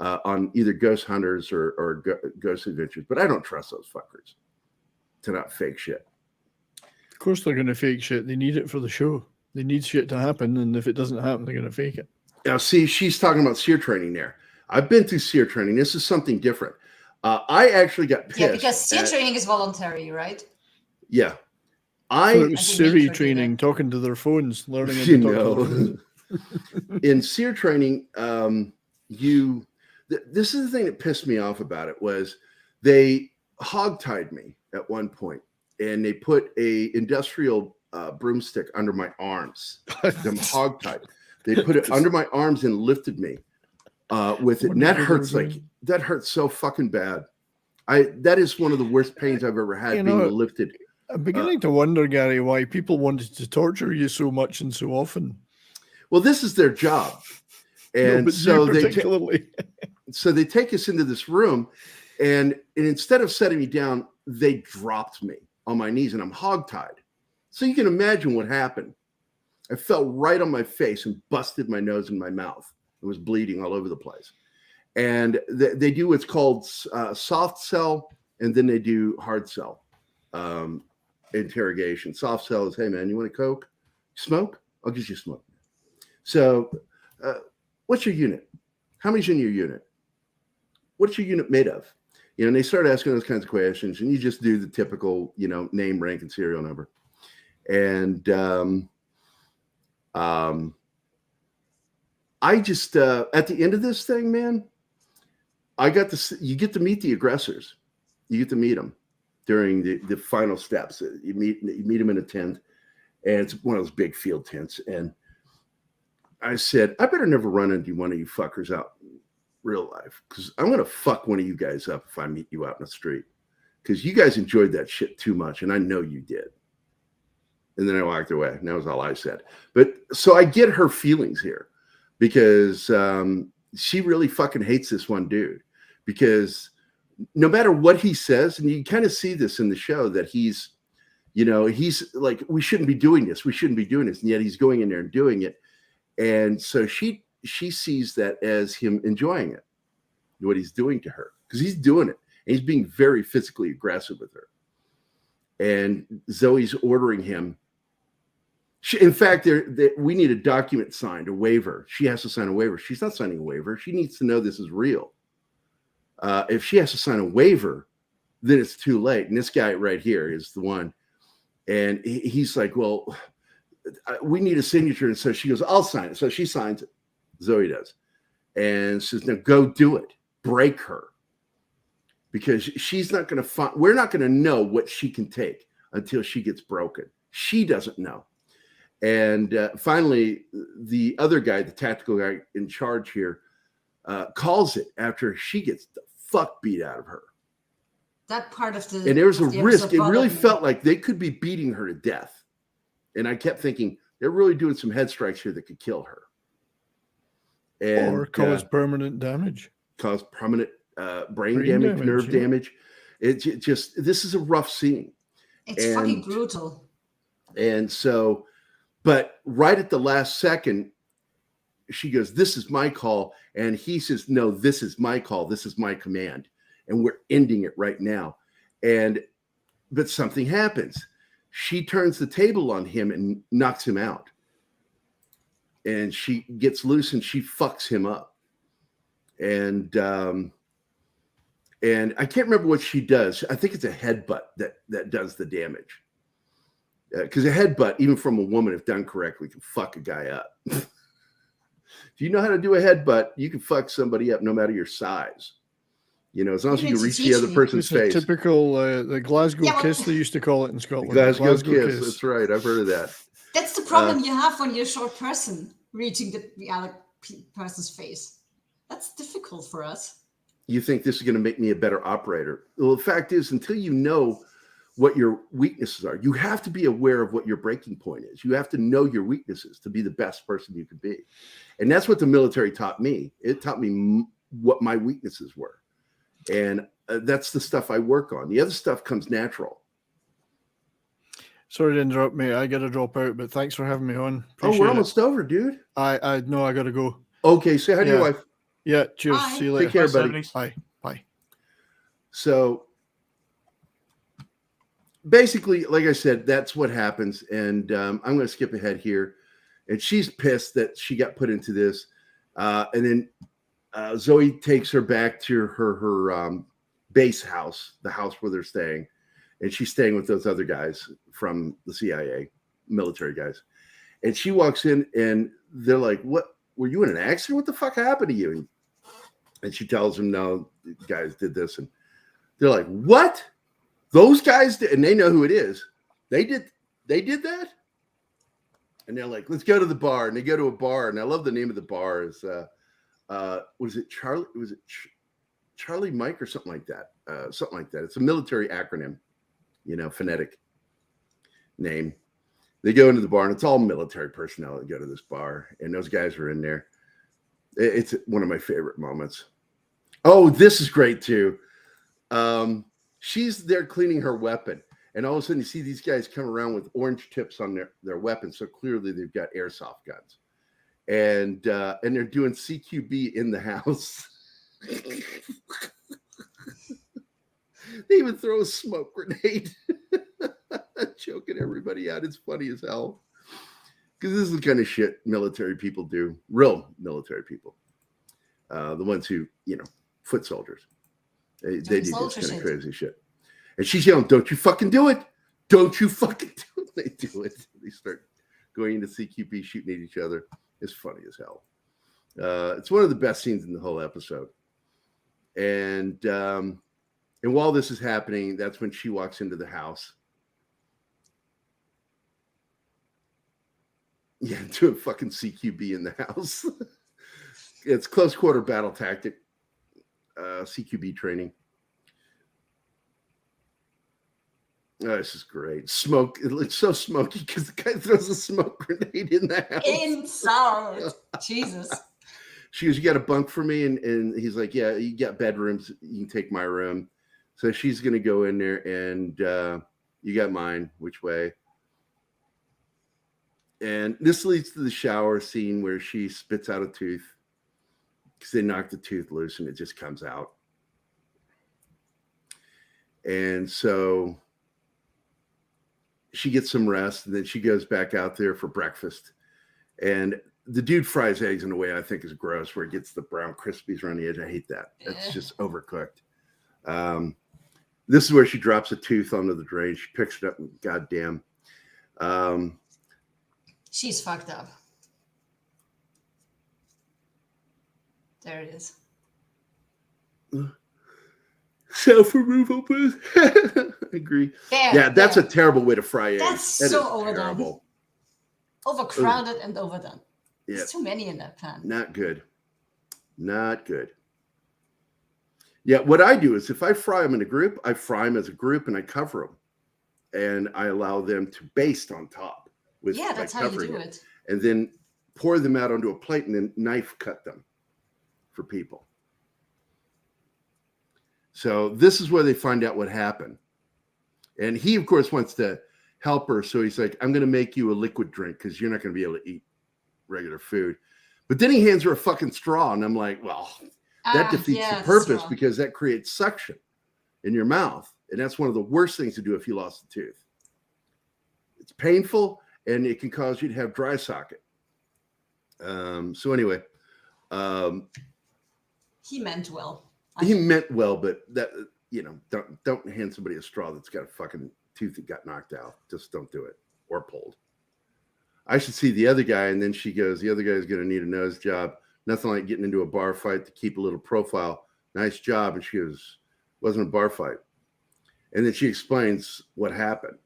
on either Ghost Hunters or Ghost Adventures, but I don't trust those fuckers to not fake shit. Of course they're going to fake shit. They need it for the show. They need shit to happen, and if it doesn't happen, they're going to fake it. Now, see, she's talking about SEER training there. I've been through SEER training. This is something different. I actually got pissed. Yeah, because SEER training is voluntary, right? Yeah. So it was I think Siri they training, talking to their phones, learning how You to talk to their know, phones. in SEER training, this is the thing that pissed me off about it was they hogtied me at one point, and they put a industrial broomstick under my arms. Them hogtied. They put it under my arms and lifted me with it. And that hurts so fucking bad. That is one of the worst pains I've ever had, being lifted. I'm beginning to wonder, Gary, why people wanted to torture you so much and so often. Well, this is their job. And but so you particularly. they take us into this room, and instead of setting me down, they dropped me on my knees, and I'm hogtied. So you can imagine what happened. I fell right on my face and busted my nose and my mouth. It was bleeding all over the place. And they do what's called soft cell, and then they do hard cell interrogation. Soft cell is, hey, man, you want a Coke? Smoke? I'll get you smoke. So what's your unit? How many's in your unit? What's your unit made of? And they start asking those kinds of questions, and you just do the typical, name, rank, and serial number. And I just at the end of this thing, man, you get to meet the aggressors. You get to meet them during the final steps. You meet them in a tent, and it's one of those big field tents. And I said, I better never run into one of you fuckers out in real life, because I'm going to fuck one of you guys up if I meet you out in the street, because you guys enjoyed that shit too much, and I know you did. And then I walked away, and that was all I said. But so I get her feelings here, because she really fucking hates this one dude, because no matter what he says, and you kind of see this in the show, that he's like, we shouldn't be doing this. We shouldn't be doing this. And yet he's going in there and doing it. And so she sees that as him enjoying it, what he's doing to her, because he's doing it. And he's being very physically aggressive with her. And Zoe's ordering him. In fact, we need a document signed, a waiver. She has to sign a waiver. She's not signing a waiver. She needs to know this is real. If she has to sign a waiver, then it's too late. And this guy right here is the one. And he's like, well, we need a signature. And so she goes, I'll sign it. So she signs it. Zoe does. And says, now go do it. Break her. Because she's not going to we're not going to know what she can take until she gets broken. She doesn't know. And finally, the other guy, the tactical guy in charge here, calls it after she gets the fuck beat out of her. That part of the... And there was a risk. It really me. felt like they could be beating her to death. And I kept thinking, they're really doing some head strikes here that could kill her. And, or cause permanent damage. Cause permanent brain damage, nerve damage. It just, this is a rough scene. It's fucking brutal. And so, but right at the last second, she goes, this is my call. And he says, no, this is my call. This is my command. And we're ending it right now. But something happens. She turns the table on him and knocks him out. And she gets loose and she fucks him up. And I can't remember what she does. I think it's a headbutt that does the damage. Because a headbutt, even from a woman, if done correctly, can fuck a guy up. If you know how to do a headbutt, you can fuck somebody up no matter your size. As long as you can reach the other person's face. Typical, the Glasgow kiss, they used to call it in Scotland. Glasgow kiss. That's right. I've heard of that. That's the problem you have when you're a short person, reaching the other person's face. That's difficult for us. You think this is going to make me a better operator? Well, the fact is, until you know what your weaknesses are, you have to be aware of what your breaking point is. You have to know your weaknesses to be the best person you can be. And that's what the military taught me. It taught me what my weaknesses were. And that's the stuff I work on. The other stuff comes natural. Sorry to interrupt, mate. I got to drop out, but thanks for having me on. Appreciate we're almost over, dude. I know I got to go. Okay, say hi to your wife. Yeah, cheers. Bye. See you later. Take care, buddy. Bye. Bye. So basically, like I said, that's what happens. And I'm going to skip ahead here. And she's pissed that she got put into this. And then Zoe takes her back to her base house, the house where they're staying. And she's staying with those other guys from the CIA, military guys. And she walks in and they're like, what? Were you in an accident? What the fuck happened to you? And she tells them, no, the guys did this. And they're like, what? Those guys did? And they know who it is. They did that? And they're like, let's go to the bar. And they go to a bar. And I love the name of the bar. Is was it Charlie? Was it Charlie Mike or something like that? Something like that. It's a military acronym, phonetic name. They go into the bar, and it's all military personnel that go to this bar, and those guys are in there. It's one of my favorite moments. Oh, this is great too. She's there cleaning her weapon, and all of a sudden you see these guys come around with orange tips on their weapons, so clearly they've got airsoft guns, and they're doing CQB in the house. They even throw a smoke grenade. Choking everybody out. It's funny as hell. Because this is the kind of shit military people do. Real military people. The ones who, foot soldiers. They Doing do this soldier kind of shit. crazy shit. And she's yelling, "Don't you fucking do it! Don't you fucking do it!" They do it. They start going into CQB, shooting at each other. It's funny as hell. It's one of the best scenes in the whole episode. And while this is happening, that's when she walks into the house. Yeah, doing fucking CQB in the house. It's close quarter battle tactic, CQB training. Oh, this is great. Smoke. It looks so smoky because the guy throws a smoke grenade in the house. Inside. Jesus. She goes, "You got a bunk for me?" And he's like, "Yeah, you got bedrooms. You can take my room." So she's going to go in there and you got mine. Which way? And this leads to the shower scene where she spits out a tooth because they knock the tooth loose and it just comes out. And so she gets some rest and then she goes back out there for breakfast. And the dude fries eggs in a way I think is gross, where it gets the brown crispies around the edge. I hate that. It's just overcooked. This is where she drops a tooth onto the drain. She picks it up and goddamn. She's fucked up. There it is. Self-removal booth. I agree. There, That's there. a terrible way to fry eggs. That's That so is overdone. terrible. Overcrowded and overdone. Yeah, There's too many in that pan. not good. Not good. Yeah, what I do is if I fry them in a group, I fry them as a group and I cover them. And I allow them to baste on top. Yeah, that's how you do it. And then pour them out onto a plate and then knife cut them for people. So this is where they find out what happened. And he, of course, wants to help her. So he's like, "I'm going to make you a liquid drink because you're not going to be able to eat regular food." But then he hands her a fucking straw. And I'm like, well, that defeats the purpose because that creates suction in your mouth. And that's one of the worst things to do if you lost a tooth. It's painful and it can cause you to have dry socket. So anyway, He meant well. he meant well, but that, don't hand somebody a straw that's got a fucking tooth that got knocked out. Just don't do it or pulled. I should see the other guy. And then she goes, "The other guy's going to need a nose job. Nothing like getting into a bar fight to keep a little profile. Nice job." And she goes, "Wasn't a bar fight." And then she explains what happened.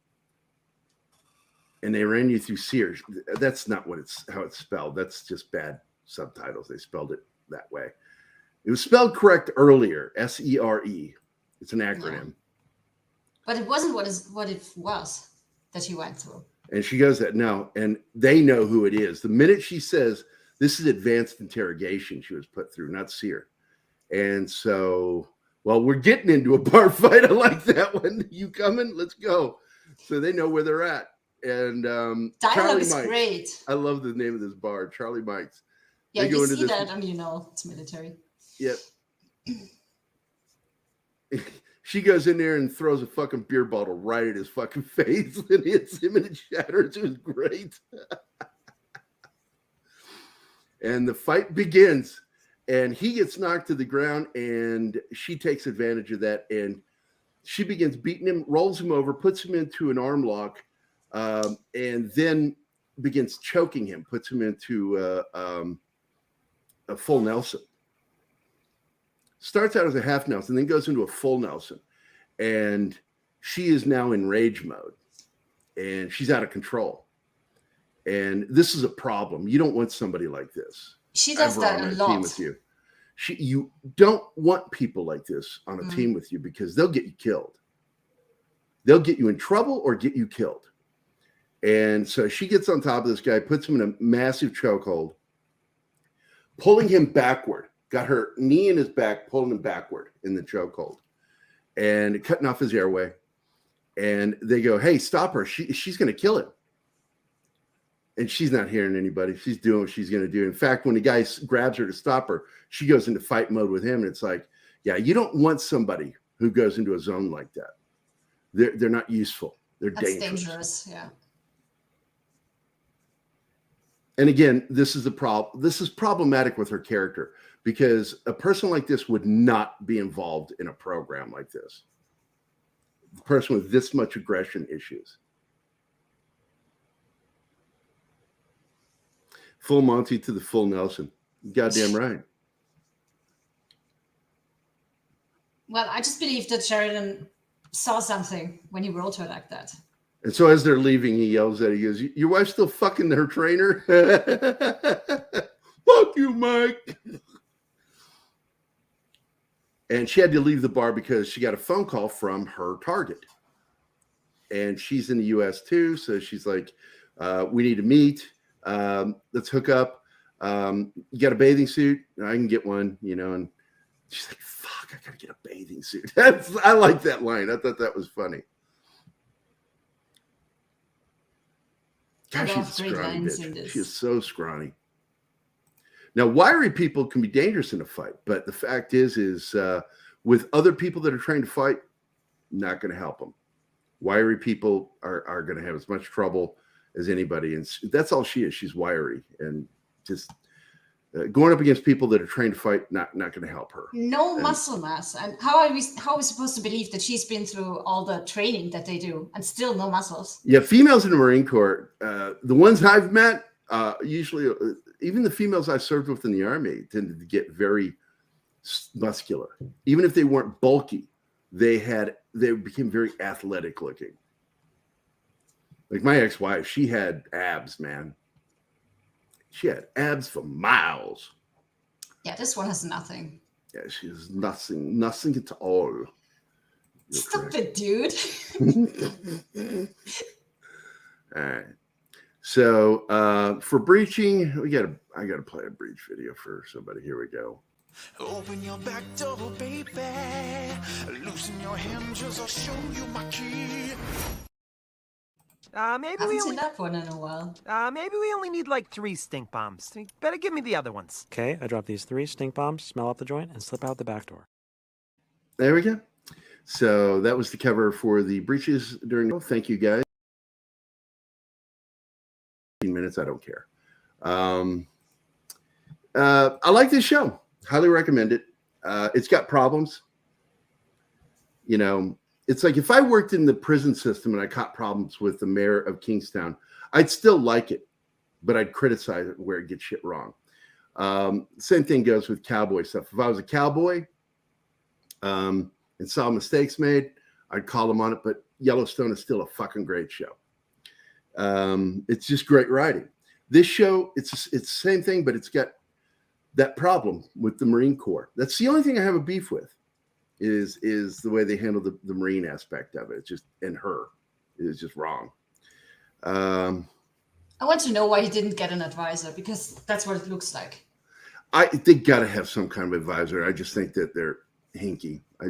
And they ran you through Sears. That's not how it's spelled. That's just bad subtitles. They spelled it that way. It was spelled correct earlier, SERE. It's an acronym. Yeah. But it wasn't what it was that she went through. And she goes that no, and they know who it is. The minute she says, "This is advanced interrogation," she was put through, not Sear. And so, well, we're getting into a bar fight. I like that one. You coming? Let's go. So they know where they're at. And Dialogue Charlie is Mike's. great. I love the name of this bar, Charlie Mike's. Yeah, They go you into see this- that and you know it's military. Yep. She goes in there and throws a fucking beer bottle right at his fucking face and hits him and it shatters. It was great. And the fight begins and he gets knocked to the ground and she takes advantage of that and she begins beating him, rolls him over, puts him into an arm lock, and then begins choking him, puts him into a full Nelson. Starts out as a half Nelson, then goes into a full Nelson. And she is now in rage mode. And she's out of control. And this is a problem. You don't want somebody like this. She does ever that on a a lot. team with you. You don't want people like this on a team with you because they'll get you killed. They'll get you in trouble or get you killed. And so she gets on top of this guy, puts him in a massive chokehold, pulling him backward. Got her knee in his back, pulling him backward in the chokehold and cutting off his airway. And they go, "Hey, stop her. She's going to kill him." And she's not hearing anybody. She's doing what she's going to do. In fact, when the guy grabs her to stop her, she goes into fight mode with him. And it's like, yeah, you don't want somebody who goes into a zone like that. They're not useful. They're dangerous. Yeah. And again, this is the problem. This is problematic with her character because a person like this would not be involved in a program like this. A person with this much aggression issues. Full Monty to the full Nelson. Goddamn right. Well, I just believe that Sheridan saw something when he wrote her like that. And so as they're leaving, he yells at her, he goes, your wife's still fucking her trainer? Fuck you, Mike. And she had to leave the bar because she got a phone call from her target. And she's in the U.S. too. So she's like, we need to meet. Let's hook up. You got a bathing suit? I can get one, and she's like, fuck, I got to get a bathing suit. I like that line. I thought that was funny. Gosh, she's a scrawny bitch. She is so scrawny. Now, wiry people can be dangerous in a fight, but the fact is with other people that are trying to fight, not going to help them. Wiry people are going to have as much trouble as anybody, and that's all she is. She's wiry, and just going up against people that are trained to fight, not going to help her. No muscle mass. And how are we supposed to believe that she's been through all the training that they do and still no muscles? Yeah, females in the Marine Corps, the ones I've met, usually even the females I served with in the Army tended to get very muscular. Even if they weren't bulky, they became very athletic looking. Like my ex-wife, she had abs, man. She had abs for miles. Yeah, this one has nothing. Yeah, she has nothing at all. You're Stop correct. it, dude. All right. So for breaching, I gotta play a breach video for somebody. Here we go. Open your back door, baby. Loosen your hinges, I'll show you my key. Maybe haven't seen that one in a while. Maybe we only need like 3 stink bombs. You better give me the other ones. Okay, I drop these 3 stink bombs, smell out the joint, and slip out the back door. There we go. So that was the cover for the breaches during. Thank you guys. 15 minutes. I don't care. I like this show. Highly recommend it. It's got problems. It's like if I worked in the prison system and I caught problems with the mayor of Kingstown, I'd still like it, but I'd criticize it where it gets shit wrong. Same thing goes with cowboy stuff. If I was a cowboy and saw mistakes made, I'd call them on it, but Yellowstone is still a fucking great show. It's just great writing. This show, it's the same thing, but it's got that problem with the Marine Corps. That's the only thing I have a beef with. Is the way they handle the Marine aspect of it. It's just, and her, is just wrong. I want to know why he didn't get an advisor, because that's what it looks like. They got to have some kind of advisor. I just think that they're hinky. I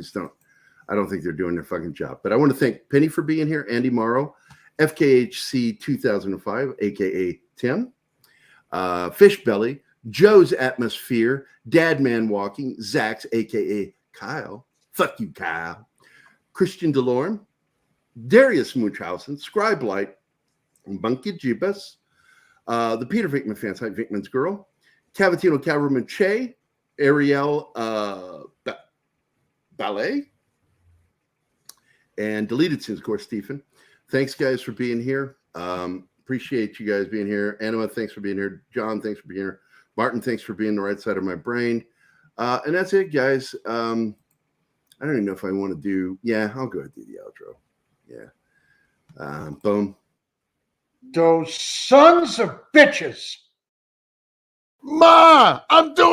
don't think they're doing their fucking job. But I want to thank Penny for being here, Andy Morrow, FKHC 2005, aka Tim, Fish Belly, Joe's Atmosphere, Dad Man Walking, Zach's, aka Kyle. Fuck you, Kyle. Christian DeLorme, Darius Munchausen, Scribe Light, Bunky Jibas, the Peter Vinkman fan site, Vinkman's Girl, Cavatino Cavalryman Che, Ariel Ballet, and Deleted Sins, of course, Stephen. Thanks, guys, for being here. Appreciate you guys being here. Anima, thanks for being here. John, thanks for being here. Martin, thanks for being the right side of my brain. And that's it, guys. I don't even know if I want to do. Yeah, I'll go ahead and do the outro. Yeah. Boom. Those sons of bitches. Ma, I'm doing